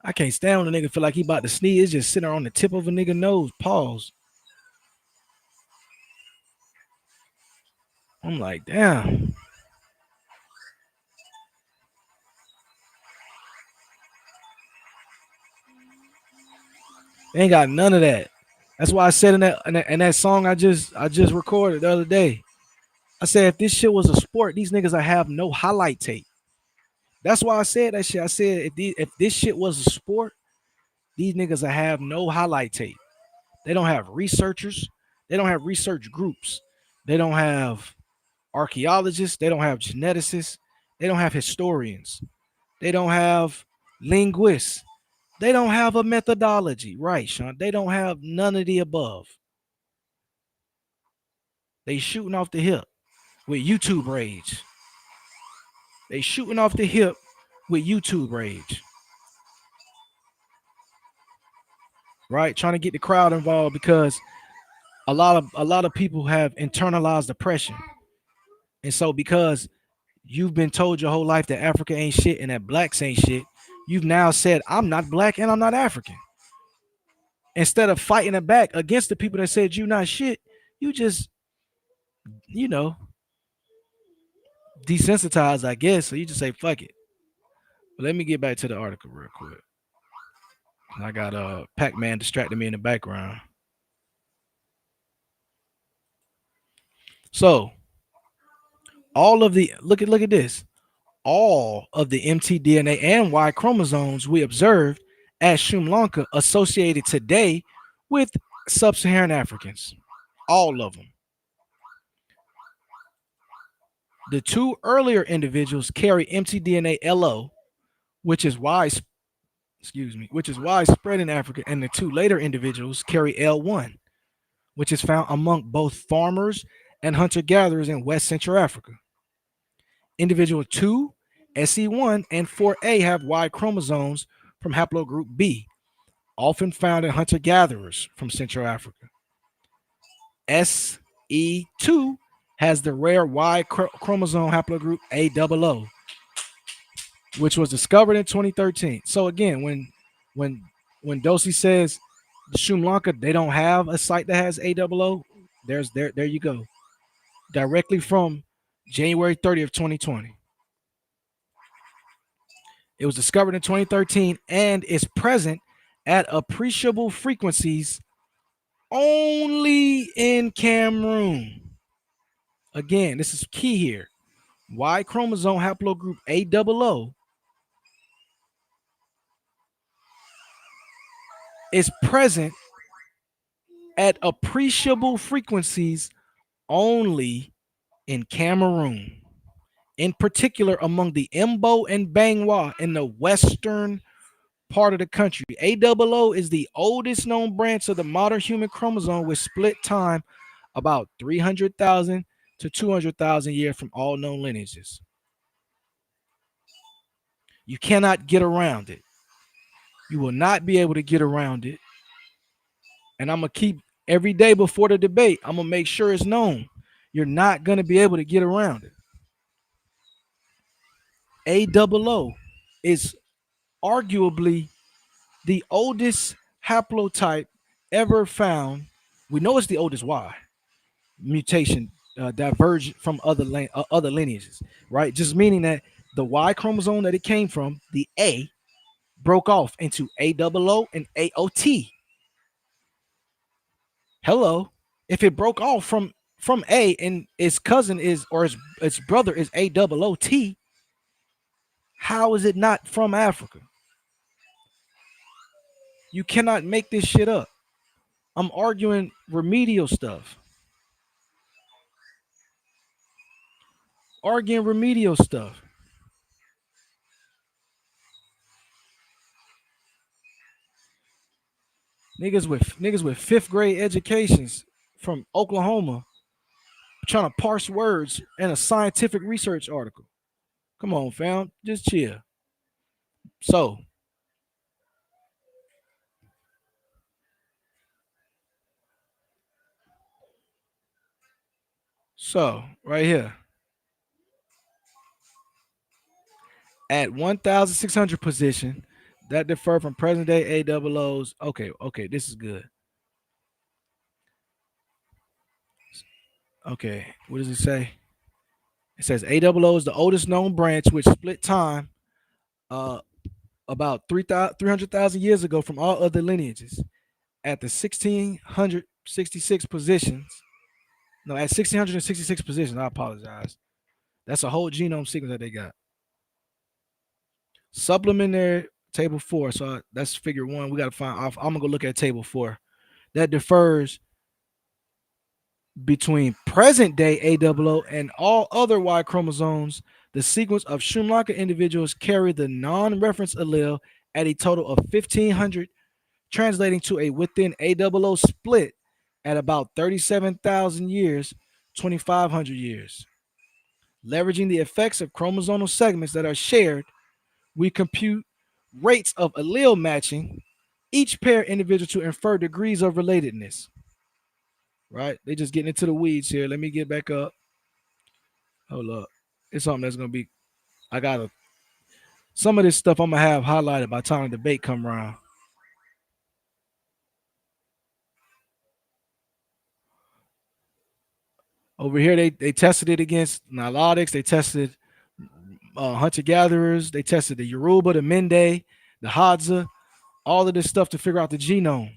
I can't stand when a nigga feel like he about to sneeze. It's just sitting on the tip of a nigga nose. Pause. I'm like, damn. They ain't got none of that. That's why I said in that song I just recorded the other day. I said if this shit was a sport, these niggas I have no highlight tape. That's why I said that shit. I said if this shit was a sport, these niggas I have no highlight tape. They don't have researchers. They don't have research groups. They don't have archaeologists. They don't have geneticists. They don't have historians. They don't have linguists. They don't have a methodology. Right, Sean. They don't have none of the above. They shooting off the hip with YouTube rage. They shooting off the hip with YouTube rage. Right? Trying to get the crowd involved because a lot of people have internalized oppression. And so because you've been told your whole life that Africa ain't shit and that blacks ain't shit, you've now said I'm not black and I'm not African. Instead of fighting it back against the people that said you not shit, you just, you know, desensitized, I guess. So you just say fuck it. But let me get back to the article real quick. I got Pac-Man distracting me in the background. So all of the look at this. All of the mtDNA and Y chromosomes we observed at Sri Lanka associated today with sub-Saharan Africans. All of them. The two earlier individuals carry mtDNA LO, which is widespread in Africa, and the two later individuals carry L1, which is found among both farmers and hunter-gatherers in West Central Africa. Individual 2, SE1, and 4A have Y chromosomes from haplogroup B, often found in hunter-gatherers from Central Africa. SE2 has the rare Y chromosome haplogroup A00, which was discovered in 2013. So again, when Dosey says Sri Lanka, they don't have a site that has A00, there you go. Directly from January 30th, 2020. It was discovered in 2013 and is present at appreciable frequencies only in Cameroon. Again, this is key here. Y chromosome haplogroup A00 is present at appreciable frequencies only in Cameroon, in particular among the Mbo and Bangwa in the western part of the country. A00 is the oldest known branch of the modern human chromosome with split time about 300,000 to 200,000 years from all known lineages. You cannot get around it. You will not be able to get around it. And I'm going to keep every day before the debate, I'm going to make sure it's known. You're not going to be able to get around it. A00 is arguably the oldest haplotype ever found. We know it's the oldest Y mutation diverged from other lineages, right? Just meaning that the Y chromosome that it came from, the A, broke off into A00 and AOT. Hello, if it broke off from A and its cousin is or its brother is A00T, how is it not from Africa? You cannot make this shit up. I'm arguing remedial stuff. Arguing remedial stuff. Niggas with fifth grade educations from Oklahoma trying to parse words in a scientific research article. Come on, fam. Just chill. So right here. At 1,600 position, that differ from present day A00s. Okay, this is good. Okay, what does it say? It says A00 is the oldest known branch which split time uh, about 300,000 years ago from all other lineages. At the 1666 positions, no, at 1666 positions, I apologize. That's a whole genome sequence that they got. Supplementary table 4. So that's figure 1. We got to find off. I'm going to go look at table 4. That differs between present day A00 and all other Y chromosomes. The sequence of Sri Lanka individuals carry the non-reference allele at a total of 1,500, translating to a within A00 split at about 37,000 years, 2,500 years. Leveraging the effects of chromosomal segments that are shared, we compute rates of allele matching each pair individual to infer degrees of relatedness. Right? They just getting into the weeds here. Let me get back up. Hold up. It's something that's gonna be. I gotta. Some of this stuff I'm gonna have highlighted by the time the debate come around. Over here, they tested it against Nilotics. They tested hunter gatherers. They tested the Yoruba, the Mende, the Hadza, all of this stuff to figure out the genome.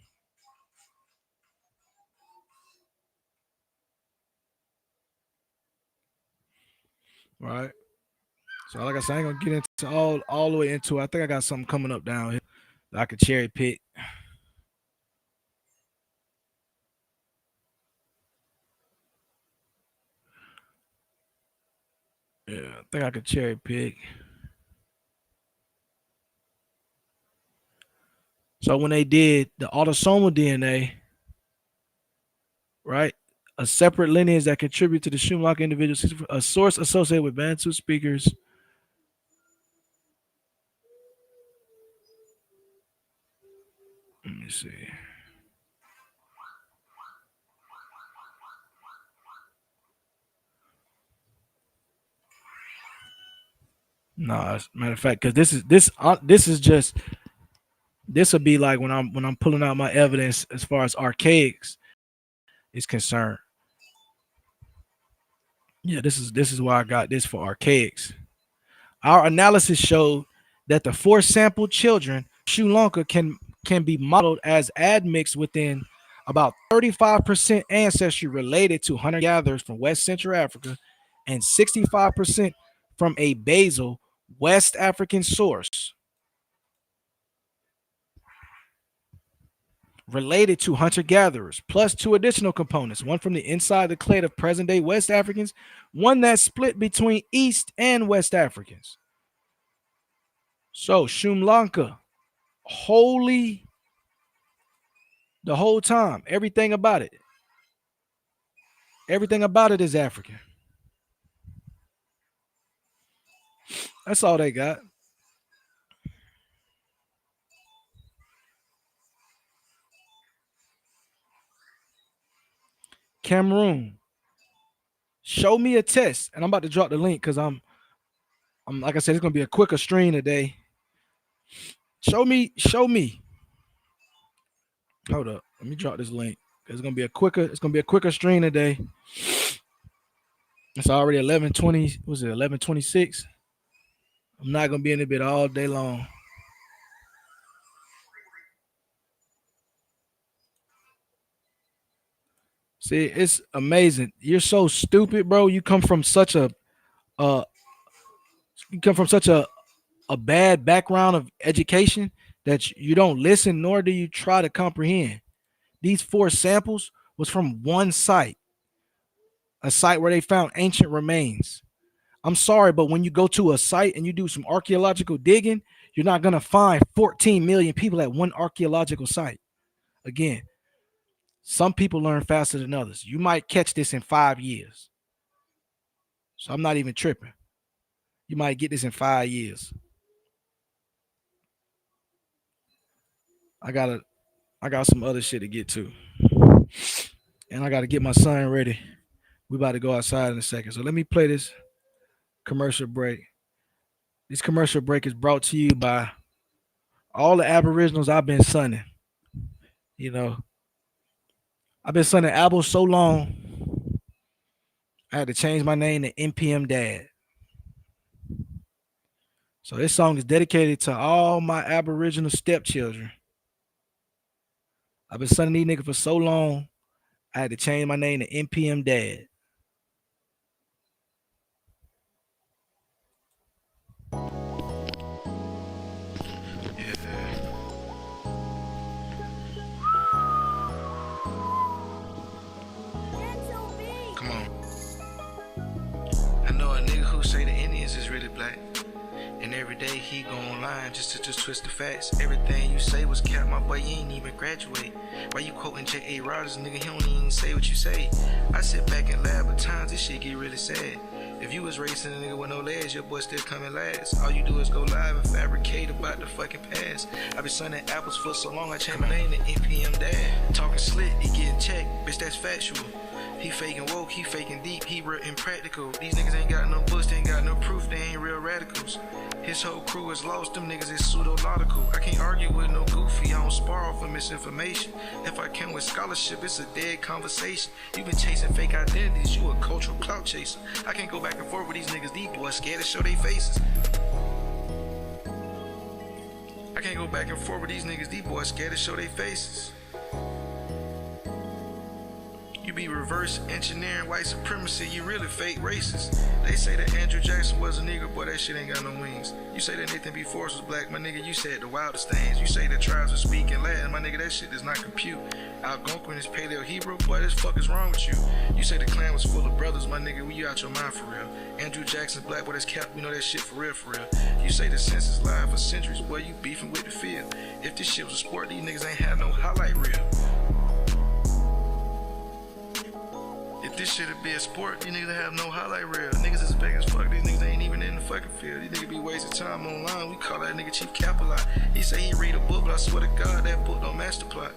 Right. So like I said, I ain't gonna get into all the way into it. I think I got something coming up down here that I could cherry pick. Yeah, I think I could cherry pick. So when they did the autosomal DNA, right, a separate lineage that contribute to the Sri Lanka individuals, a source associated with Bantu speakers. Let me see. No, as a matter of fact, because this is just this will be like when I'm pulling out my evidence as far as archaics is concerned. Yeah, this is why I got this for archaics. Our analysis showed that the 4 sampled children Sri Lanka can be modeled as admixed within about 35% ancestry related to hunter gatherers from West Central Africa and 65% from a basal West African source related to hunter gatherers, plus 2 additional components, one from the inside the clade of present day West Africans, one that's split between East and West Africans. So Sri Lanka, the whole time, everything about it is African. That's all they got. Cameroon, show me a test, and I'm about to drop the link because I'm like I said, it's gonna be a quicker stream today. Show me. Hold up, let me drop this link. It's gonna be a quicker stream today. It's already 11:20. Was it 11:26? I'm not gonna be in the bit all day long. See, it's amazing. You're so stupid, bro. You come from such a uh a bad background of education that you don't listen nor do you try to comprehend. These 4 samples was from one site, a site where they found ancient remains. I'm sorry, but when you go to a site and you do some archaeological digging, you're not going to find 14 million people at one archaeological site. Again, some people learn faster than others. You might catch this in 5 years. So I'm not even tripping. You might get this in 5 years. I got some other shit to get to. And I got to get my son ready. We about to go outside in a second. So let me play this commercial break. This commercial break is brought to you by all the Aboriginals I've been sunning, you know, I've been sunning apples so long, I had to change my name to NPM Dad. So this song is dedicated to all my Aboriginal stepchildren. I've been sunning these niggas for so long, I had to change my name to NPM Dad. Yeah. Come on. I know a nigga who say the Indians is really black. And every day he go online just to twist the facts. Everything you say was cap, my boy, you ain't even graduate. Why you quoting J.A. nigga, he don't even say what you say. I sit back and laugh, but times this shit get really sad. If you was racing a nigga with no legs, your boy still coming last. All you do is go live and fabricate about the fucking past. I been sunning apples for so long, I changed my name to NPM Dad. Talking slick, he getting checked, bitch, that's factual. He faking woke, he faking deep, he real impractical. These niggas ain't got no books, they ain't got no proof, they ain't real radicals. His whole crew is lost, them niggas is pseudo-logical. I can't argue with no goofy, I don't spar off of misinformation. If I come with scholarship, it's a dead conversation. You been chasing fake identities, you a cultural clout chaser. I can't go back and forth with these niggas, these boys scared to show their faces. I can't go back and forth with these niggas, these boys scared to show their faces. You be reverse engineering white supremacy, you really fake racist. They say that Andrew Jackson was a nigga, boy, that shit ain't got no wings. You say that Nathan B. Forrest was black, my nigga, you said the wildest things. You say the tribes are speaking Latin, my nigga, that shit does not compute. Algonquin is Paleo Hebrew, boy, this fuck is wrong with you. You say the clan was full of brothers, my nigga, you out your mind for real. Andrew Jackson's black, boy, that's cap, we know that shit for real, for real. You say the census lied for centuries, boy, you beefing with the field. If this shit was a sport, these niggas ain't had no highlight reel. If this shit'd be a sport, these niggas have no highlight reel. Niggas is big as fuck, these niggas ain't even in the fucking field. These niggas be wasting time online, we call that nigga Chief Capilot. He say he read a book, but I swear to God, that book don't match the plot.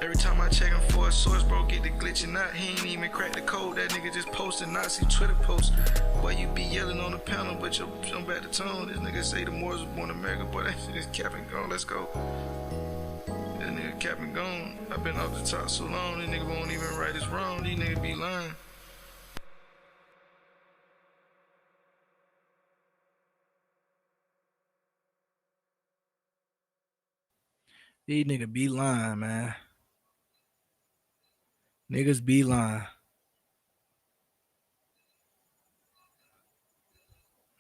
Every time I check him for a source, bro, get the glitching out. He ain't even crack the code, that nigga just posted Nazi Twitter posts. Boy, you be yelling on the panel, but you jump back to tone. This nigga say the Moors was born in America, boy, that shit is cap and gone, let's go. That nigga cap and gone. I've been off the top so long, this nigga won't even right his wrong. These niggas be lying. These niggas be lying, man. Niggas be lying.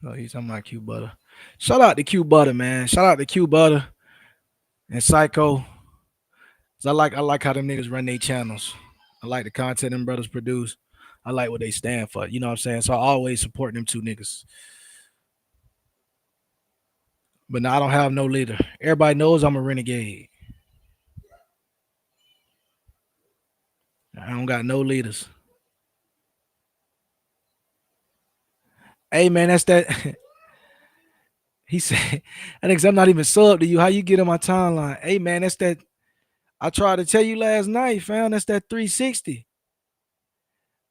Oh, he's talking about Q Butter. Shout out to Q Butter, man. Shout out to Q Butter and Psycho. I like how them niggas run their channels. I like the content them brothers produce. I like what they stand for. You know what I'm saying? So I always support them two niggas. But now I don't have no leader. Everybody knows I'm a renegade. I don't got no leaders. Hey man, that's that. He said, I think I'm not even sub to you. How you get on my timeline? Hey man, that's that. I tried to tell you last night, fam. That's that 360.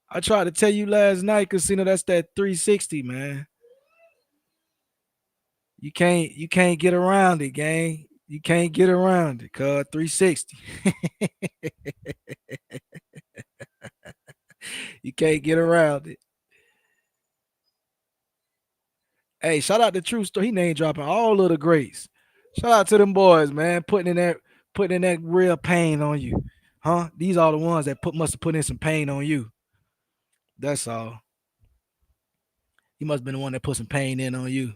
I tried to tell you last night, Casino. That's that 360, man. You can't get around it, gang. You can't get around it, cuz 360. You can't get around it. Hey, shout out to True Story. He name dropping all of the greats. Shout out to them boys, man. Putting in that real pain on you. Huh? These are the ones that must have put in some pain on you. That's all. He must have been the one that put some pain in on you.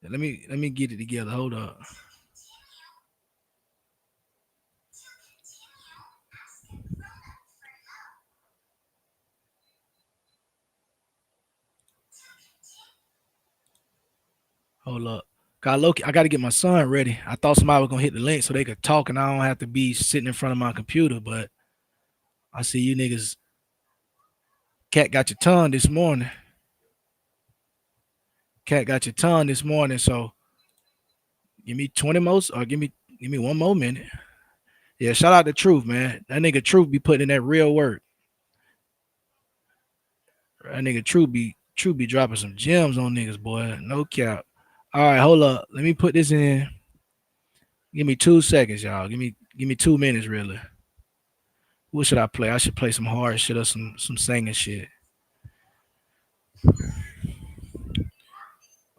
Let me get it together. Hold up. Hold up. I got to get my son ready. I thought somebody was gonna hit the link so they could talk and I don't have to be sitting in front of my computer, but I see you niggas. Cat got your tongue this morning. So give me 20 more or give me one more minute. Yeah, shout out to Truth, man. That nigga Truth be putting in that real work. That nigga True be dropping some gems on niggas, boy. No cap. All right, hold up. Let me put this in. Give me 2 seconds, y'all. Give me 2 minutes, really. What should I play? I should play some hard shit or some singing shit.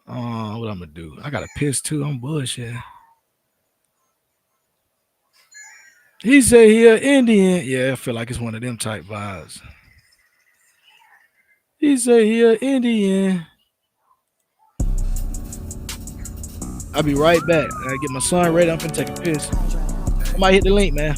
What I'm gonna do? I got a piss too. I'm bullshit. He say he an Indian. Yeah, I feel like it's one of them type vibes. He say he an Indian. I'll be right back. I gotta get my son ready. I'm finna take a piss. I might hit the link, man.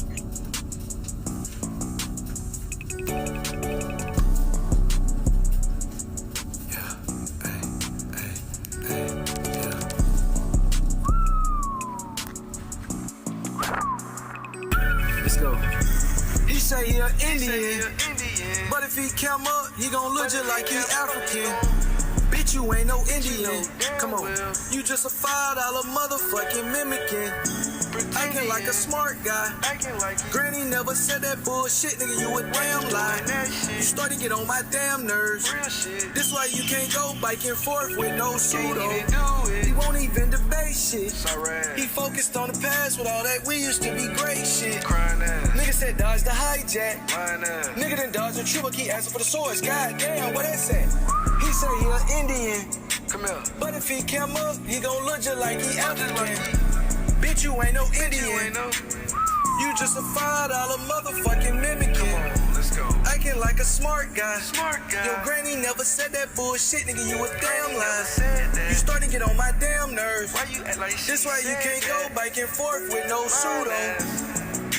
Let's go. He say he an Indian, but if he come up, he gon' look just like he African. Bitch, you ain't no Indian. Come on, you just a $5 motherfucking mimicking. Acting like a smart guy. Granny never said that bullshit, nigga, you a damn lie. You start to get on my damn nerves. This why you can't go back and forth with no pseudo. He won't even debate shit. He focused on the past with all that we used to be great shit. Nigga said dodge the hijack. Nigga done dodge the triple key asking for the source. God damn, what that said? He say he an Indian. Come here. But if he come up, he gon' look just like he African. Bitch, you ain't no Indian. You just a $5 motherfucking mimicking. Come on, let's go. Acting like a smart guy. Your granny never said that bullshit, nigga. You a damn lie. You starting to get on my damn nerves. Why you act like this why you can't go back and forth with no pseudo.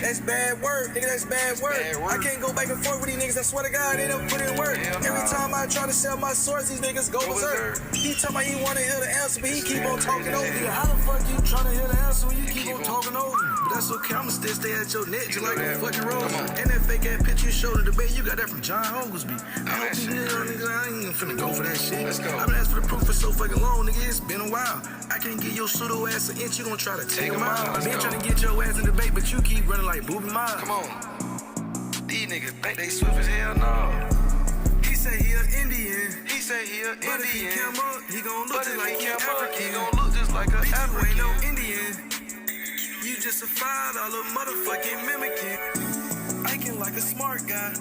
That's bad work, nigga, that's bad work. I can't go back and forth with these niggas, I swear to God, they never put in work. Every time I try to sell my source, these niggas go berserk. He talking about he wanna hear the answer, but he keep on talking over you. How the fuck you trying to hear the answer when you keep on talking over me? But that's okay, I'ma still stay at your neck just like a fucking rose. And that fake ass picture you showed in the debate, you got that from John Oglesby. I hope you niggas, I ain't finna go for that shit. Let's go. I've been asking for the proof for so fucking long, nigga, it's been a while. I can't get your pseudo ass an inch, you gon' try to take him out. I've been trying to get your ass in debate, but you keep running like Booby Miles. Come on. These niggas think they swift as hell, no. He say he an Indian. He say he an Indian. But if he come up, he gon' look just like he African. He gon' look just like a African. You ain't no Indian. You just a $5 motherfucking mimicking. Acting like a smart guy.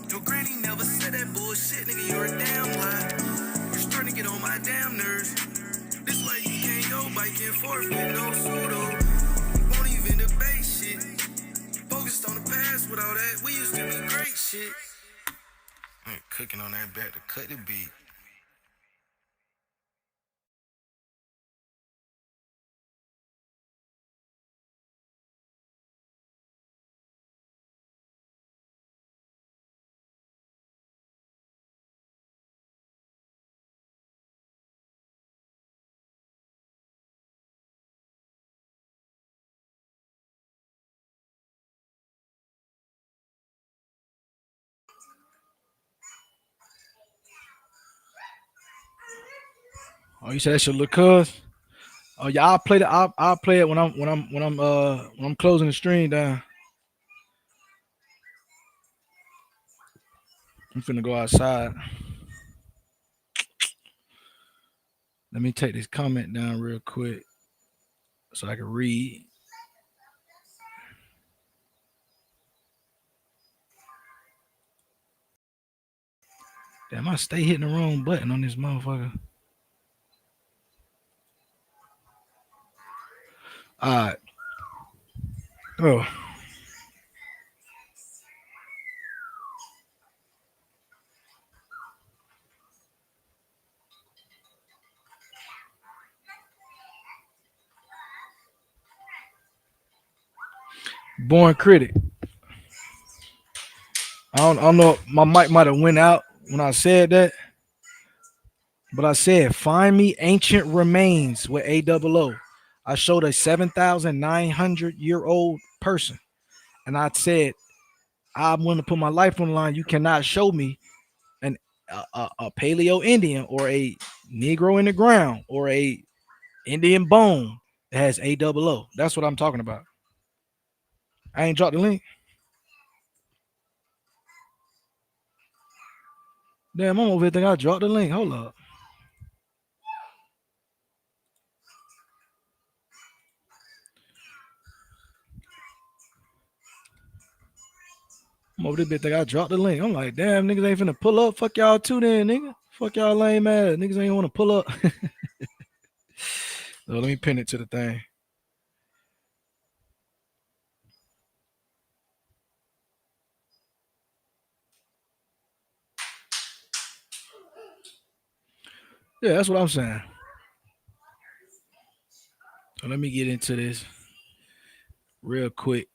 Your granny never said that bullshit, nigga. You're a damn lie. You're starting to get on my damn nerves. This why you can't go back and forth with no pseudo. Won't even debate shit. Focused on the past with all that, we used to be great shit. I'm cooking on that back to cut the beat. Oh, you said that's your little cuz? Oh yeah, I'll play it when I'm closing the stream down. I'm finna go outside. Let me take this comment down real quick so I can read. Damn, I stay hitting the wrong button on this motherfucker. All right. Oh. Born critic. I don't know. My mic might have went out when I said that, but I said find me ancient remains with A00. I showed a 7,900-year-old person, and I said I'm going to put my life on the line. You cannot show me a Paleo Indian or a Negro in the ground or a Indian bone that has A00. That's what I'm talking about. I ain't dropped the link. Damn, I'm over here thinking I dropped the link. Hold up. I'm over this bitch think I dropped the link. I'm like, damn, niggas ain't finna pull up. Fuck y'all too then, nigga. Fuck y'all lame ass. Niggas ain't wanna pull up. So let me pin it to the thing. Yeah, that's what I'm saying. So let me get into this real quick.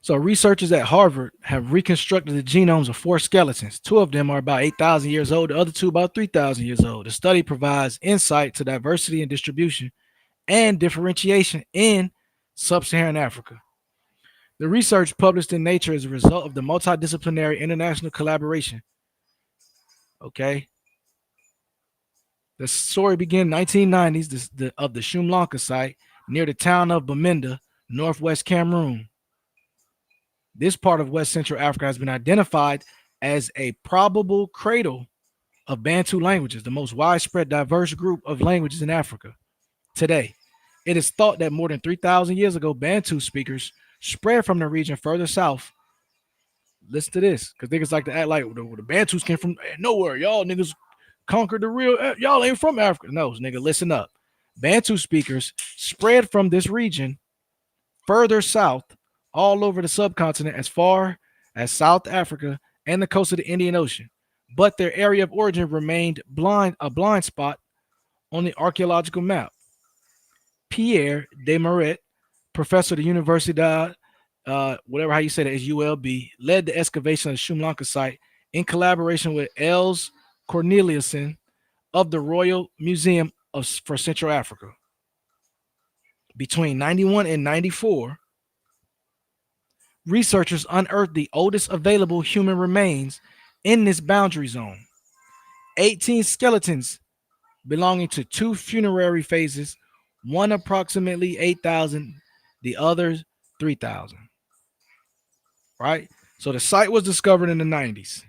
So researchers at Harvard have reconstructed the genomes of 4 skeletons. 2 of them are about 8,000 years old. The other 2 about 3,000 years old. The study provides insight to diversity and distribution and differentiation in sub-Saharan Africa. The research published in Nature is a result of the multidisciplinary international collaboration. Okay. The story began in 1990s of the Shumlanka site near the town of Bamenda, northwest Cameroon. This part of West Central Africa has been identified as a probable cradle of Bantu languages, the most widespread diverse group of languages in Africa. Today, it is thought that more than 3,000 years ago, Bantu speakers spread from the region further south. Listen to this, because niggas like to act like the Bantus came from nowhere. Y'all niggas conquered the real, y'all ain't from Africa. No, nigga, listen up. Bantu speakers spread from this region further south all over the subcontinent as far as South Africa and the coast of the Indian Ocean. But their area of origin remained a blind spot on the archaeological map. Pierre Desmarais, professor of the Universidad, whatever how you say that is ULB, led the excavation of the Shumlanka site in collaboration with Els Corneliussen of the Royal Museum for Central Africa. Between 91 and 94, researchers unearthed the oldest available human remains in this boundary zone. 18 skeletons belonging to 2 funerary phases, one approximately 8,000, the others 3,000. Right? So the site was discovered in the 90s.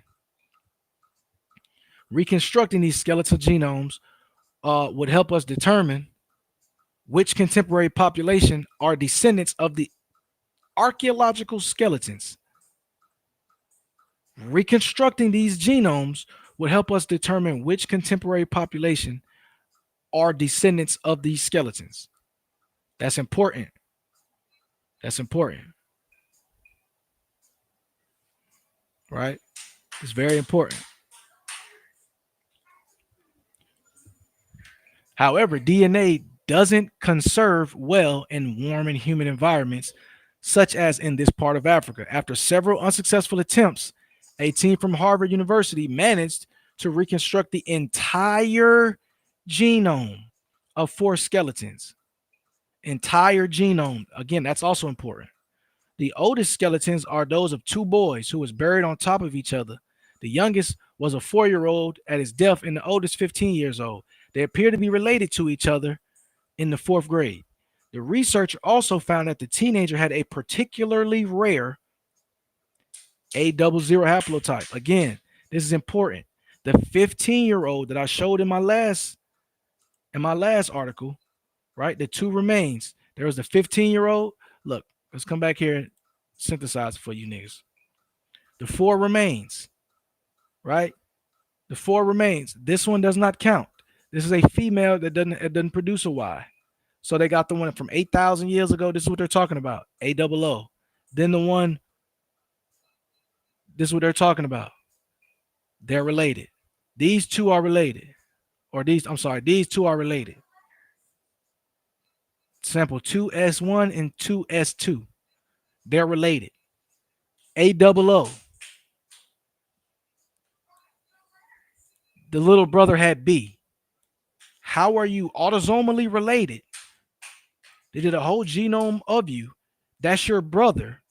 Reconstructing these skeletal genomes would help us determine which contemporary population are descendants of the archaeological skeletons. Reconstructing these genomes would help us determine which contemporary population are descendants of these skeletons. That's important. That's important. Right? It's very important. However, DNA doesn't conserve well in warm and humid environments, such as in this part of Africa. After several unsuccessful attempts, a team from Harvard University managed to reconstruct the entire genome of 4 skeletons. Entire genome. Again, that's also important. The oldest skeletons are those of 2 boys who was buried on top of each other. The youngest was a 4-year-old at his death, and the oldest 15 years old. They appear to be related to each other in the 4th grade. The researcher also found that the teenager had a particularly rare A00 haplotype. Again, this is important. The 15-year-old that I showed in my last article, right? The 2 remains. There was the 15-year-old. Look, let's come back here and synthesize for you niggas. The 4 remains, right? The 4 remains. This one does not count. This is a female that doesn't produce a Y. So they got the one from 8,000 years ago. This is what they're talking about. A00. Then the one, this is what they're talking about. They're related. These 2 are related. These 2 are related. Sample 2S1 and 2S2. They're related. A00. The little brother had B. How are you autosomally related? They did a whole genome of you. That's your brother.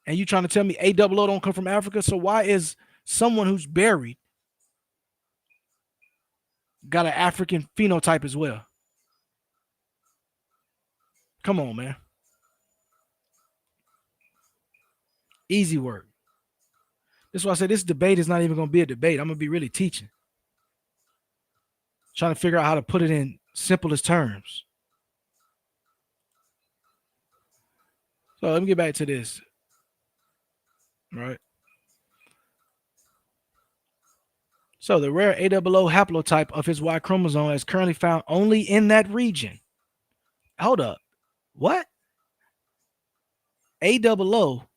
And you trying to tell me A00 don't come from Africa? So why is someone who's buried got an African phenotype as well? Come on, man. Easy work. That's why I said this debate is not even going to be a debate. I'm going to be really teaching, trying to figure out how to put it in simplest terms. So let me get back to this. Right. So the rare A00 haplotype of his Y chromosome is currently found only in that region. Hold up. What? A00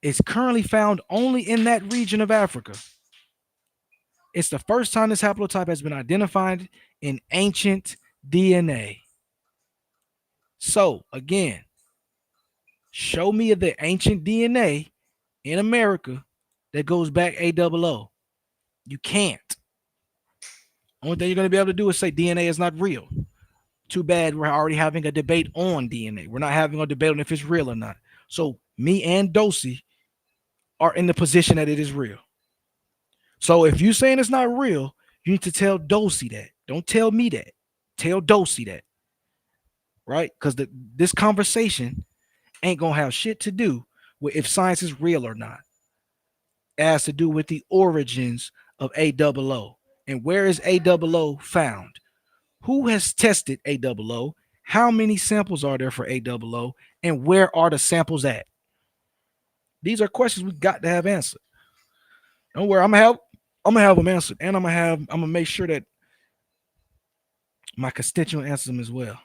is currently found only in that region of Africa. It's the first time this haplotype has been identified in ancient DNA. So again, show me the ancient DNA in America that goes back A00. You can't. Only thing you're going to be able to do is say DNA is not real. Too bad we're already having a debate on DNA. We're not having a debate on if it's real or not. So me and Dosey are in the position that it is real. So if you're saying it's not real, you need to tell Dosey that. Don't tell me that. Tell Dosey that. Right? Because this conversation ain't going to have shit to do with if science is real or not. It has to do with the origins of A00. And where is A00 found? Who has tested A00? How many samples are there for A00? And where are the samples at? These are questions we got to have answered. Don't worry, I'm gonna have them answered, and I'm gonna make sure that my constituent answers them as well.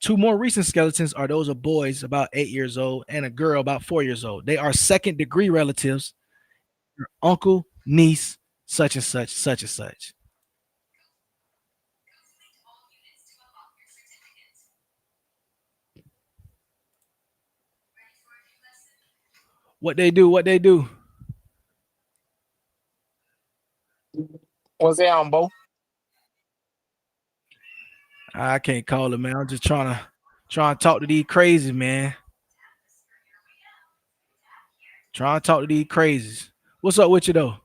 Two more recent skeletons are those of boys about 8 years old and a girl about 4 years old. They are second degree relatives, your uncle, niece, such and such, such and such. What they do? What's that, Bo? I can't call it, man. I'm just trying to talk to these crazies, man. Trying to talk to these crazies. What's up with you though?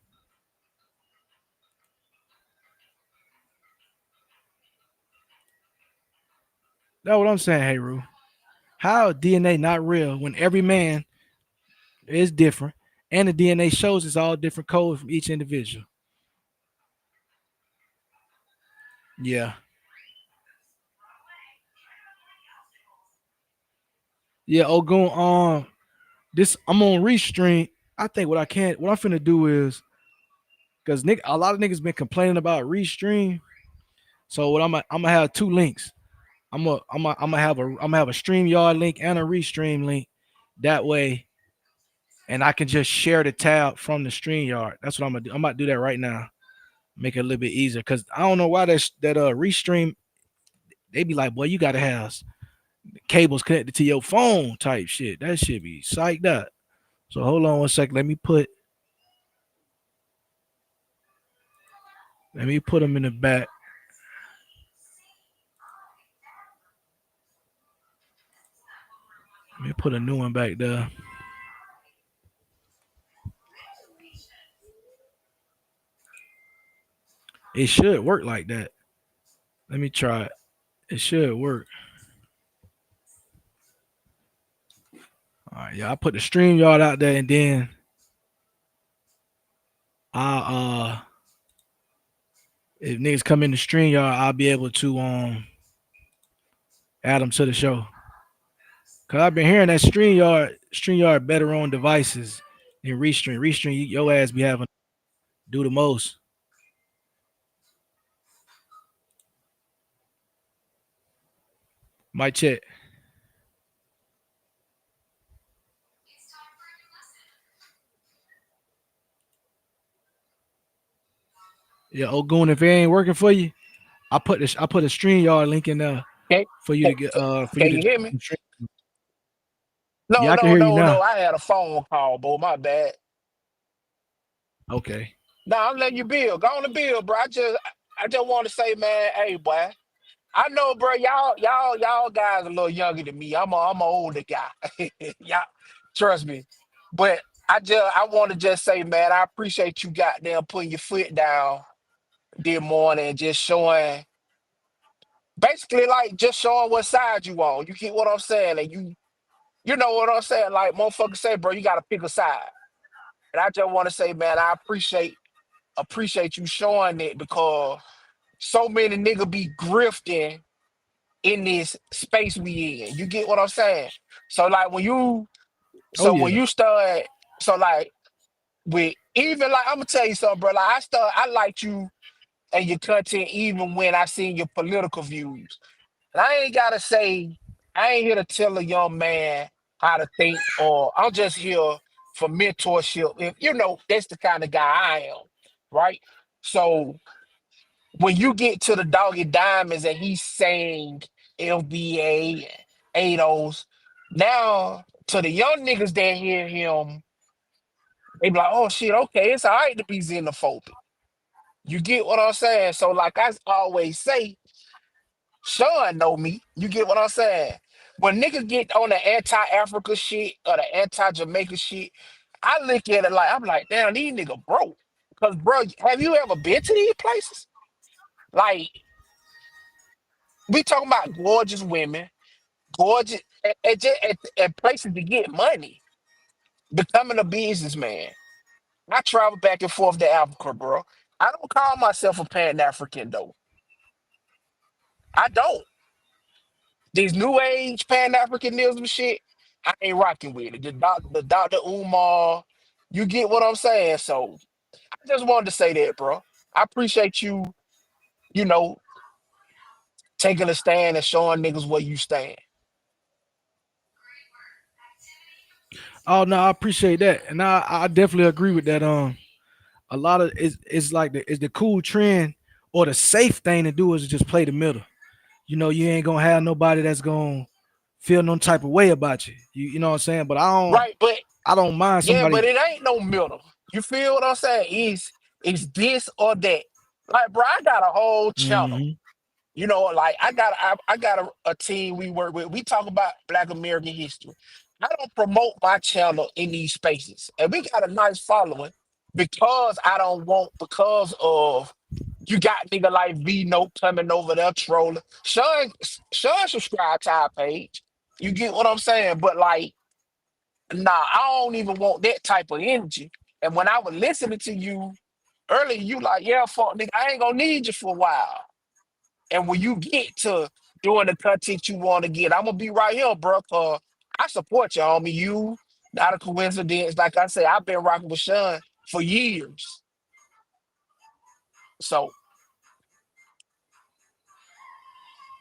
That's what I'm saying, hey Roo. How DNA not real when every man is different and the DNA shows it's all different codes from each individual? Yeah. Yeah, Ogun, this I'm on restream. I think what I'm finna do is because a lot of niggas been complaining about restream. So what I'm gonna have two links. I'm gonna have a StreamYard link and a restream link. That way, and I can just share the tab from the StreamYard. That's what I'm gonna do. I'm about to do that right now. Make it a little bit easier because I don't know why that restream. They be like, boy, you gotta have cables connected to your phone type shit. That shit be psyched up. So hold on one second. Let me put them in the back. Let me put a new one back there. It should work like that. Let me try it. It should work. All right, yeah. I put the StreamYard out there, and then I if niggas come in the StreamYard, I'll be able to add them to the show. Cause I've been hearing that StreamYard better on devices than Restream. Restream, your ass be having do the most. Might check. Yeah, Ogun, if it ain't working for you, I put a StreamYard link in there Can, for you to get can you hear me? Yeah, No, I can no, hear you no, no. now. I had a phone call, Bo. My bad. Okay. Nah, I'm letting you build. Go on the build, bro. I just want to say, man, hey, boy. I know, bro. Y'all guys a little younger than me. I'm an older guy. Y'all, trust me. But I want to just say, man, I appreciate you goddamn putting your foot down this morning and just showing, basically like just showing what side you on. You get what I'm saying, and you You know what I'm saying? Like motherfuckers say, bro, you gotta pick a side. And I just want to say, man, I appreciate you showing it because so many niggas be grifting in this space we in. You get what I'm saying? So like Oh when yeah. you start, so like with even like I'm gonna tell you something, bro. Like I liked you and your content even when I seen your political views. And I ain't gotta say, I ain't here to tell a young man how to think, or I'm just here for mentorship. If you know, that's the kind of guy I am, right? So when you get to the doggy diamonds and he's saying LBA, ADOS, now to the young niggas that hear him, they be like, oh shit, okay, it's all right to be xenophobic. You get what I'm saying? So like I always say, Sean know me. You get what I'm saying? When niggas get on the anti-Africa shit or the anti-Jamaica shit, I look at it like I'm like, damn, these niggas broke. Cause bro, have you ever been to these places? Like we talking about gorgeous women, gorgeous at places to get money, becoming a businessman. I travel back and forth to Africa, bro. I don't call myself a Pan-African though. I don't. These new age Pan Africanism shit, I ain't rocking with it. The Dr. Umar, you get what I'm saying? So I just wanted to say that, bro. I appreciate you, you know, taking a stand and showing niggas where you stand. Oh no, I appreciate that, and I definitely agree with that. A lot of it's like the cool trend or the safe thing to do is just play the middle. You know, you ain't gonna have nobody that's gonna feel no type of way about you. You know what I'm saying? But Right, but I don't mind yeah, but somebody. it ain't no middle. You feel what I'm saying? Is this or that. Like, bro, I got a whole channel. Hmm. You know, like I got a team we work with. We talk about Black American history. I don't promote my channel in these spaces, and we got a nice following because I don't want because of you got nigga like V Note coming over there trolling. Sean subscribe to our page. You get what I'm saying? But like, nah, I don't even want that type of energy. And when I was listening to you earlier, you like, yeah, fuck nigga, I ain't gonna need you for a while. And when you get to doing the content you want to get, I'm gonna be right here, bro. I support you, homie. You not a coincidence. Like I say, I've been rocking with Sean for years. So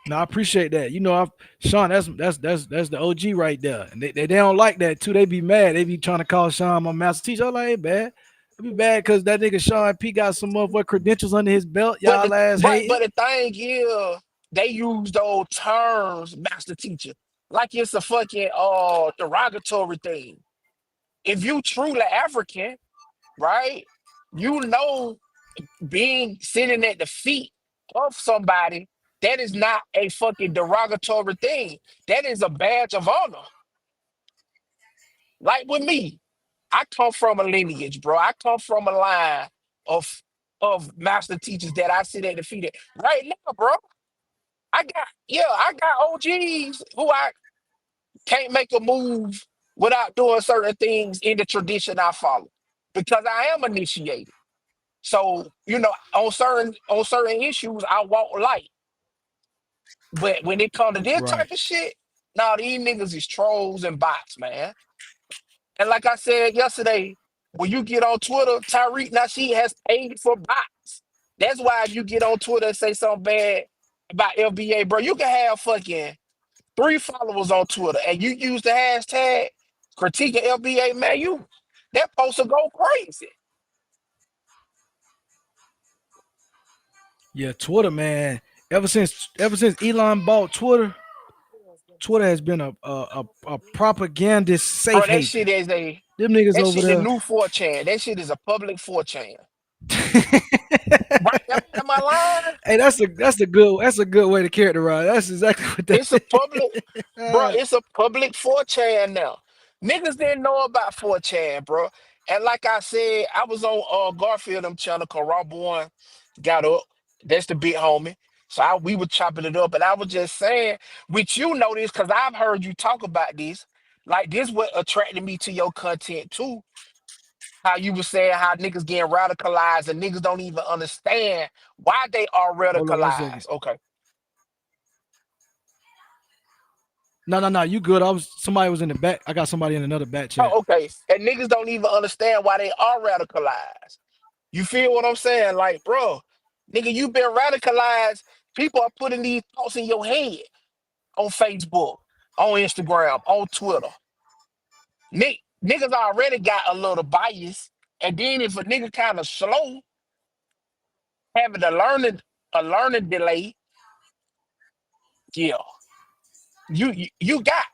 No, I appreciate that. You know, Sean, that's the OG right there. And they don't like that too. They be mad. They be trying to call Sean my master teacher. I'm like, hey, bad. It be bad because that nigga Sean P got some motherfucking credentials under his belt. but Y'all ass but hating. the thing is, they use those terms, master teacher, like it's a fucking derogatory thing. If you truly African, right? You know being sitting at the feet of somebody, that is not a fucking derogatory thing. That is a badge of honor. Like with me, I come from a lineage, bro. I come from a line of master teachers that I sit at the feet of. Right now, bro. I got OGs who I can't make a move without doing certain things in the tradition I follow because I am initiated. So, you know, on certain issues, I walk light. But when it comes to this Right. type of shit, nah, these niggas is trolls and bots, man. And like I said yesterday, when you get on Twitter, Tyreek Nasheed has paid for bots. That's why if you get on Twitter and say something bad about FBA, bro, you can have fucking 3 followers on Twitter and you use the hashtag critiquing FBA, man, that post will go crazy. Yeah, Twitter, man. Ever since Elon bought Twitter, Twitter has been a propagandist Bro, safe haven. Them niggas that over shit the there. new 4chan. That shit is a public 4chan. Right? Am I lying? Hey, that's a good way to characterize. That's exactly what It's a public, bro. that. It's a public 4chan now. Niggas didn't know about 4chan, bro. And like I said, I was on Garfield them channel called Raw Born got up. That's the big homie. So we were chopping it up, and I was just saying, which you know this because I've heard you talk about this. Like this what attracted me to your content too. How you were saying how niggas getting radicalized and niggas don't even understand why they are Hold on 1 second. radicalized. Okay. No. You good? Somebody was in the back. I got somebody in another back chat. Oh, okay. And niggas don't even understand why they are radicalized. You feel what I'm saying? Like, bro, nigga, you been radicalized. People are putting these thoughts in your head on Facebook, on Instagram, on Twitter. Niggas already got a little bias. And then if a nigga kind of slow, having a learning delay, yeah, you got.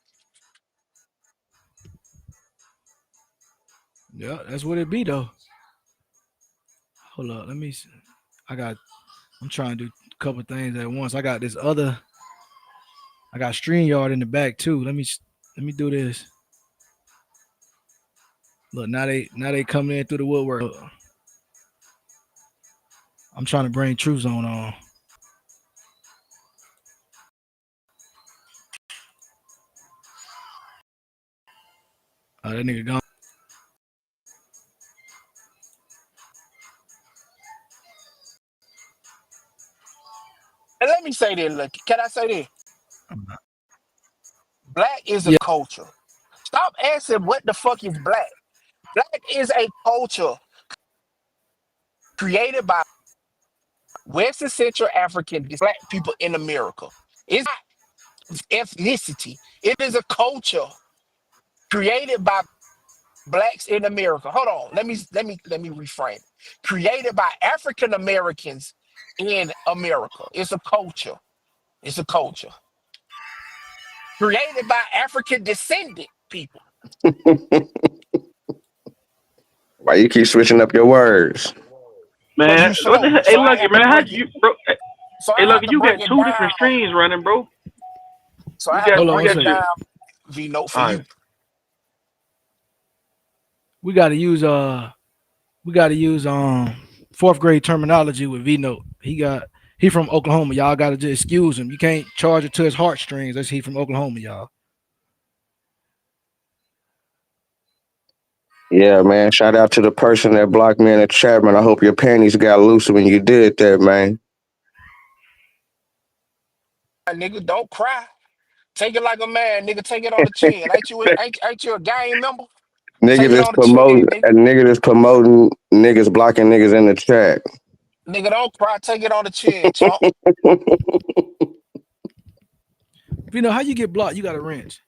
Yeah, that's what it be though. Hold up, let me see. I'm trying to do a couple things at once. I got StreamYard in the back too. Let me do this. Look, now they coming in through the woodwork. Look, I'm trying to bring True Zone on. That nigga gone. And let me say this, look, can I say this? Black is a Yeah. culture. Stop asking what the fuck is black. Black is a culture created by West and Central African black people in America. It's not ethnicity. It is a culture created by blacks in America. Hold on. Let me reframe it. Created by African Americans in America. It's a culture. It's a culture. Created by African descendant people. Why you keep switching up your words? Because Man, you what the slow. hell? Hey, So I Lucky, have to man, how break it. you, bro? So Hey, I have Lucky, to you got break it two down. different streams running, bro. So I We have got, to Hold on we one break got it second. you. down, V note for All you. right. We gotta use fourth grade terminology with V Note. He from Oklahoma. Y'all gotta just excuse him. You can't charge it to his heartstrings. That's he from Oklahoma, y'all. Yeah, man. Shout out to the person that blocked me in the chat, man. I hope your panties got loose when you did that, man. Nigga, don't cry. Take it like a man, nigga. Take it on the chin. Ain't you a gang member? Nigga Take it that's on the chin, promoting nigga. a nigga that's promoting niggas blocking niggas in the chat. Nigga, don't cry. Take it on the chin, chump. V Note, how you get blocked? You got a wrench.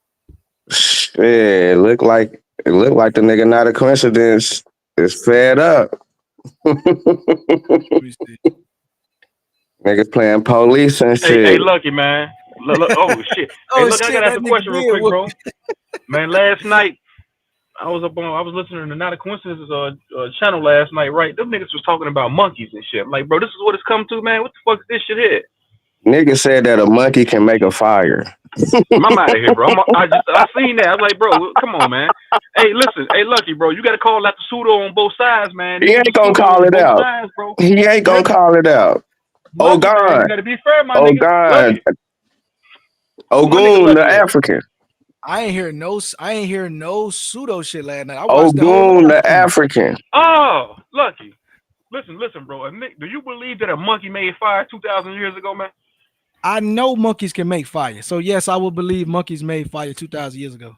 Shit, it look like the nigga not a coincidence. Is fed up. Let me see. Niggas playing police and Hey, shit. Lucky, man. Look, oh shit. Hey, Oh look, I shit, gotta ask that a nigga question real did quick, whoop. bro. Man, last night I was listening to Not a Coincidence channel last night, right? Them niggas was talking about monkeys and shit. I'm like, bro, this is what it's come to, man. What the fuck is this shit here? Nigga said that a monkey can make a fire. I'm out of here, bro. I seen that. I was like, bro, come on, man. Hey, listen, hey, Lucky, bro, you gotta call out the pseudo on both sides, man. He Niggas ain't are gonna pseudo call on it both out. sides, bro. He ain't gonna Lucky, call it out. Oh Lucky, man, you God. gotta be fair, my Oh nigga. God. Lucky, where my nigga Ogun the Lucky at? African. I ain't hear no pseudo shit last night. I watched the whole Ogun live the stream. African. Oh, Lucky. Listen, bro. Do you believe that a monkey made fire 2,000 years ago, man? I know monkeys can make fire. So yes, I will believe monkeys made fire 2,000 years ago.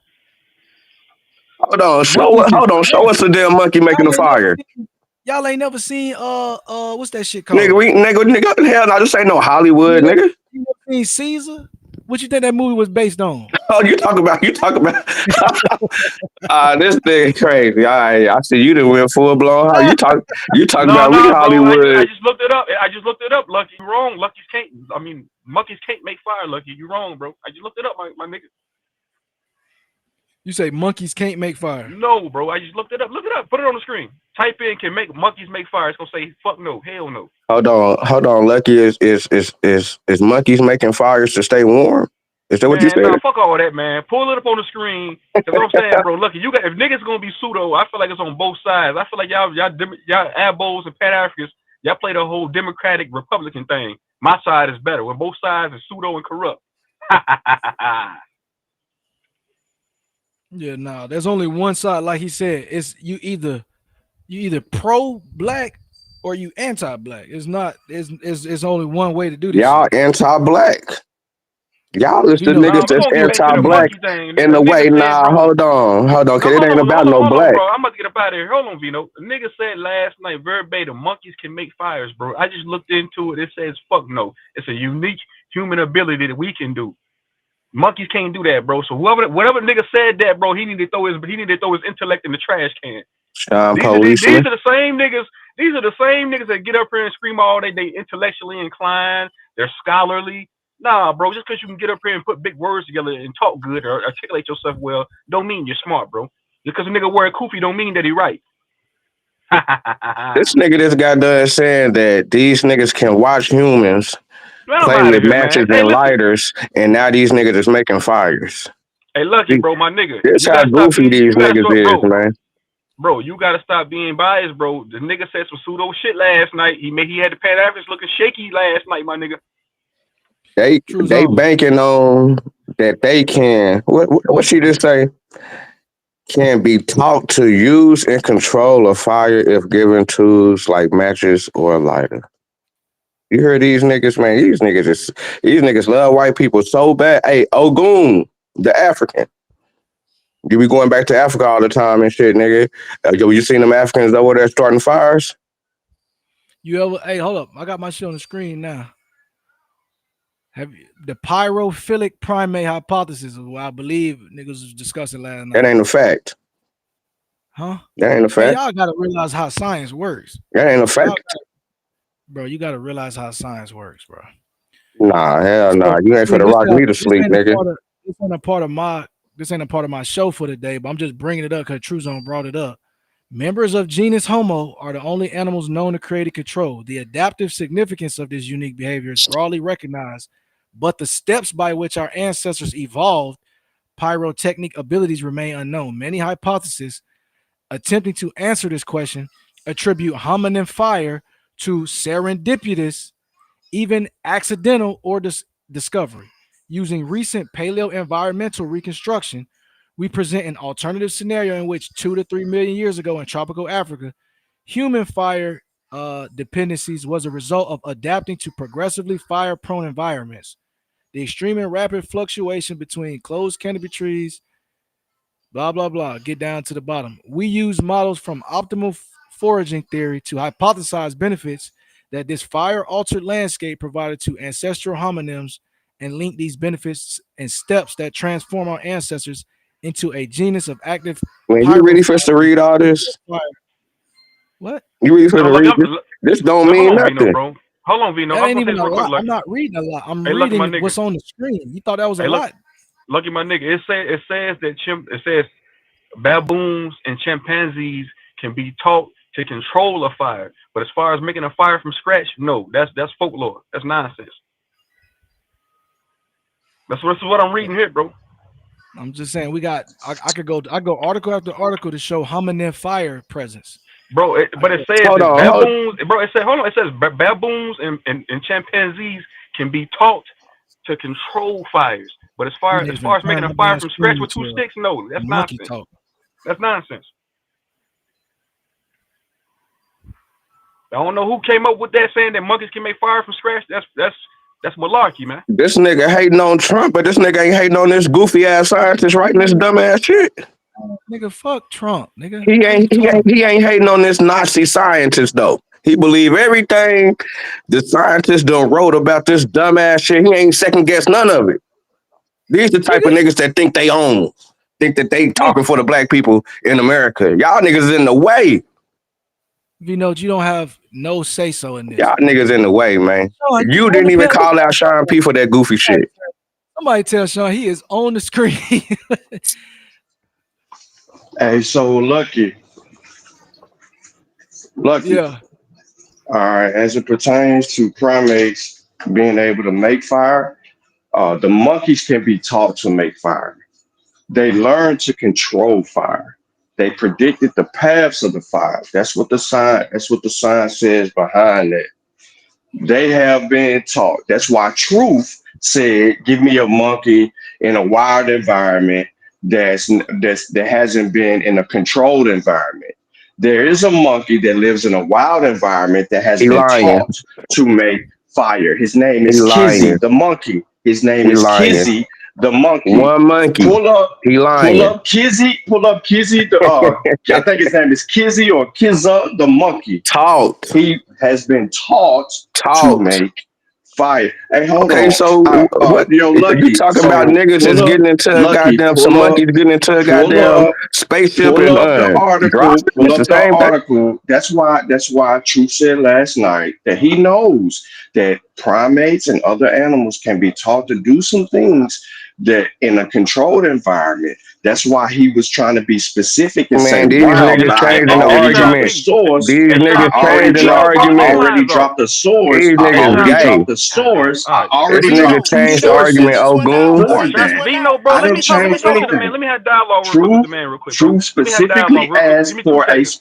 Hold on, Monkeys is show us crazy. a damn monkey making a fire. Y'all ain't never seen what's that shit Nigga, called? hell no, this ain't no You Hollywood, never, nigga. you never seen Caesar? What you think that movie was based on? Oh, you talk about this thing crazy. All right, I see you done went full blown. How you talk No, about we bro. I Hollywood. just looked it up. I just looked it up, Lucky. You wrong. Monkeys can't make fire, Lucky. You wrong, bro. I just looked it up, my nigga. You say monkeys can't make fire. No, bro. I just looked it up. Look it up. Put it on the screen. Type in monkeys make fire. It's gonna say fuck no, hell no. Hold on. Lucky is monkeys making fires to stay warm? Is that what you Man, said? nah, fuck all that, man. Pull it up on the screen. Cause what I'm saying, bro, Lucky, if niggas gonna be pseudo, I feel like it's on both sides. I feel like y'all abos and Pan Africans, y'all play the whole Democratic Republican thing. My side is better. When both sides are pseudo and corrupt. Yeah, no, there's only one side. Like he said, it's you either pro black or you anti black. It's not. It's only one way to do this Y'all shit. anti-black. Y'all is We the know. niggas Nah, we're that's gonna get back to the anti-black monkey thing. in A the nigga way. said, Nah, bro. hold on, No, cause it ain't about no hold on, black. bro. I'm about to get up out of here. Hold on, Vino. A nigga said last night verbatim, monkeys can make fires, bro. I just looked into it. It says, fuck no. It's a unique human ability that we can do. Monkeys can't do that, bro. So whatever nigga said that, bro, he need to throw his intellect in the trash can. Sean These are policeman. the same niggas. These are the same niggas that get up here and scream all day. They intellectually inclined. They're scholarly. Nah, bro. Just because you can get up here and put big words together and talk good or articulate yourself well, don't mean you're smart, bro. Just because a nigga wear a kufi don't mean that he right. This nigga just got done saying that these niggas can watch humans Man, I'm play out of with here, man. matches Hey, and listen. lighters, and now these niggas is making fires. Hey, Lucky, bro, my nigga. This You how gotta stop goofy being. these You gotta niggas stop, is, bro. man. Bro, you gotta stop being biased, bro. The nigga said some pseudo shit last night. He had the Pan Africans looking shaky last night, my nigga. True They zone. banking on that they can. What she just say? Can be taught to use and control a fire if given tools like matches or a lighter. You heard these niggas, man. These niggas love white people so bad. Hey, Ogun, the African. You be going back to Africa all the time and shit, nigga. Yo, you seen them Africans over there starting fires? You ever? Hey, hold up. I got my shit on the screen now. Have you, the pyrophilic primate hypothesis, what I believe niggas was discussing last That night. ain't a fact. Huh? That ain't a Man, fact. y'all gotta realize how science works. That ain't a Y'all, fact. bro, you gotta realize how science works, bro. Nah, hell nah. So, You I ain't mean, finna rock me to sleep, nigga. this ain't a part of my this ain't a part of my show for today, but I'm just bringing it up because True Zone brought it up. Members of genus Homo are the only animals known to create and control. The adaptive significance of this unique behavior is broadly recognized, but the steps by which our ancestors evolved pyrotechnic abilities remain unknown. Many hypotheses attempting to answer this question attribute hominin fire to serendipitous, even accidental or discovery. Using recent paleo-environmental reconstruction, we present an alternative scenario in which 2 to 3 million years ago in tropical Africa, human fire dependencies was a result of adapting to progressively fire-prone environments. The extreme and rapid fluctuation between closed canopy trees, blah, blah, blah, get down to the bottom. We use models from optimal foraging theory to hypothesize benefits that this fire altered landscape provided to ancestral hominins and link these benefits and steps that transform our ancestors into a genus of active Man, you ready for us pyrophile. to read all this? What? You ready for us No, to look, read this? This don't no, hold mean on, Vino, nothing. bro. Hold on, Vino. That I'm ain't gonna say even this a real quick, lot. I'm Lucky. not reading a lot. I'm Hey, Lucky, my reading nigga. what's on the screen. You thought that was a Hey, look, lot. Lucky, my nigga. It says that it says baboons and chimpanzees can be taught to control a fire, but as far as making a fire from scratch, no, that's folklore. That's nonsense. That's what I'm reading here, bro. I'm just saying we got. I go article after article to show hominin fire presence. Bro, but it says Hold that on, baboons, bro. It said, hold on. It says baboons and chimpanzees can be taught to control fires, but as You far didn't as even making turn a my fire damn from scratch screen with two to sticks, no, a that's monkey nonsense. talk. That's nonsense. I don't know who came up with that saying that monkeys can make fire from scratch. That's malarkey, man. this nigga hating on Trump, but this nigga ain't hating on this goofy ass scientist writing this dumb ass shit. Nigga, fuck Trump, nigga. He What are you ain't he talking ain't he ain't hating on this Nazi scientist though. He believe everything the scientists done wrote about this dumb ass shit. He ain't second guess none of it. These the about? type of Nigga, niggas that think they own, think that they nigga. talking for the black people in America. Y'all niggas is in the way. You know you don't have no say so in this. Y'all niggas in the way, man. Sean, you You on didn't the even panel. call out Sean P for that goofy shit. Somebody tell Sean he is on the screen. Hey, so lucky. Yeah. All right, as it pertains to primates being able to make fire, the monkeys can be taught to make fire. They learn to control fire. They predicted the paths of the fire. That's what the sign. That's what the sign says behind that. They have been taught. That's why Truth said, "Give me a monkey in a wild environment that hasn't been in a controlled environment. There is a monkey that lives in a wild environment that has He been lying. taught to make fire. His name He is Kizzy lying. the monkey. His name He is lying. Kizzy the monkey. One monkey. Pull up, He lying. pull up Kizzy. I think his name is Kizzy or Kizza the monkey. Taught. He has been taught to Taught. make fire. Hey, hold Okay, on. so what Yo, you Lucky. talking about? So Niggas is pull up, getting into a Lucky. goddamn some monkeys getting into a Pull goddamn up, spaceship pull and up the dropping. article. Pull It's the up the same thing. article. That's why Truth said last night that he knows that primates and other animals can be taught to do some things that in a controlled environment. That's why he was trying to be specific and say Man, these wild, niggas but I changing the already Sean dropped the argument. P. source. These Hey, niggas Sean P. Why changing the you I blowing these argument. already lines off? dropped the source. These I Hey, niggas already Sean P. gay. dropped the source. I This already nigga dropped Gino, two changed the he argument. sources just Oh, went out. goon. for He just that. went Gino, out. bro, I Let didn't me talk. Let me change talk to the man. anything. Let me have dialogue real quick with Truth, the man real quick, bro. Truth Let me have dialogue specifically real quick. Give asked me 2 for seconds.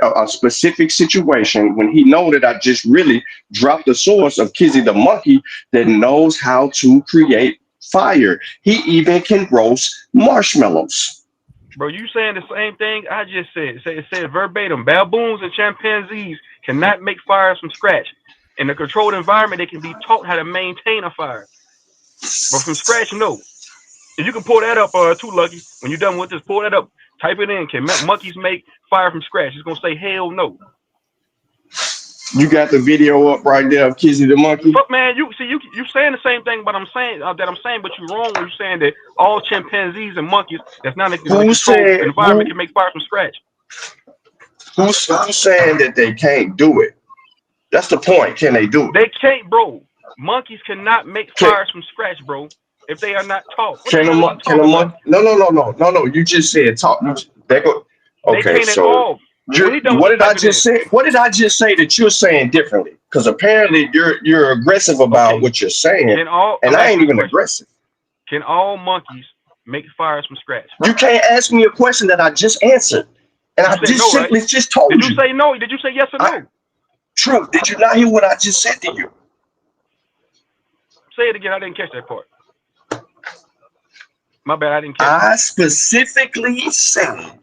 a specific situation when he know that I just really dropped the source of Kizzy the monkey that knows how to create fire. He even can roast marshmallows. Bro, you saying the same thing I just said. It said verbatim. Baboons and chimpanzees cannot make fires from scratch. In a controlled environment, they can be taught how to maintain a fire. But from scratch, no. And you can pull that up, too, Lucky. When you're done with this, pull that up. Type it in. Can monkeys make fire from scratch? It's gonna say hell no. You got the video up right there of Kizzy the monkey. Fuck man, you see you saying the same thing, but I'm saying but you're wrong when you're saying that all chimpanzees and monkeys that's not in a Who controlled said environment can make fire from scratch. who's saying that they can't do it? That's the point. Can they do it? They can't, bro. Monkeys cannot make Can fires from scratch, bro. If they are not taught. What the can a hell are you can a talking about? monkey? No. You just said talk. They go. They Okay, can't at so all. When he done with what this, did I type it just in. say? What did I just say that you're saying differently? Because apparently you're aggressive about Okay. what you're saying, I'm and I ain't asking you a even question. aggressive. Can all monkeys make fires from scratch? You can't ask me a question that I just answered, and You I said just no, right? simply just Did told you you. say no? Did you say yes or I no? True. Did you not hear what I just said to you? Say it again. I didn't catch that part. My bad, I didn't catch it. I specifically said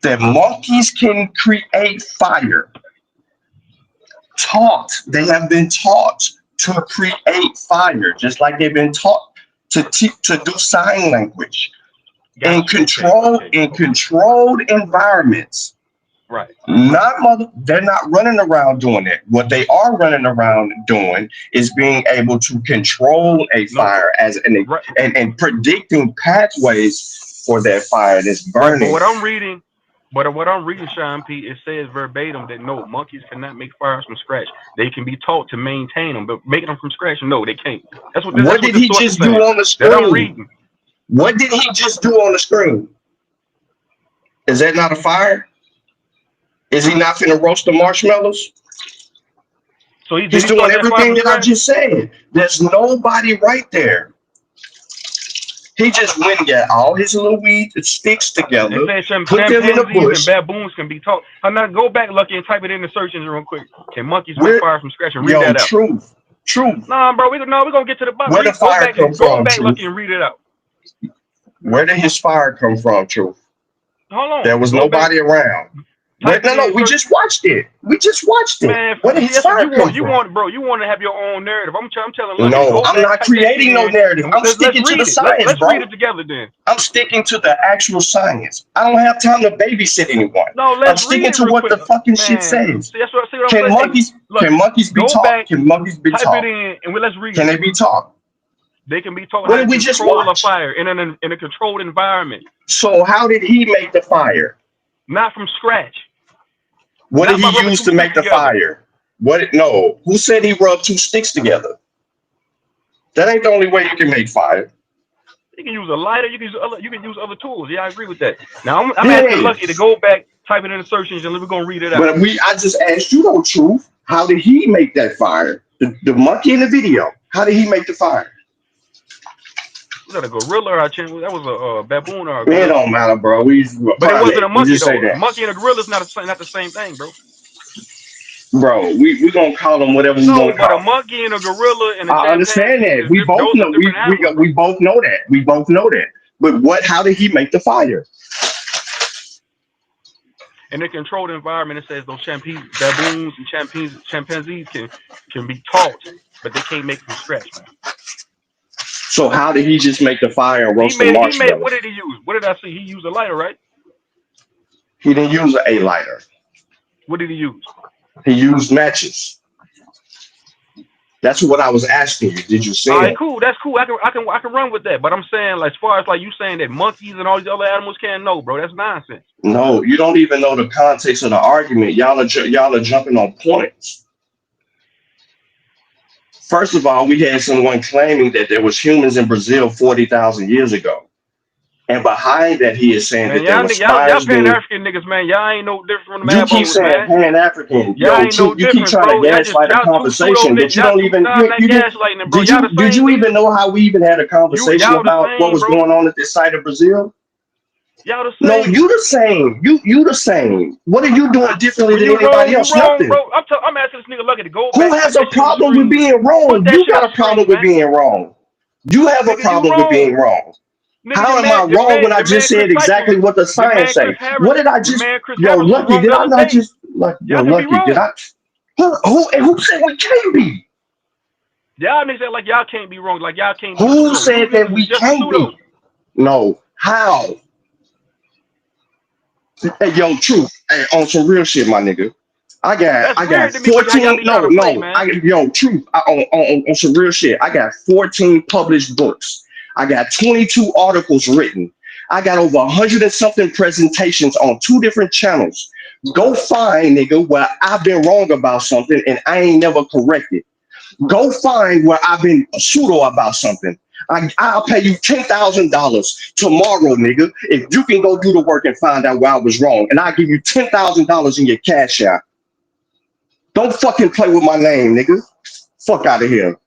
that monkeys can create fire. They have been taught to create fire, just like they've been taught to do sign language in Got you. Okay. controlled environments. Right. They're not running around doing it. What they are running around doing is being able to control a No. fire Right. and predicting pathways for that fire that's Right. But burning. what I'm reading, Sean P, it says verbatim that no, monkeys cannot make fires from scratch. They can be taught to maintain them, but making them from scratch, no, they can't. That's what What did the he source is just do saying. on the That I'm screen? reading. What did he just do on the screen? Is that not a fire? Is he not finna roast the marshmallows? So did He's he doing start that fire everything from that I scratch? just said. There's nobody right there. He just went and got all his little weed sticks They together, say put them in a chimpanzees and bush. baboons can be taught. Now go back, Lucky, and type it in the search engine real quick. Can monkeys make Where, fire from scratch and read yo, that out? truth. Nah, bro, we're gonna get to the bottom. Where the Go fire back, come from, Lucky, truth? and read it out. Where did his fire come from, truth? Hold There on. was Go back, nobody around. type it No, in, we search. just watched it. Man, Where did see, his that's what fire come you from? want, bro. You want to have your own narrative. I'm telling Lucky to No, go I'm back, not type that shit creating no in, narrative. and I'm let's sticking to the read it. science, Let's read bro. it together then. I'm sticking to the actual science. I don't have time to babysit anyone. No, I'm let's read sticking it to real what quick, the fucking shit man. says. See, see what I'm Can saying? Hey, Lucky, monkeys be go taught? back, Can monkeys be type it taught? in, and let's read Can it. they be taught? They can be taught What how to did we just control a watch? fire in a controlled environment, So how did he make the fire? not from scratch, What did not by he rubbing use two to sticks make the together. fire? No. Who said he rubbed two sticks together? That ain't the only way you can make fire. You can use a lighter. You can use other tools. Yeah, I agree with that. Now I'm asking Yeah. Lucky to go back, type it in the search engine, and we're gonna read it out. I just asked you the truth. How did he make that fire? The monkey in the video. How did he make the fire? Was that a gorilla or that was a baboon or a It gorilla? don't matter, bro. We But it wasn't a primate. We monkey just say though. A that. monkey and a gorilla is not the same thing, bro. Bro, we gonna call them whatever we No, want to but a call them. monkey and a gorilla and a I understand chimpanzee that. is different. Those are different animals, bro. We both know that. We both know that. But what? How did he make the fire? In a controlled environment, it says those baboons and chimpanzees can be taught, but they can't make it from scratch, man. So how did he just make the fire and roast the He made. What marshmallows? did he use? What did I see? He used a lighter, right? He didn't use a lighter. What did he use? He used matches. That's what I was asking you. Did you see All right, him? cool. That's cool. I can run with that. But I'm saying, like, as far as like you saying that monkeys and all these other animals can't know, bro, that's nonsense. No, you don't even know the context of the argument. Y'all are jumping on points. First of all, we had someone claiming that there was humans in Brazil 40,000 years ago. And behind that, he is saying Man, that there y'all was y'all spires Pan being. African niggas, man. Y'all ain't no different from the You keep Mabos, saying man. Pan African. Y'all Yo, ain't no truth, you keep difference, trying to bro. gaslight the Y'all too pseudo conversation, lit. but you Y'all don't too even starting that you didn't gaslighting, bro. Y'all the did same you niggas. even know how we even had a conversation Y'all the about what same, was bro. going on at this site of Brazil? Y'all the No, same. you the same. You the same. What are you doing differently When than you anybody wrong, you else? wrong, Nothing. bro. I'm asking this nigga Lucky to go Who back, has put a that shit on the problem with screen. being Put wrong? that You shit on got the a problem screen, with man. being wrong. You have a Nigga, you problem with wrong. being wrong. Nigga, How am I wrong when I the just man Chris said Cycle, exactly what the science say? What did I the just? man Chris Yo, Harris was Lucky, wrong did the I other not day. just? Yo, Y'all can be Lucky, did wrong. I? Who said we can't be? Y'all niggas act like y'all can't be wrong, like y'all can't be Who pseudo. You said that niggas is we just can't pseudo. be? No. How? Hey, yo, truth. Hey, on some real shit, my nigga. That's I got weird to me, how y'all 14. be trying No, to play, no. man. Yo, truth. On some real shit. I got 14 published books. I got 22 articles written. I got over 100 and something presentations on 2 different channels. Go find, nigga, where I've been wrong about something and I ain't never corrected. Go find where I've been pseudo about something. I'll pay you $10,000 tomorrow, nigga, if you can go do the work and find out where I was wrong. And I'll give you $10,000 in your cash out. Don't fucking play with my name, nigga. Fuck out of here.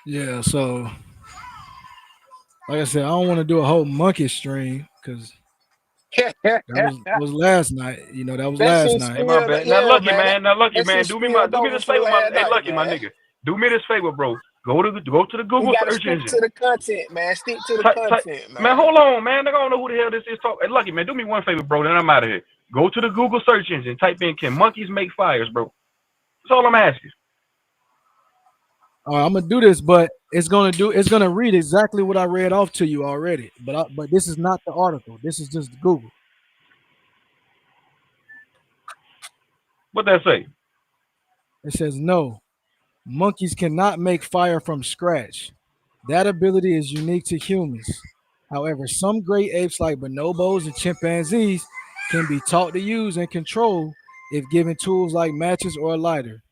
Yeah, so like I said, I don't want to do a whole monkey stream because that was last night. You know, that was That last shit night. Hey, my spilled. bad. Now Yeah, lucky man. man. Now lucky That shit man. Do me spilled this over from favor, my last night, lucky my man. nigga. Do me this favor, bro. Go to the We Google gotta search stick engine. to the content, man. Stick to the Type, content, man, man. hold on, man. I don't know who the hell this is talking. Hey, lucky man, do me one favor, bro. Then I'm out of here. Go to the Google search engine. Type in "Can monkeys make fires," bro. That's all I'm asking. I'm gonna do this, but it's gonna read exactly what I read off to you already. But this is not the article. This is just Google. What that say? It says no. Monkeys cannot make fire from scratch. That ability is unique to humans. However, some great apes like bonobos and chimpanzees can be taught to use and control if given tools like matches or a lighter.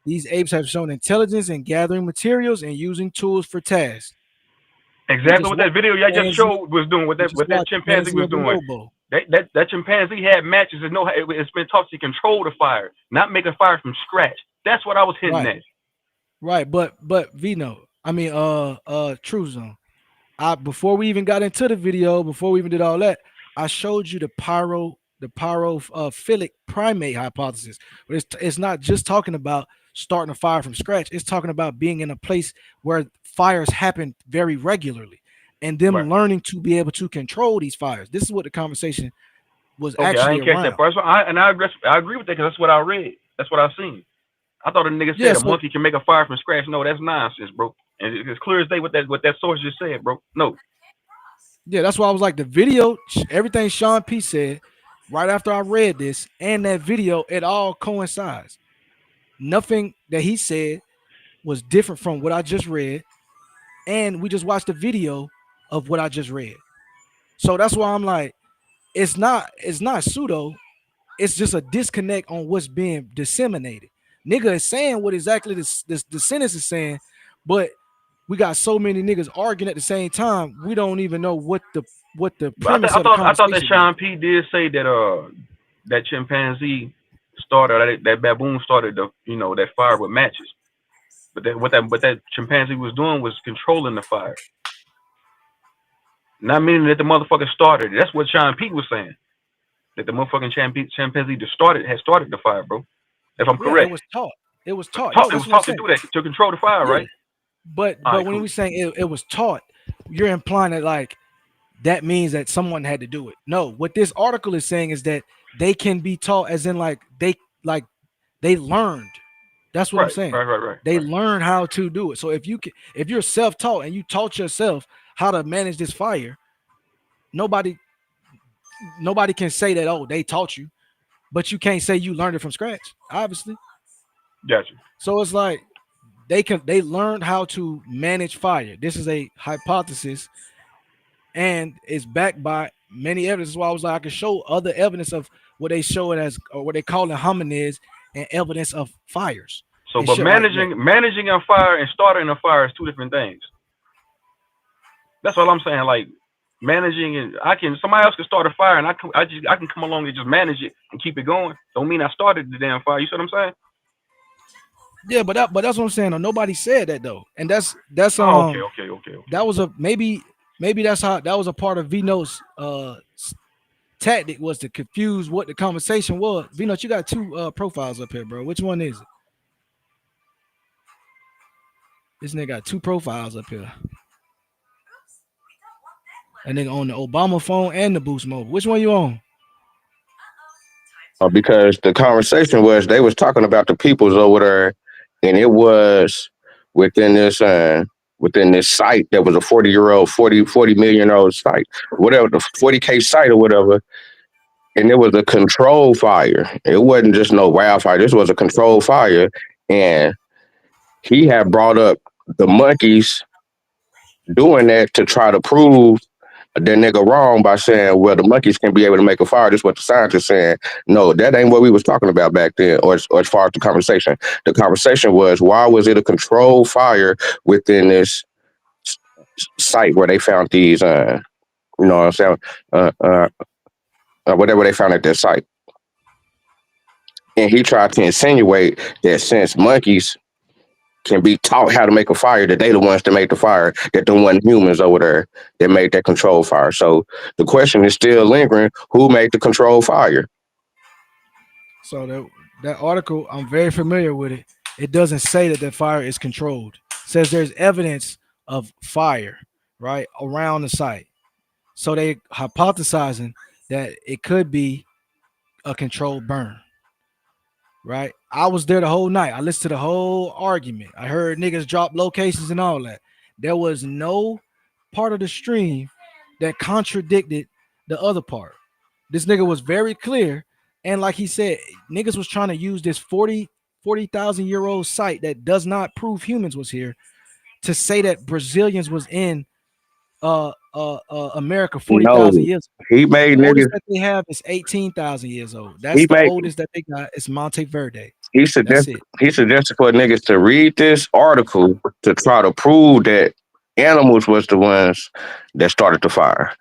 These apes have shown intelligence in gathering materials and using tools for tasks. We Exactly just what watched that video y'all just chimpanzee. showed was doing. We just What that watched chimpanzee chimpanzee was or doing. bonobo. That chimpanzee had matches and know it's been taught to control the fire, not make a fire from scratch. That's what I was hinting Right, at. right. But Vino, I mean True Zone. I before we even got into the video, before we even did all that, I showed you the pyrophilic primate hypothesis. But it's not just talking about starting a fire from scratch. It's talking about being in a place where fires happen very regularly and them Right. learning to be able to control these fires. This is what the conversation was Okay, I actually ain't catch that around. part. I agree with that because that's what I read. That's what I seen. I thought a nigga Yeah, said a so monkey can make a fire from scratch. No, that's nonsense, bro. And it's clear as day what that source just said, bro. No. yeah, that's why I was like the video, everything Sean P said, right after I read this and that video, it all coincides. Nothing that he said was different from what I just read, and we just watched a video of what I just read. So that's why I'm like, it's not pseudo, it's just a disconnect on what's being disseminated. Nigga is saying what exactly the sentence is saying, but we got so many niggas arguing at the same time, we don't even know what the But premise of the I thought that conversation is. Sean P did say that that chimpanzee started that baboon started that fire with matches. But what that chimpanzee was doing was controlling the fire. Not meaning that the motherfucker started it. That's what Sean P was saying. That the motherfucking chimpanzee had started the fire, bro. If I'm Yeah, it correct. was taught. It was taught. It No, that's was what I'm taught to saying. do that, to control the fire, Yeah. right? But All right, when cool. we saying it was taught, you're implying that like that means that someone had to do it. No, what this article is saying is that they can be taught, as in like they learned. That's what I'm Right. saying. Right. They learn how to do it. So if you're self-taught and you taught yourself how to manage this fire, nobody can say that, oh, they taught you, but you can't say you learned it from scratch, obviously. Gotcha. So it's like they learned how to manage fire. This is a hypothesis and it's backed by many evidence. That's why I was like, I could show other evidence of what they show it as, or what they call it hominids, and evidence of fires. So, And but shit like that. managing a fire and starting a fire is two different things. That's all I'm saying. Like managing it, somebody else can start a fire and I can come along and just manage it and keep it going. Don't mean I started the damn fire. You see what I'm saying? Yeah, but that's what I'm saying. Nobody said that though, and that's Okay. that was a maybe that's how that was a part of Vino's tactic, was to confuse what the conversation was. Vino, you got two profiles up here, bro. Which one is it? This nigga got two profiles up here. And nigga on the Obama phone and the Boost Mobile. Which one you on? Because the conversation was they was talking about the peoples over there, and it was within this site that was a 40-year-old, 40 million-year-old site, whatever, the 40K site or whatever. And it was a controlled fire. It wasn't just no wildfire. This was a controlled fire. And he had brought up the monkeys doing that to try to prove that nigga wrong by saying, well, the monkeys can be able to make a fire. This is what the scientists saying. No, that ain't what we was talking about back then, or as far as the conversation. The conversation was, why was it a controlled fire within this site where they found these, you know what I'm saying, whatever they found at that site. And he tried to insinuate that since monkeys can be taught how to make a fire, that they the ones that made the fire, that there wasn't humans over there that made that controlled fire. So the question is still lingering, who made the controlled fire? So that article, I'm very familiar with it. It doesn't say that the fire is controlled. It says there's evidence of fire, right, around the site. So they hypothesizing that it could be a controlled burn. Right? I was there the whole night. I listened to the whole argument. I heard niggas drop locations and all that. There was no part of the stream that contradicted the other part. This nigga was very clear. And like he said, niggas was trying to use this 40,000-year-old site that does not prove humans was here to say that Brazilians was in America 40,000 years ago. He made the niggas. oldest that they have is 18,000 years old. That's the oldest that they got. It's Monte Verde. He suggested for niggas to read this article to try to prove that animals was the ones that started the fire.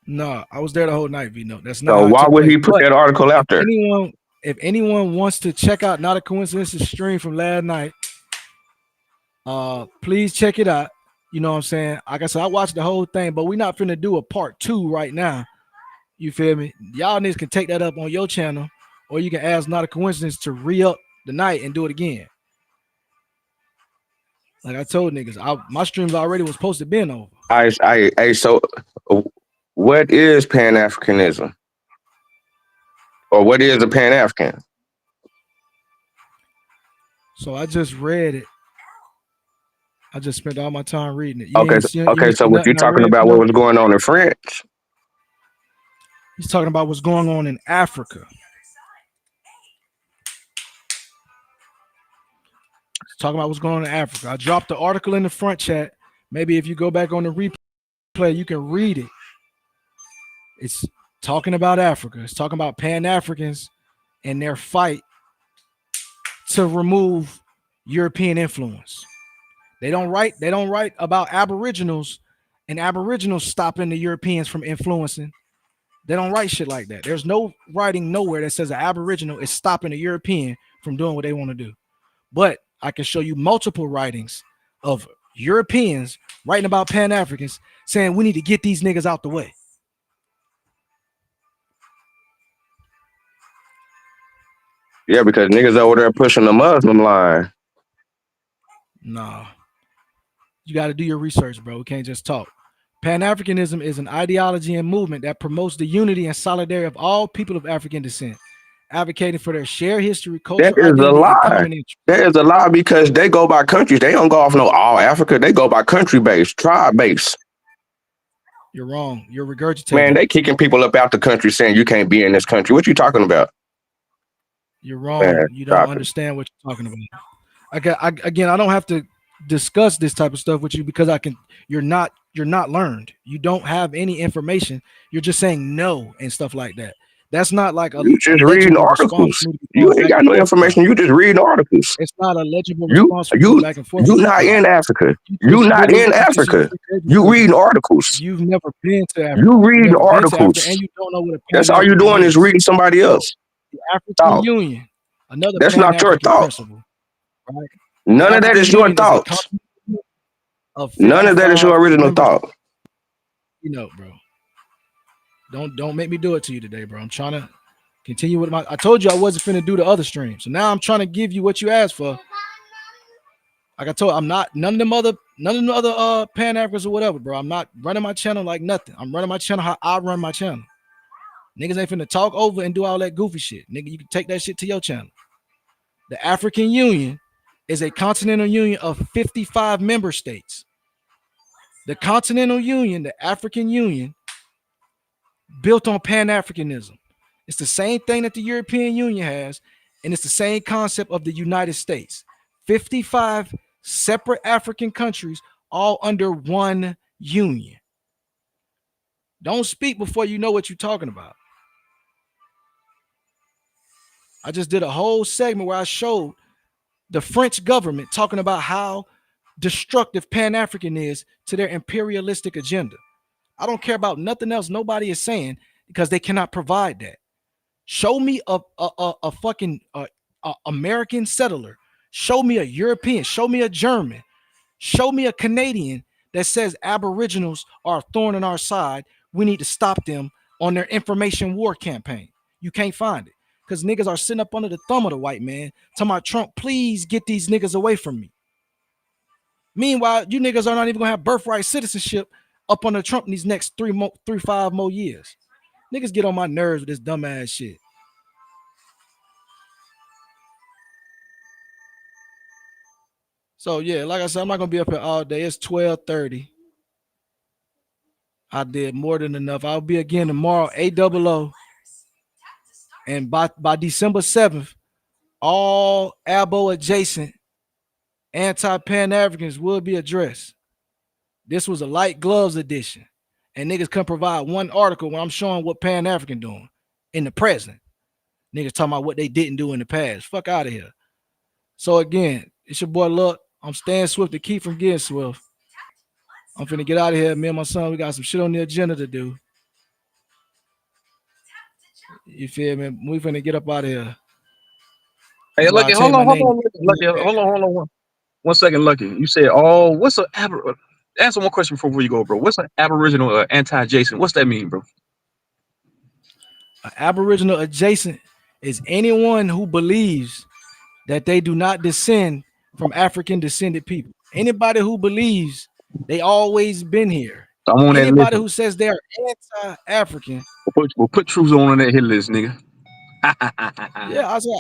No, I was there the whole night, Vino. That's not. So how why it took would place. he put But that article out there? If anyone wants to check out Not a Coincidence stream from last night, please check it out. You know what I'm saying? Like I said, I watched the whole thing, but we're not finna do a part 2 right now. You feel me? Y'all niggas can take that up on your channel, or you can ask Not a Coincidence to re-up the night and do it again. Like I told niggas, my streams already was supposed to be over. So what is Pan-Africanism? Or what is a Pan-African? So I just read it. I just spent all my time reading it. So what you talking about what was going on in France? He's talking about what's going on in Africa. He's talking about what's going on in Africa. I dropped the article in the front chat. Maybe if you go back on the replay, you can read it. It's talking about Africa. It's talking about Pan-Africans and their fight to remove European influence. They don't write about Aboriginals and Aboriginals stopping the Europeans from influencing. They don't write shit like that. There's no writing nowhere that says an Aboriginal is stopping a European from doing what they want to do. But I can show you multiple writings of Europeans writing about Pan-Africans, saying we need to get these niggas out the way. Yeah, because niggas over there pushing the Muslim line. Nah, you got to do your research, bro. We can't just talk. Pan-Africanism is an ideology and movement that promotes the unity and solidarity of all people of African descent, advocating for their shared history, That culture, is a identity, and lie. common interests. That is a lie because they go by countries. They don't go off no all Africa. They go by country base, tribe base. You're wrong. You're regurgitating. Man, they kicking people up out the country saying you can't be in this country. What you talking about? You're wrong. Man, you don't understand what you're talking about. Again, I don't have to discuss this type of stuff with you because you're not learned. You don't have any information. You're just saying no and stuff like that. That's not like you just reading articles. You ain't got no information. You just reading articles. It's not a legible response for you back and forth. You not in Africa. You not in Africa. You reading articles. You've never been to Africa. You reading articles. And you don't know what a That's all you doing is reading somebody else. The African Union, another. That's not your thought. Principle, right? None of that is your thoughts. None of that is your original thought. You know, bro. Don't make me do it to you today, bro. I'm trying to continue with I told you I wasn't finna do the other stream. So now I'm trying to give you what you asked for. Like I told, I'm not none of the other Pan-Africans or whatever, bro. I'm not running my channel like nothing. I'm running my channel how I run my channel. Niggas ain't finna talk over and do all that goofy shit. Nigga, you can take that shit to your channel. The African Union is a continental union of 55 member states. The Continental Union, the African Union, built on Pan-Africanism. It's the same thing that the European Union has, and it's the same concept of the United States. 55 separate African countries, all under one union. Don't speak before you know what you're talking about. I just did a whole segment where I showed the French government talking about how destructive Pan-African is to their imperialistic agenda. I don't care about nothing else nobody is saying because they cannot provide that. Show me a fucking American settler. Show me a European. Show me a German. Show me a Canadian that says Aboriginals are a thorn in our side. We need to stop them on their information war campaign. You can't find it because niggas are sitting up under the thumb of the white man talking about Trump, please get these niggas away from me. Meanwhile, you niggas are not even gonna have birthright citizenship up under Trump in these next 5 more years. Niggas get on my nerves with this dumbass shit. So yeah, like I said, I'm not gonna be up here all day. It's 12:30. I did more than enough. I'll be again tomorrow, A00. And by December 7th, all ABO adjacent anti-Pan-Africans will be addressed. This was a light gloves edition. And niggas can provide one article when I'm showing what Pan-African doing in the present. Niggas talking about what they didn't do in the past. Fuck out of here. So again, it's your boy Luck. I'm staying swift to keep from getting swift. I'm finna get out of here. Me and my son, we got some shit on the agenda to do. You feel me? We finna get up out of here. Hey, Lucky, hold on, Lucky, hold on. 1 second, Lucky. You said, what's a answer one question before you go, bro. What's an Aboriginal anti-adjacent? What's that mean, bro? An Aboriginal adjacent is anyone who believes that they do not descend from African descended people. Anybody who believes they always been here. Anybody who says they are anti-African. We'll put truth on that hit list, nigga. Yeah, I said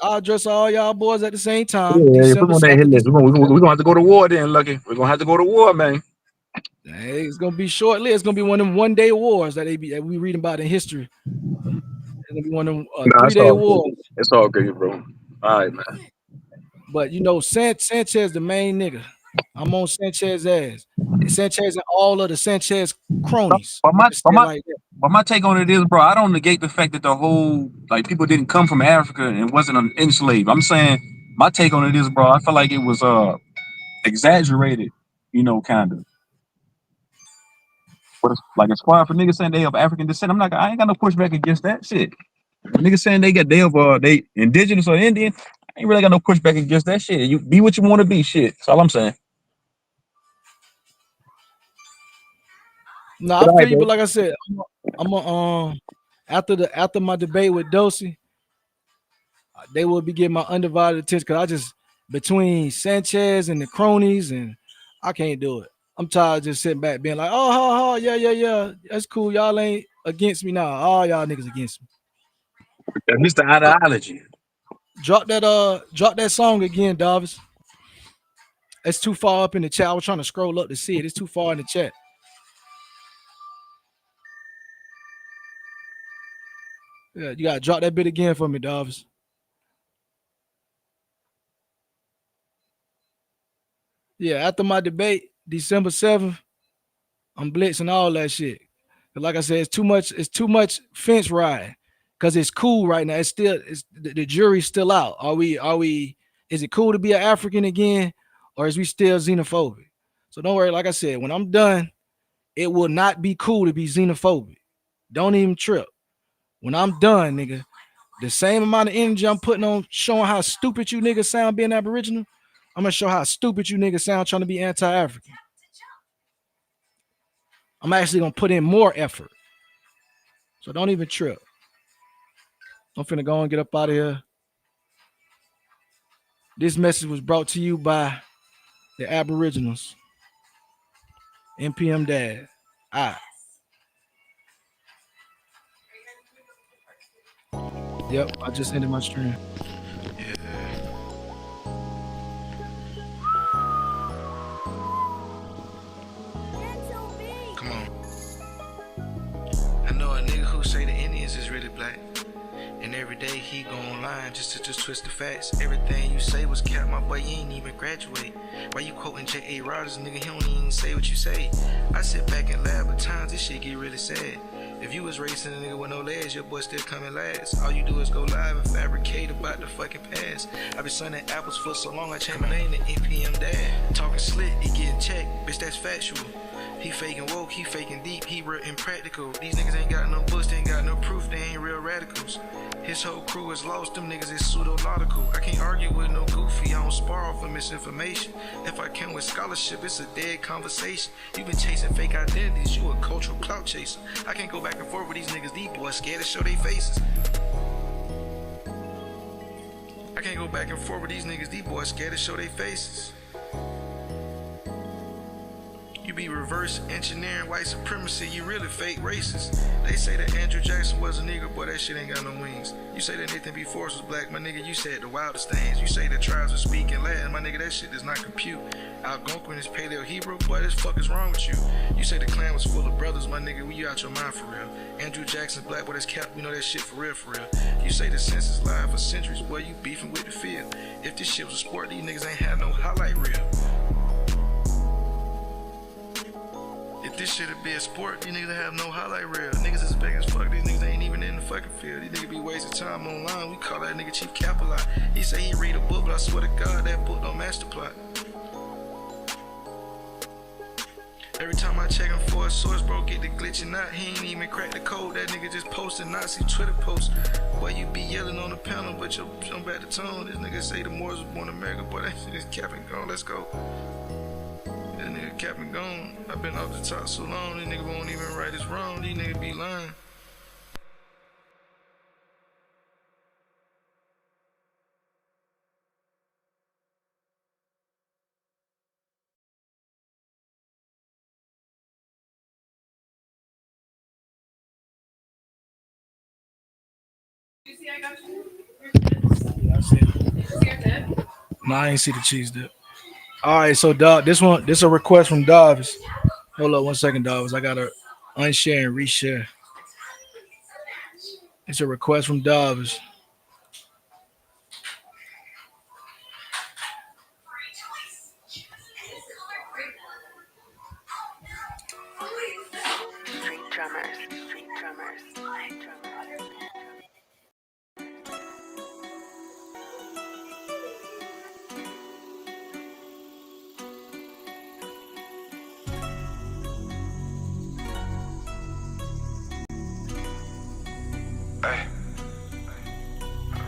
I'll address all y'all boys at the same time. Yeah, put on that hit list. We're gonna have to go to war then, Lucky. We're gonna have to go to war, man. Hey, it's gonna be short-lived. It's gonna be one of them one-day wars that we reading about in history. It's gonna be one of them 3-day wars. It's all good, bro. All right, man. But you know, Sanchez the main nigga. I'm on Sanchez's ass. And Sanchez and all of the Sanchez cronies. But my take on it is, bro, I don't negate the fact that the whole people didn't come from Africa and wasn't enslaved. I'm saying my take on it is, bro, I feel like it was exaggerated, kind of. But like as far as for niggas saying they of African descent, I ain't got no pushback against that shit. Niggas saying they indigenous or Indian, I ain't really got no pushback against that shit. You be what you want to be, shit. That's all I'm saying. No, I Good feel night, you, but bro. like I said, I'm a, after my debate with Dosey, they will be getting my undivided attention because I just between Sanchez and the cronies, and I can't do it. I'm tired of just sitting back being like, oh, yeah, that's cool. Y'all ain't against me now. All y'all niggas against me. It's the ideology. Drop that song again, Davis. It's too far up in the chat. I was trying to scroll up to see it. It's too far in the chat. Yeah, you gotta drop that bit again for me, Davis. Yeah, after my debate, December 7th, I'm blitzing all that shit. But like I said, it's too much fence riding. Cause it's cool right now. It's the jury's still out. Is it cool to be an African again? Or is we still xenophobic? So don't worry, like I said, when I'm done, it will not be cool to be xenophobic. Don't even trip. When I'm done, nigga, the same amount of energy I'm putting on showing how stupid you niggas sound being Aboriginal, I'm gonna show how stupid you niggas sound trying to be anti-African. I'm actually gonna put in more effort. So don't even trip. I'm finna go and get up out of here. This message was brought to you by the Aboriginals. NPM Dad. Yep, I just ended my stream. Come on. I know a nigga who say the Indians is really black. And every day he go online just to twist the facts. Everything you say was cap, my boy, you ain't even graduate. Why you quoting J.A. nigga? He don't even say what you say. I sit back and laugh, but times this shit get really sad. If you was racing a nigga with no legs, your boy still coming last. All you do is go live and fabricate about the fucking past. I been sunning apples for so long, I changed my name to NPM Dad. Talking slick, he getting checked, bitch, that's factual. He faking woke, he faking deep, he real impractical. These niggas ain't got no books, they ain't got no proof, they ain't real radicals. His whole crew is lost, them niggas is pseudo-logical. I can't argue with no goofy, I don't spar off of misinformation. If I come with scholarship, it's a dead conversation. You been chasing fake identities, you a cultural clout chaser. I can't go back and forth with these niggas, these boys scared to show their faces. I can't go back and forth with these niggas, these boys scared to show their faces. You be reverse engineering white supremacy, you really fake racist. They say that Andrew Jackson was a nigga, boy, that shit ain't got no wings. You say that Nathan B. Forrest was black, my nigga, you said the wildest things. You say the tribes are speaking Latin, my nigga, that shit does not compute. Algonquin is Paleo Hebrew, boy, this fuck is wrong with you. You say the Klan was full of brothers, my nigga, you out your mind for real. Andrew Jackson's black, boy, that's cap, we know that shit for real, for real. You say the census lied for centuries, boy, you beefing with the field. If this shit was a sport, these niggas ain't had no highlight reel. If this shit'd be a sport, these niggas have no highlight reel. Niggas is big as fuck, these niggas ain't even in the fucking field. These niggas be wasting time online, we call that nigga Chief Capilot. He say he read a book, but I swear to God, that book don't match the plot. Every time I check him for a source, bro, get the glitching out. He ain't even crack the code, that nigga just posted Nazi Twitter posts. Boy, you be yelling on the panel, but you jump at the tone. This nigga say the Moors was born in America, boy, that shit is cap and gone, let's go. This nigga cap and gone. I've been off the top so long, this nigga won't even right his wrong. These niggas be lying. You see I got you? Yeah, I see it. No, I ain't see the cheese dip. All right, so Dog, this is a request from Davis. Hold up 1 second, Davis. I gotta unshare and reshare. It's a request from Davis. Hey,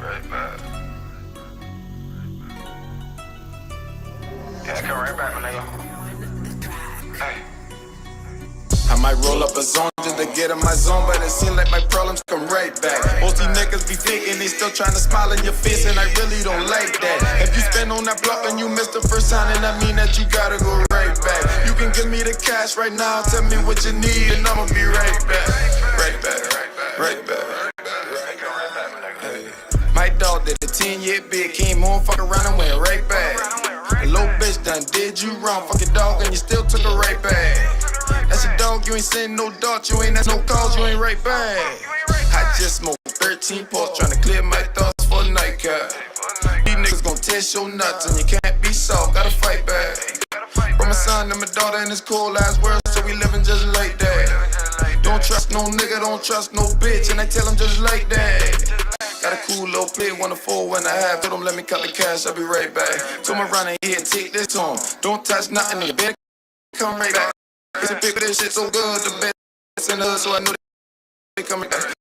right back. Yeah, come right back, my nigga. Hey. might roll up a zone just to get in my zone, but it seems like my problems come right back. Most these niggas be fake and they still trying to smile in your face, and I really don't like that. If you spend on that block and you missed the first time, then I mean that you gotta go right back. You can give me the cash right now, tell me what you need, and I'ma be right back. Right back, right back. Hey. My dog did a 10-year bid, came home, fuck around and went right back. A little bitch done did you wrong, fuck your dog and you still took her right back. That's your dog, you ain't sending no darts, you ain't ask no calls, you ain't right back. I just smoked 13 posts, trying to clear my thoughts for a nightcap. These niggas gon' test your nuts and you can't be soft, gotta fight back. From my son and my daughter in this cold ass world, so we living just like that. Don't trust no nigga, don't trust no bitch, and I tell them just like that. Got a cool little play, 1 to 4 when I have. Told them let me cut the cash, I'll be right back. Told me run in here and take this on. Don't touch nothing, nigga, better come right back. Cause the paper, this shit so good, the best in the hood, so I know they coming back.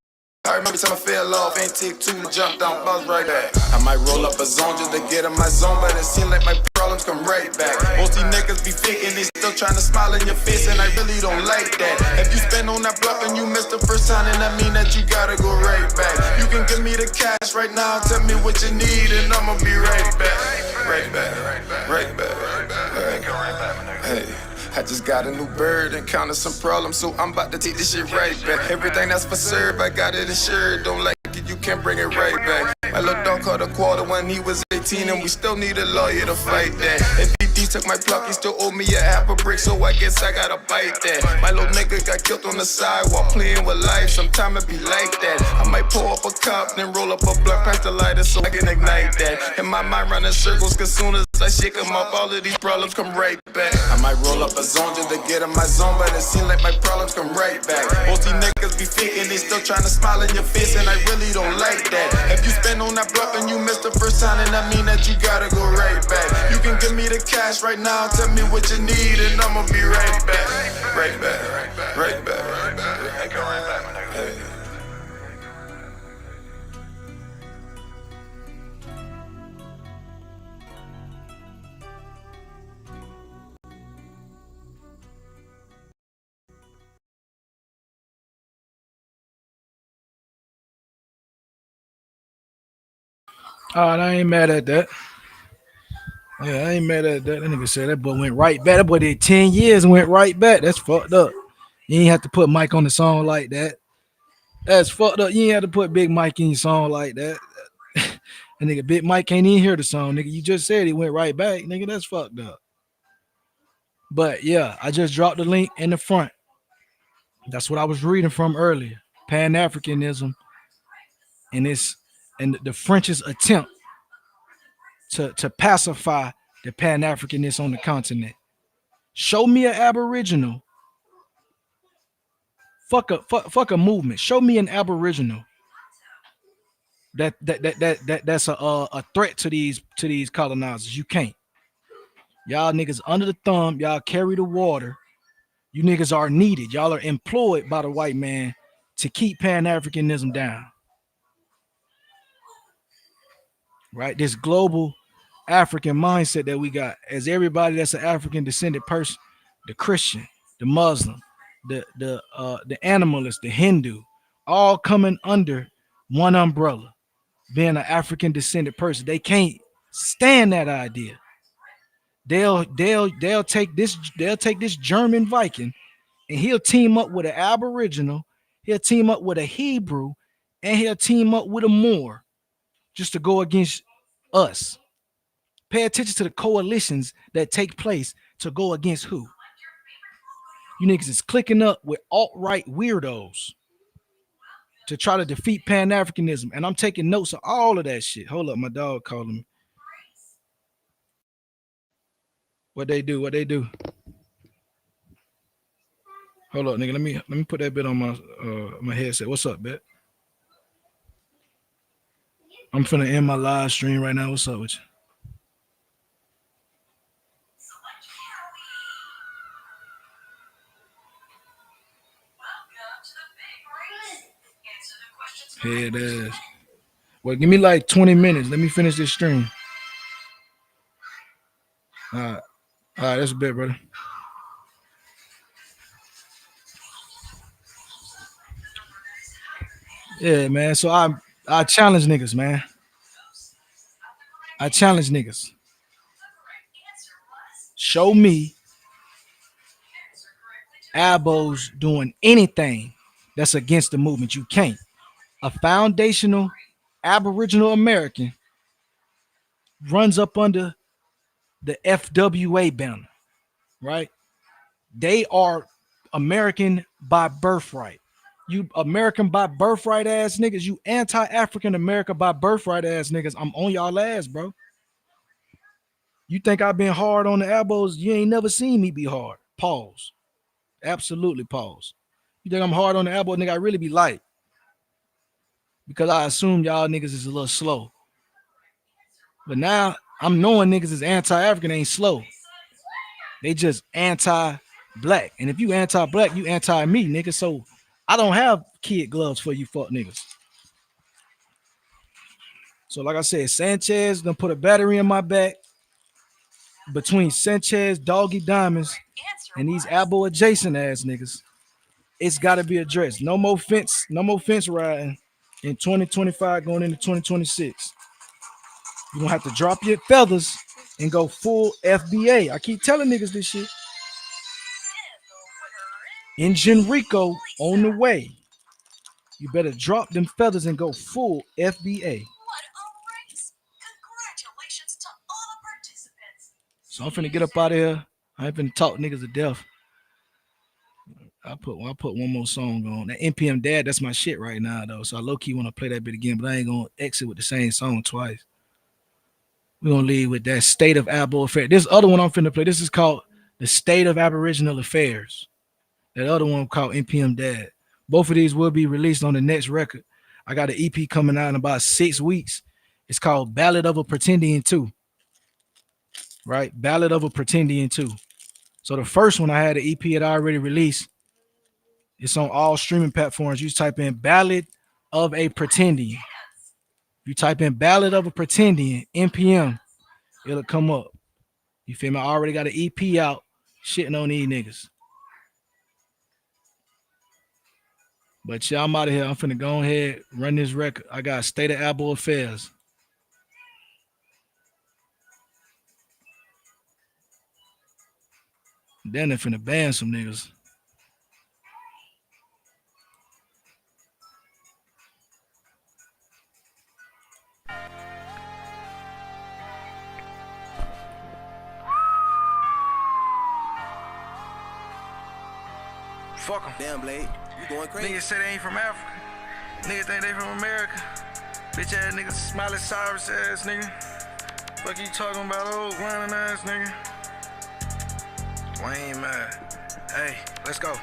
I remember time I fell off, ain't take two to jump down, buzz right back. I might roll up a zone just to get in my zone, but it seems like my problems come right back. Most these niggas be faking, they still trying to smile in your face, and I really don't like that. If you spend on that block and you missed the first time, then I mean that you gotta go right back. You can give me the cash right now, tell me what you need, and I'ma be right back. Right back, right back. Hey. I just got a new bird and counted some problems, so I'm about to take this shit right back. Everything that's for serve, I got it insured. Don't like it, you can't bring it right back. My little dog caught a quarter when he was 18, and we still need a lawyer to fight that. If BD took my pluck, he still owe me a half a brick, so I guess I gotta bite that. My little nigga got killed on the sidewalk playing with life, sometimes it be like that. I might pull up a cup, then roll up a blunt, pass the lighter so I can ignite that. And my mind running circles, cause soon as I shake them up, all of these problems come right back. I might roll up a zone just to get in my zone, but it seems like my problems come right back. Most these niggas be faking, they still trying to smile in your face, and I really don't like that. If you spend on that block and you missed the first time, then I mean that you gotta go right back. You can give me the cash right now, tell me what you need, and I'ma be right back. Right back, right back. Hey. I ain't mad at that. Yeah, I ain't mad at that. That nigga said that boy went right back. That boy did 10 years and went right back. That's fucked up. You ain't have to put Mike on the song like that. That's fucked up. You ain't have to put Big Mike in your song like that. And nigga, Big Mike can't even hear the song. Nigga, you just said he went right back. Nigga, that's fucked up. But yeah, I just dropped the link in the front. That's what I was reading from earlier. Pan-Africanism and the French's attempt to pacify the Pan-Africanists on the continent. Show me an Aboriginal. Fuck a movement. Show me an Aboriginal that's a threat to these colonizers. You can't. Y'all niggas under the thumb. Y'all carry the water. You niggas are needed. Y'all are employed by the white man to keep Pan-Africanism down. Right? This global African mindset that we got as everybody that's an African descended person, the Christian, the Muslim, the animalist, the Hindu, all coming under one umbrella, being an African descended person. They can't stand that idea. They'll take this German Viking and he'll team up with an Aboriginal, he'll team up with a Hebrew, and he'll team up with a Moor just to go against us. Pay attention to the coalitions that take place to go against who? You niggas is clicking up with alt-right weirdos to try to defeat Pan-Africanism. And I'm taking notes of all of that shit. Hold up, my dog calling me. What they do? Hold up, nigga. Let me put that bit on my headset. What's up, bet? I'm finna end my live stream right now. What's up with you? Head ass. Well, give me like 20 minutes. Let me finish this stream. All right, that's a bit, brother. Yeah, man. So I challenge niggas, man. I challenge niggas. Show me abos doing anything that's against the movement. You can't. A foundational Aboriginal American runs up under the FWA banner, right? They are American by birthright. You American by birthright ass niggas, you anti-African America by birthright ass niggas. I'm on y'all ass, bro. You think I've been hard on the elbows? You ain't never seen me be hard. Pause. Absolutely pause. You think I'm hard on the elbow, nigga? I really be light because I assume y'all niggas is a little slow. But now I'm knowing niggas is anti-African ain't slow. They just anti-black. And if you anti-black, you anti-me, nigga. So I don't have kid gloves for you fuck niggas. So like I said, Sanchez done put a battery in my back. Between Sanchez, Doggy Diamonds, and these Abo adjacent ass niggas, it's got to be addressed. No more fence riding in 2025 going into 2026. You're gonna have to drop your feathers and go full FBA. I keep telling niggas this shit. Engine Rico on the way. You better drop them feathers and go full FBA. So I'm finna get up out of here. I ain't finna talk niggas to death. I put one more song on. That NPM Dad, that's my shit right now, though. So I low-key want to play that bit again, but I ain't gonna exit with the same song twice. We're gonna leave with that State of Abo Affairs. This other one I'm finna play, this is called The State of Aboriginal Affairs. That other one called NPM Dad. Both of these will be released on the next record. I got an EP coming out in about 6 weeks. It's called Ballad of a Pretendian 2. Right? Ballad of a Pretendian 2. So the first one I had an EP that I already released. It's on all streaming platforms. You type in Ballad of a Pretendian. You type in Ballad of a Pretendian, NPM, it'll come up. You feel me? I already got an EP out shitting on these niggas. But yeah, I'm out of here. I'm finna go ahead, run this record. I got State of Abo Affairs. Then they're finna ban some niggas. Fuck them. Damn, Blade. You going crazy. Niggas say they ain't from Africa. Niggas think they from America. Bitch ass niggas, Smiley Cyrus ass nigga. Fuck you talking about, old whining ass nigga. Wayne mad. Hey, let's go.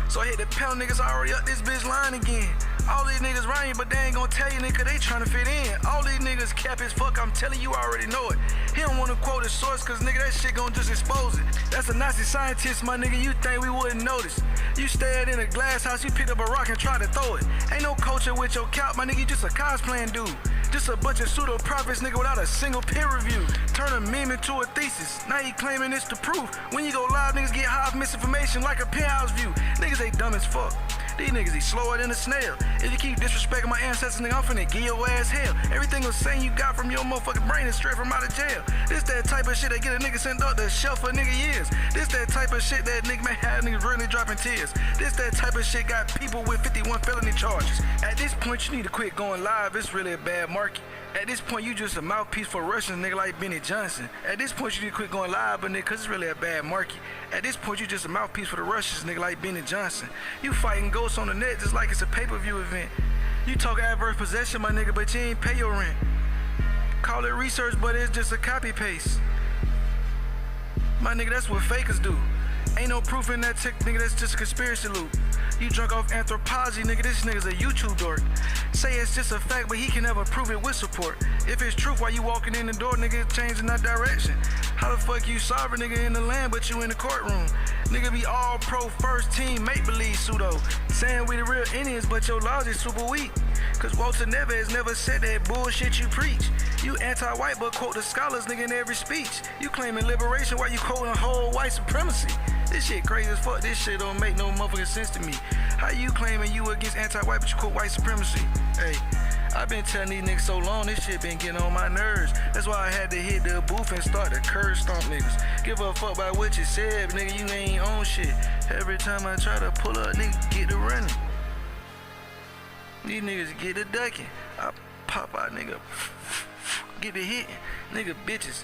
So I hit the pedal, niggas already up this bitch line again. All these niggas rhyme, but they ain't gonna tell you, nigga, they tryna fit in. All these niggas cap as fuck, I'm telling you, I already know it. He don't wanna quote his source, cause nigga, that shit gon' just expose it. That's a Nazi scientist, my nigga, you think we wouldn't notice. You stayed in a glass house, you picked up a rock and tried to throw it. Ain't no culture with your cap, my nigga, you just a cosplaying dude. Just a bunch of pseudo prophets, nigga, without a single peer review. Turn a meme into a thesis. Now you claiming it's the proof. When you go live, niggas get high off misinformation like a penthouse view. Niggas ain't dumb as fuck. These niggas, they slower than a snail. If you keep disrespecting my ancestors, nigga, I'm finna give your ass hell. Everything was saying you got from your motherfucking brain is straight from out of jail. This that type of shit that get a nigga sent up the shelf for nigga years. This that type of shit that nigga may have niggas really dropping tears. This that type of shit got people with 51 felony charges. At this point, you need to quit going live. It's really a bad market. At this point, you just a mouthpiece for Russians, nigga, like Benny Johnson. At this point, you need to quit going live, but nigga, cause it's really a bad market. At this point, you just a mouthpiece for the Russians, nigga, like Benny Johnson. You fighting ghosts on the net just like it's a pay-per-view event. You talk adverse possession, my nigga, but you ain't pay your rent. Call it research, but it's just a copy-paste. My nigga, that's what fakers do. Ain't no proof in that tick, nigga, that's just a conspiracy loop. You drunk off anthropology, nigga, this nigga's a YouTube dork. Say it's just a fact, but he can never prove it with support. If it's truth, why you walking in the door, nigga, it's changing that direction. How the fuck you sovereign, nigga, in the land, but you in the courtroom? Nigga be all pro first team, make-believe pseudo. Saying we the real Indians, but your logic super weak. Cause Walter Neves never said that bullshit you preach. You anti-white, but quote the scholars, nigga, in every speech. You claiming liberation while you quoting whole white supremacy. This shit crazy as fuck. This shit don't make no motherfucking sense to me. How you claiming you against anti-white but you quote white supremacy? Hey, I've been telling these niggas so long, this shit been getting on my nerves. That's why I had to hit the booth and start to curse stomp niggas. Give a fuck about what you said, nigga, you ain't on shit. Every time I try to pull up, nigga get to running. These niggas get to ducking. I pop out, nigga, get to hitting. Nigga, bitches.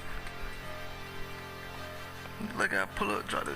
Look, I pull up, try to...